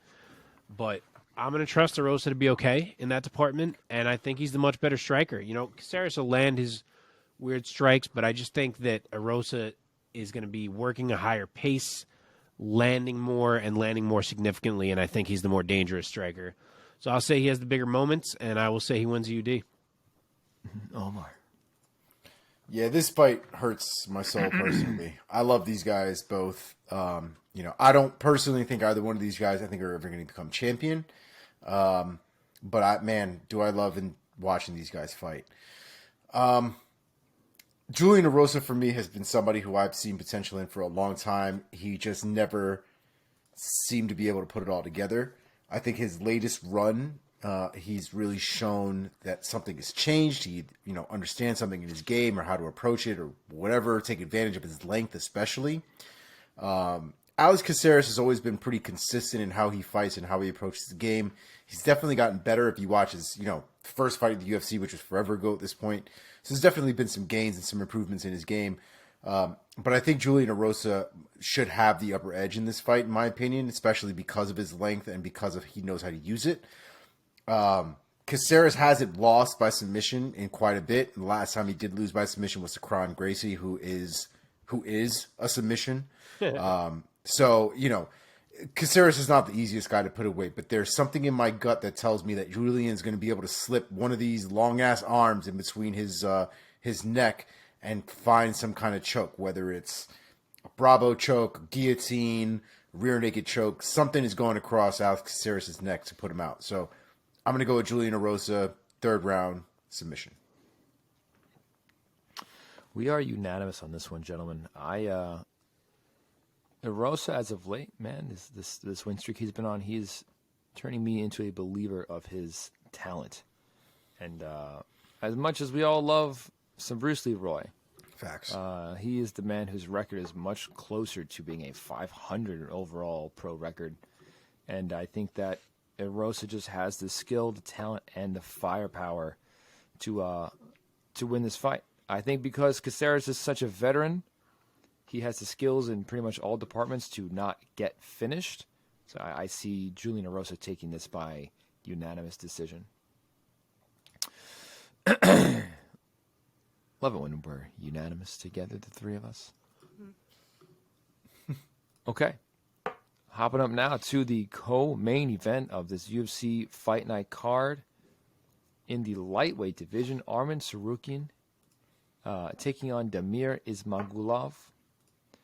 Speaker 3: But I'm going to trust Erosa to be okay in that department, and I think he's the much better striker. You know, Caceres will land his weird strikes, but I just think that Erosa is going to be working a higher pace, landing more significantly, and I think he's the more dangerous striker. So I'll say he has the bigger moments, and I will say he wins a UD.
Speaker 2: Omar.
Speaker 4: Yeah, this fight hurts my soul personally. I love these guys both. I don't personally think either one of these guys I think are ever going to become champion. But do I love watching these guys fight. Julianna Velasquez for me has been somebody who I've seen potential in for a long time. He just never seemed to be able to put it all together. I think his latest run, he's really shown that something has changed. He, understands something in his game or how to approach it or whatever, take advantage of his length especially. Alex Caceres has always been pretty consistent in how he fights and how he approaches the game. He's definitely gotten better if you watch his, first fight at the UFC, which was forever ago at this point. So there's definitely been some gains and some improvements in his game. But I think Julianna Velasquez should have the upper edge in this fight, in my opinion, especially because of his length and because of he knows how to use it. Caceres hasn't lost by submission in quite a bit. And the last time he did lose by submission was to Kron Gracie, who is a submission. So, Caceres is not the easiest guy to put away, but there's something in my gut that tells me that Julian's going to be able to slip one of these long-ass arms in between his neck and find some kind of choke, whether it's a Bravo choke, guillotine, rear naked choke. Something is going across Alex Caceres' neck to put him out. So I'm going to go with Julianna Velasquez, third round submission.
Speaker 2: We are unanimous on this one, gentlemen. Erosa, as of late, man, this win streak he's been on, he's turning me into a believer of his talent. And as much as we all love some Bruce Leroy,
Speaker 4: facts,
Speaker 2: he is the man whose record is much closer to being a 500 overall pro record. And I think that Erosa just has the skill, the talent, and the firepower to win this fight. I think because Caceres is such a veteran, he has the skills in pretty much all departments to not get finished. So I see Julianna Velasquez taking this by unanimous decision. Love it when we're unanimous together, the three of us. Okay. Hopping up now to the co-main event of this UFC Fight Night card. In the lightweight division, Arman Tsarukyan taking on Damir Ismagulov.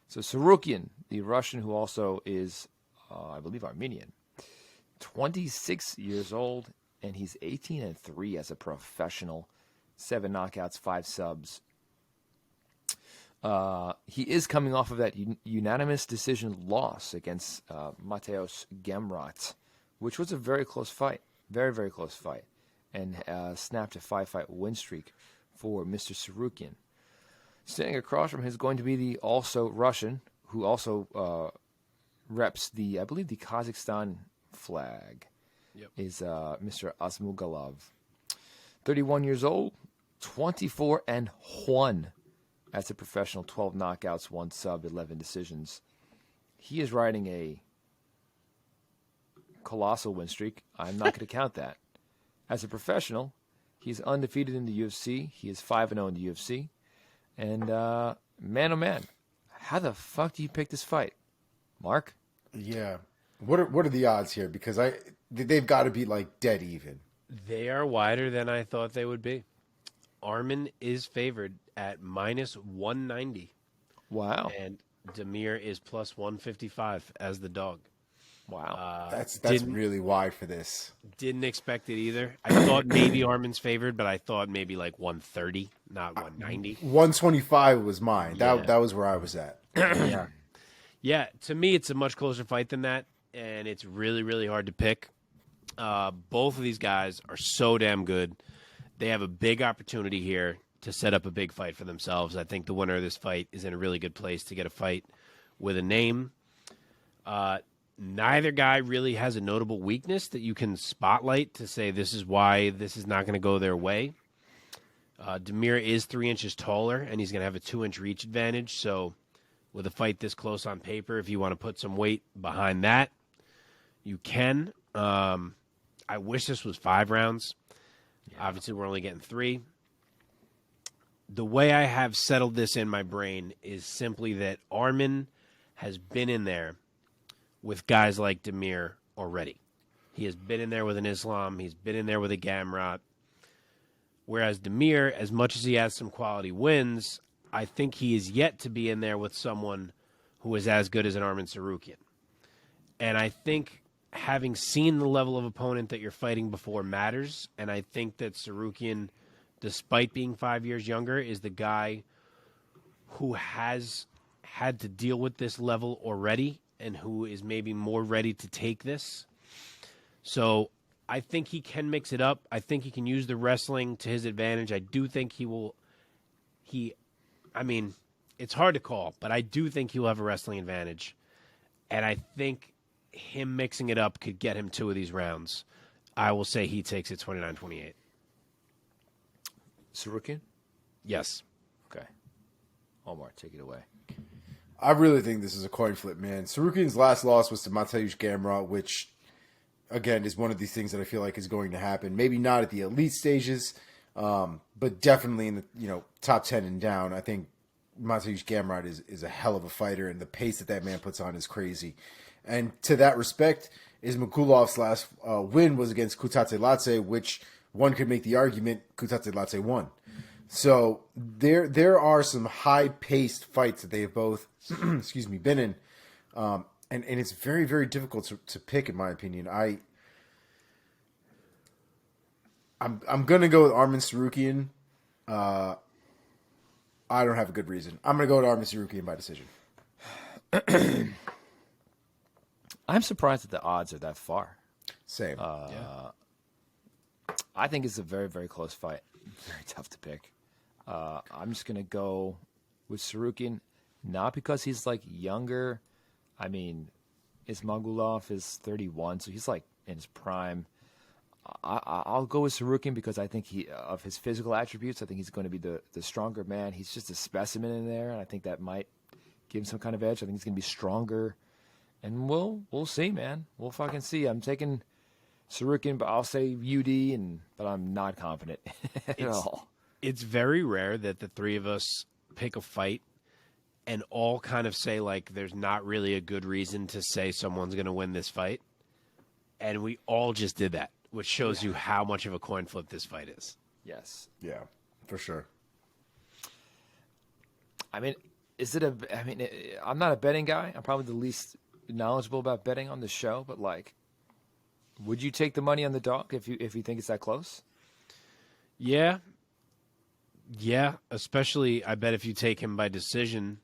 Speaker 2: So Tsarukyan, the Russian who also is, I believe, Armenian, 26 years old, and he's 18-3 as a professional, 7 knockouts, 5 subs. He is coming off of that unanimous decision loss against Mateusz Gamrot, which was a very close fight, very, very close fight, and snapped a 5-fight win streak for Mr. Tsarukyan. Standing across from him is going to be the also Russian, who also reps I believe the Kazakhstan flag. is Mr. Asmugalov. 31 years old, 24-1 as a professional, 12 knockouts, 1 sub, 11 decisions. He is riding a colossal win streak. I'm not going to count that. As a professional, he's undefeated in the UFC. He is 5-0 in the UFC. And man, oh man, how the fuck do you pick this fight, Mark?
Speaker 4: Yeah. What are the odds here? Because they've got to be like dead even.
Speaker 3: They are wider than I thought they would be. Arman is favored at minus 190.
Speaker 2: Wow.
Speaker 3: And Demir is plus 155 as the dog.
Speaker 2: Wow.
Speaker 4: That's really wide for this.
Speaker 3: Didn't expect it either. I thought maybe Arman's favored, but I thought maybe like 130, not 190.
Speaker 4: 125 was mine.
Speaker 3: Yeah.
Speaker 4: That was where I was at.
Speaker 3: Yeah. Yeah, to me, it's a much closer fight than that, and it's really, really hard to pick. Both of these guys are so damn good. They have a big opportunity here to set up a big fight for themselves. I think the winner of this fight is in a really good place to get a fight with a name. Neither guy really has a notable weakness that you can spotlight to say this is why this is not going to go their way. Demir is 3 inches taller, and he's going to have a 2-inch reach advantage. So with a fight this close on paper, if you want to put some weight behind that, you can. I wish this was 5 rounds. Yeah. Obviously, we're only getting 3. The way I have settled this in my brain is simply that Arman has been in there with guys like Demir already. He has been in there with an Islam. He's been in there with a Gamrot. Whereas Demir, as much as he has some quality wins, I think he is yet to be in there with someone who is as good as an Arman Tsarukyan. And I think having seen the level of opponent that you're fighting before matters, and I think that Tsarukyan, despite being 5 years younger, is the guy who has had to deal with this level already and who is maybe more ready to take this. So I think he can mix it up. I think he can use the wrestling to his advantage. I do think it's hard to call, but I do think he will have a wrestling advantage. And I think him mixing it up could get him 2 of these rounds. I will say he takes it 29-28.
Speaker 2: Tsarukyan?
Speaker 3: Yes.
Speaker 2: Okay. Omar, take it away.
Speaker 4: I really think this is a coin flip, man. Sarukyan's last loss was to Mateusz Gamrot, which, again, is one of these things that I feel like is going to happen. Maybe not at the elite stages, but definitely in the top 10 and down. I think Mateusz Gamrot is a hell of a fighter, and the pace that man puts on is crazy. And to that respect, Ismagulov's last win was against Kutate Latse, which one could make the argument Kutate Latse won. So there are some high-paced fights that they have both been in. And it's very, very difficult to pick, in my opinion. I'm going to go with Arman Tsarukyan. I don't have a good reason. I'm going to go with Arman Tsarukyan by decision.
Speaker 2: I'm surprised that the odds are that far.
Speaker 4: Same.
Speaker 2: I think it's a very, very close fight. Very tough to pick. I'm just going to go with Tsarukyan, not because he's like younger. I mean, Ismagulov is 31, so he's like in his prime. I'll go with Tsarukyan because I think of his physical attributes, I think he's going to be the stronger man. He's just a specimen in there, and I think that might give him some kind of edge. I think he's going to be stronger, and we'll see, man. We'll fucking see. I'm taking Tsarukyan, but I'll say UD, but I'm not confident at all.
Speaker 3: It's very rare that the three of us pick a fight and all kind of say, like, there's not really a good reason to say someone's going to win this fight. And we all just did that, which shows you how much of a coin flip this fight is.
Speaker 2: Yes.
Speaker 4: Yeah, for sure.
Speaker 2: I mean, I'm not a betting guy. I'm probably the least knowledgeable about betting on the show, but, like, would you take the money on the dog if you think it's that close?
Speaker 3: Yeah. Yeah, especially I bet if you take him by decision,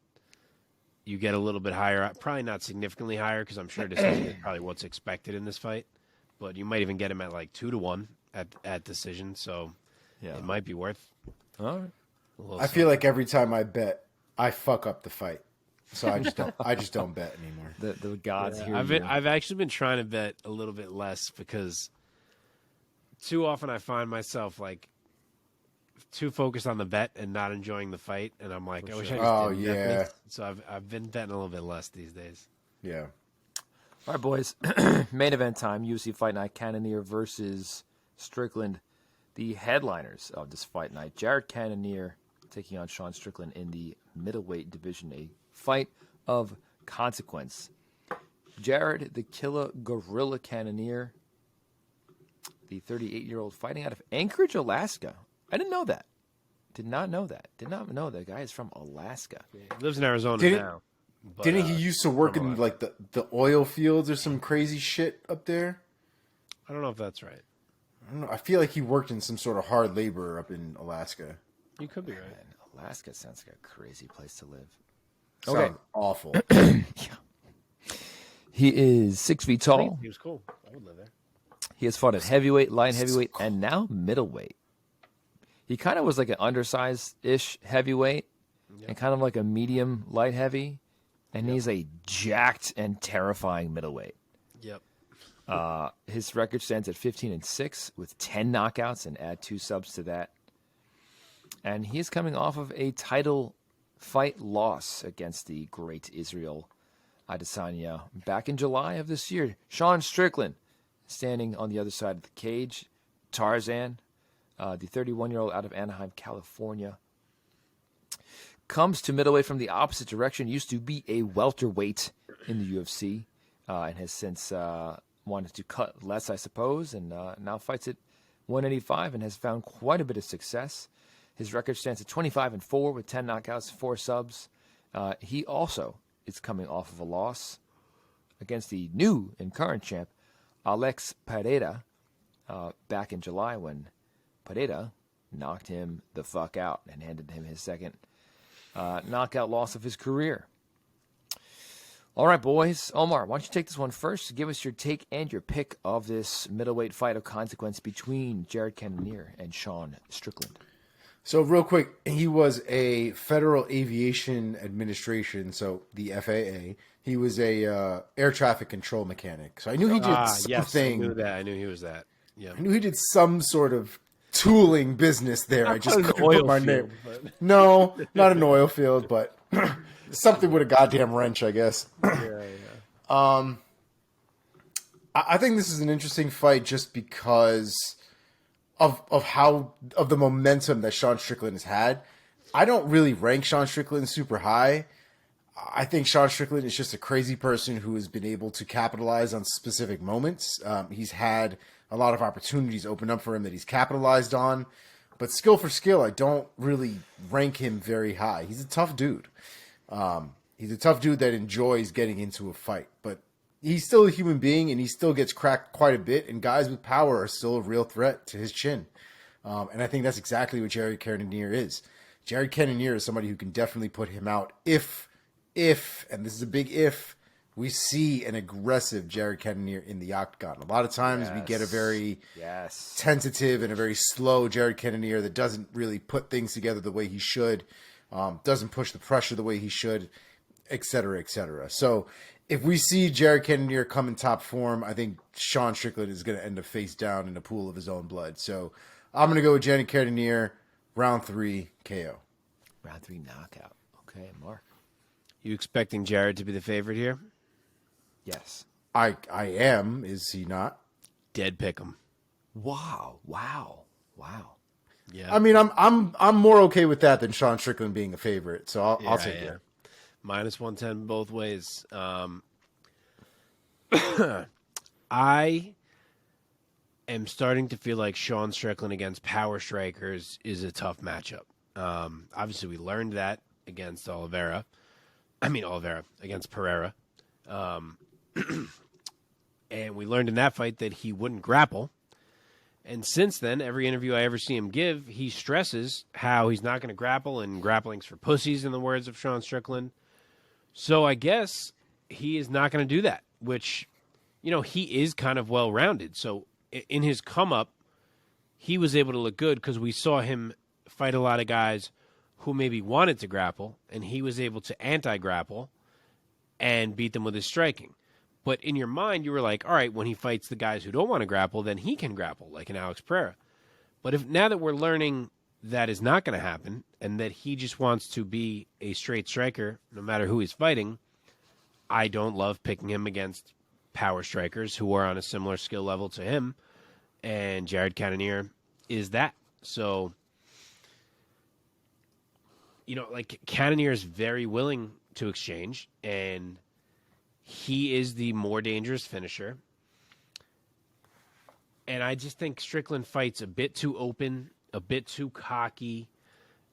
Speaker 3: you get a little bit higher. Probably not significantly higher because I'm sure decision is probably what's expected in this fight. But you might even get him at like 2-1 at decision. So yeah, it might be worth.
Speaker 2: All right.
Speaker 4: I feel like every time I bet, I fuck up the fight. So I just don't bet anymore.
Speaker 2: The gods here.
Speaker 3: I've actually been trying to bet a little bit less because too often I find myself like too focused on the bet and not enjoying the fight, and I'm like, I wish I just didn't bet this. So I've been betting a little bit less these days.
Speaker 4: Yeah.
Speaker 2: All right, boys. Main event time. UFC Fight Night. Cannonier versus Strickland. The headliners of this fight night. Jared Cannonier taking on Sean Strickland in the middleweight division. A fight of consequence. Jared, the killer gorilla Cannonier, the 38-year-old fighting out of Anchorage, Alaska. I didn't know that. Did not know that. Did not know that guy is from Alaska.
Speaker 3: He lives in Arizona now. But,
Speaker 4: didn't he used to work in like the oil fields or some crazy shit up there?
Speaker 3: I don't know if that's right.
Speaker 4: I don't know. I feel like he worked in some sort of hard labor up in Alaska.
Speaker 3: You could be right.
Speaker 2: Man, Alaska sounds like a crazy place to live.
Speaker 4: Sounds awful.
Speaker 2: Yeah. He is 6 feet tall.
Speaker 3: He was cool. I would live there.
Speaker 2: He has fought at heavyweight, light heavyweight, and now middleweight. He kind of was like an undersized-ish heavyweight and kind of like a medium light heavy. And he's a jacked and terrifying middleweight.
Speaker 3: Yep.
Speaker 2: His record stands at 15-6 with 10 knockouts, and add 2 subs to that. And he is coming off of a title fight loss against the great Israel Adesanya back in July of this year. Sean Strickland standing on the other side of the cage. Tarzan, the 31-year-old out of Anaheim, California, comes to middleweight from the opposite direction. Used to be a welterweight in the UFC and has since wanted to cut less, I suppose, and now fights at 185 and has found quite a bit of success. His record stands at 25-4 with 10 knockouts, 4 subs. He also is coming off of a loss against the new and current champ, Alex Pereira, back in July when Pereira knocked him the fuck out and handed him his second knockout loss of his career. All right, boys. Omar, why don't you take this one first to give us your take and your pick of this middleweight fight of consequence between Jared Cannonier and Sean Strickland.
Speaker 4: So real quick, he was a Federal Aviation Administration, so the FAA. He was a air traffic control mechanic. So I knew he did something.
Speaker 3: Yes, I knew that. I knew he was that. Yeah.
Speaker 4: I knew he did some sort of tooling business there. I just couldn't put my name.
Speaker 3: But...
Speaker 4: No, not an oil field, but something with a goddamn wrench, I guess.
Speaker 3: Yeah.
Speaker 4: I think this is an interesting fight just because of the momentum that Sean Strickland has had. I don't really rank Sean Strickland super high. I think Sean Strickland is just a crazy person who has been able to capitalize on specific moments. He's had a lot of opportunities open up for him that he's capitalized on. But skill for skill, I don't really rank him very high. He's a tough dude. He's a tough dude that enjoys getting into a fight. But he's still a human being, and he still gets cracked quite a bit. And guys with power are still a real threat to his chin. And I think that's exactly what Jared Cannonier is. Jared Cannonier is somebody who can definitely put him out if, and this is a big if, we see an aggressive Jared Cannonier in the octagon. A lot of times we get a very tentative and a very slow Jared Cannonier that doesn't really put things together the way he should, doesn't push the pressure the way he should, et cetera, et cetera. So if we see Jared Cannonier come in top form, I think Sean Strickland is going to end up face down in a pool of his own blood. So I'm going to go with Jared Cannonier, round 3 KO.
Speaker 2: Round 3 knockout. Okay, Mark.
Speaker 3: You expecting Jared to be the favorite here?
Speaker 2: Yes.
Speaker 4: I am, is he not?
Speaker 3: Dead pick him.
Speaker 2: Wow.
Speaker 3: Yeah.
Speaker 4: I mean, I'm more okay with that than Sean Strickland being a favorite, so I'll take it.
Speaker 3: Minus 110 both ways. I am starting to feel like Sean Strickland against power strikers is a tough matchup. Obviously, we learned that against against Pereira. And we learned in that fight that he wouldn't grapple. And since then, every interview I ever see him give, he stresses how he's not going to grapple, and grappling's for pussies, in the words of Sean Strickland. So I guess he is not going to do that, which, he is kind of well-rounded. So in his come-up, he was able to look good because we saw him fight a lot of guys who maybe wanted to grapple, and he was able to anti-grapple and beat them with his striking. But in your mind, you were like, all right, when he fights the guys who don't want to grapple, then he can grapple, like an Alex Pereira. But now that we're learning that is not going to happen and that he just wants to be a straight striker no matter who he's fighting, I don't love picking him against power strikers who are on a similar skill level to him. And Jared Cannonier is that. So, like Cannonier is very willing to exchange, and he is the more dangerous finisher. And I just think Strickland fights a bit too open, a bit too cocky,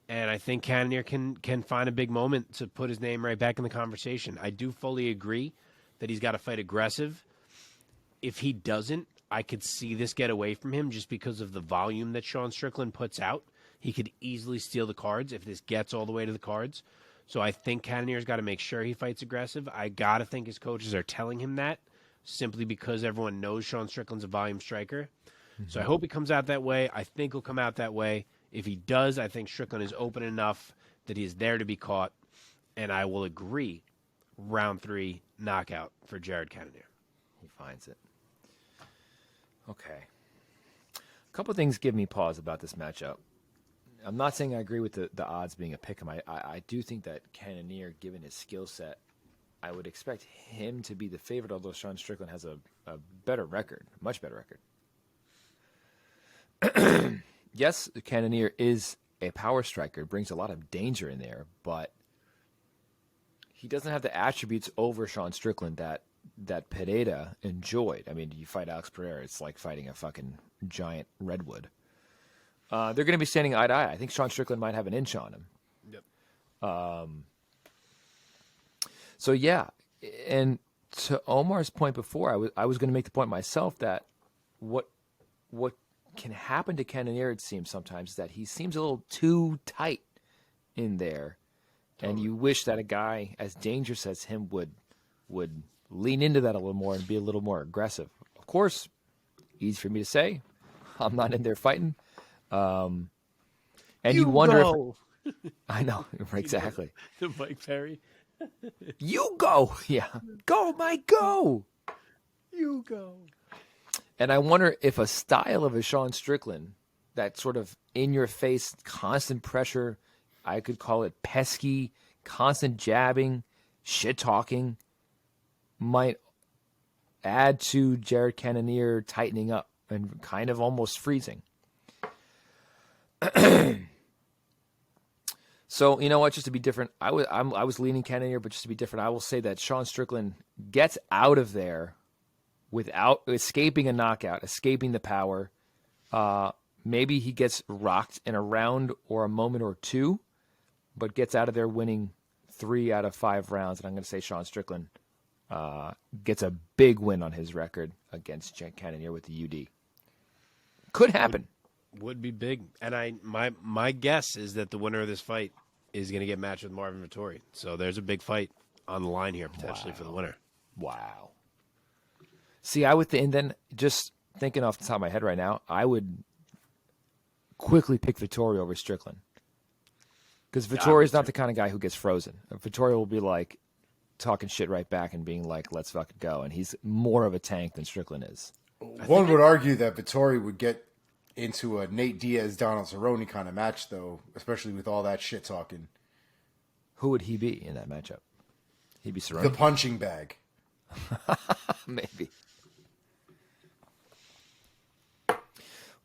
Speaker 3: and I think Cannonier can find a big moment to put his name right back in the conversation. I do fully agree that he's got to fight aggressive. If he doesn't, I could see this get away from him just because of the volume that Sean Strickland puts out. He could easily steal the cards if this gets all the way to the cards. So I think Cannonier's got to make sure he fights aggressive. I got to think his coaches are telling him that simply because everyone knows Sean Strickland's a volume striker. Mm-hmm. So I hope he comes out that way. I think he'll come out that way. If he does, I think Strickland is open enough that he is there to be caught. And I will agree, round 3 knockout for Jared Cannonier.
Speaker 2: He finds it. Okay. A couple of things give me pause about this matchup. I'm not saying I agree with the odds being a pick 'em. I do think that Cannonier, given his skill set, I would expect him to be the favorite, although Sean Strickland has a better record, much better record. Yes, Cannonier is a power striker, brings a lot of danger in there, but he doesn't have the attributes over Sean Strickland that Pereira enjoyed. I mean, you fight Alex Pereira, it's like fighting a fucking giant redwood. They're going to be standing eye to eye. I think Sean Strickland might have an inch on him. Yep. So, yeah. And to Omar's point before, I was going to make the point myself that what can happen to Cannonier, it seems sometimes, is that he seems a little too tight in there. Totally. And you wish that a guy as dangerous as him would lean into that a little more and be a little more aggressive. Of course, easy for me to say. I'm not in there fighting. And you wonder if, I know, exactly.
Speaker 3: The Mike Perry.
Speaker 2: You go. Yeah. Go, Mike, go.
Speaker 3: You go.
Speaker 2: And I wonder if a style of a Sean Strickland, that sort of in-your-face, constant pressure, I could call it pesky, constant jabbing, shit-talking, might add to Jared Cannonier tightening up and kind of almost freezing. So, you know what, just to be different, I was leaning Cannonier, but just to be different, I will say that Sean Strickland gets out of there without escaping a knockout, escaping the power. Maybe he gets rocked in a round or a moment or two, but gets out of there winning 3 out of 5 rounds. And I'm going to say Sean Strickland gets a big win on his record against Cannonier with the UD. Could happen.
Speaker 3: Would be big. And my guess is that the winner of this fight is going to get matched with Marvin Vettori. So there's a big fight on the line here potentially for the winner.
Speaker 2: Wow. See, I would and then just thinking off the top of my head right now, I would quickly pick Vettori over Strickland. Because Vettori is not the kind of guy who gets frozen. Vettori will be like talking shit right back and being like, let's fucking go. And he's more of a tank than Strickland is.
Speaker 4: One would argue that Vettori would get into a Nate Diaz, Donald Cerrone kind of match, though, especially with all that shit talking.
Speaker 2: Who would he be in that matchup? He'd be Cerrone.
Speaker 4: The punching bag.
Speaker 2: Maybe.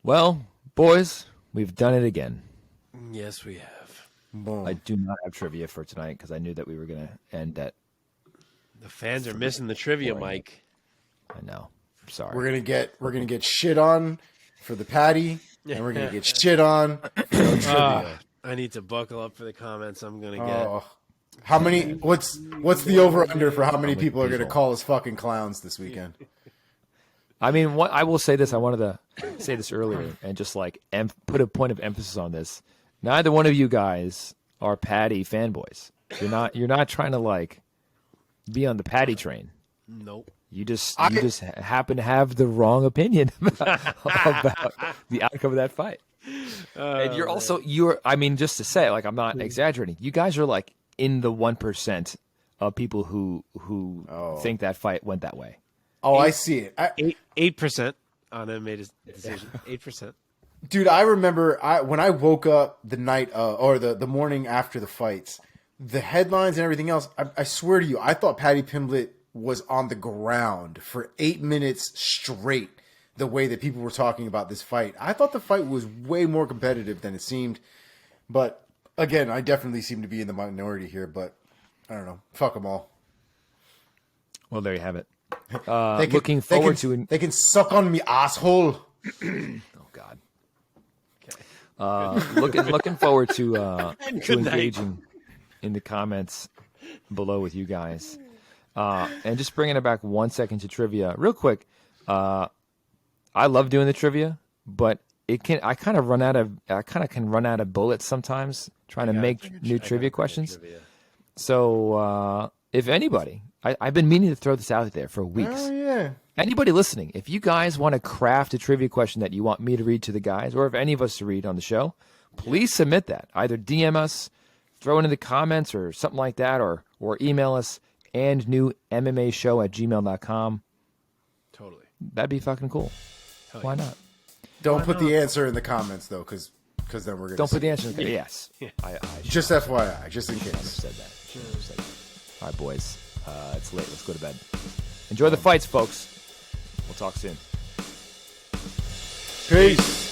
Speaker 2: Well, boys, we've done it again.
Speaker 3: Yes, we have.
Speaker 4: Boom.
Speaker 2: I do not have trivia for tonight because I knew that we were going to end at.
Speaker 3: The fans are missing the trivia, Mike.
Speaker 2: I know. I'm sorry.
Speaker 4: We're gonna get shit on for the Paddy, and we're gonna get shit on for no trivia.
Speaker 3: I need to buckle up for the comments I'm gonna get.
Speaker 4: How many? What's the over under for how many people are gonna call us fucking clowns this weekend?
Speaker 2: I mean, I will say this. I wanted to say this earlier and just like put a point of emphasis on this. Neither one of you guys are Paddy fanboys. You're not trying to like be on the Paddy train.
Speaker 3: Nope.
Speaker 2: You just happen to have the wrong opinion about the outcome of that fight. And I mean, just to say, like, I'm not exaggerating. You guys are like in the 1% of people who think that fight went that way.
Speaker 4: Oh, I see it.
Speaker 3: 8% on MMA decision. 8%.
Speaker 4: Dude, I remember when I woke up the night or the morning after the fights, the headlines and everything else, I swear to you, I thought Paddy Pimblett was on the ground for 8 minutes straight, the way that people were talking about this fight. I thought the fight was way more competitive than it seemed. But, again, I definitely seem to be in the minority here, but I don't know. Fuck them all.
Speaker 2: Well, there you have it. Looking forward to...
Speaker 4: They can suck on me, asshole.
Speaker 2: Oh, God. Looking forward to engaging in the comments below with you guys. And just bringing it back 1 second to trivia. Real quick, I love doing the trivia, but I kind of can run out of bullets sometimes trying to make new trivia questions. So if anybody, I've been meaning to throw this out there for weeks.
Speaker 4: Oh, yeah.
Speaker 2: Anybody listening, if you guys want to craft a trivia question that you want me to read to the guys, or if any of us to read on the show, please submit that. Either DM us, throw it in the comments or something like that, or email us andnewmmashow@gmail.com.
Speaker 3: Totally.
Speaker 2: That'd be fucking cool. Why not?
Speaker 4: Don't put the answer in the comments, though, because then we're going to...
Speaker 2: Don't put the answer in the comments. Yes.
Speaker 3: Yeah.
Speaker 2: I
Speaker 4: just FYI, just in case.
Speaker 2: Said that. All right, boys. It's late. Let's go to bed. Enjoy the fights, folks. We'll talk soon.
Speaker 4: Peace.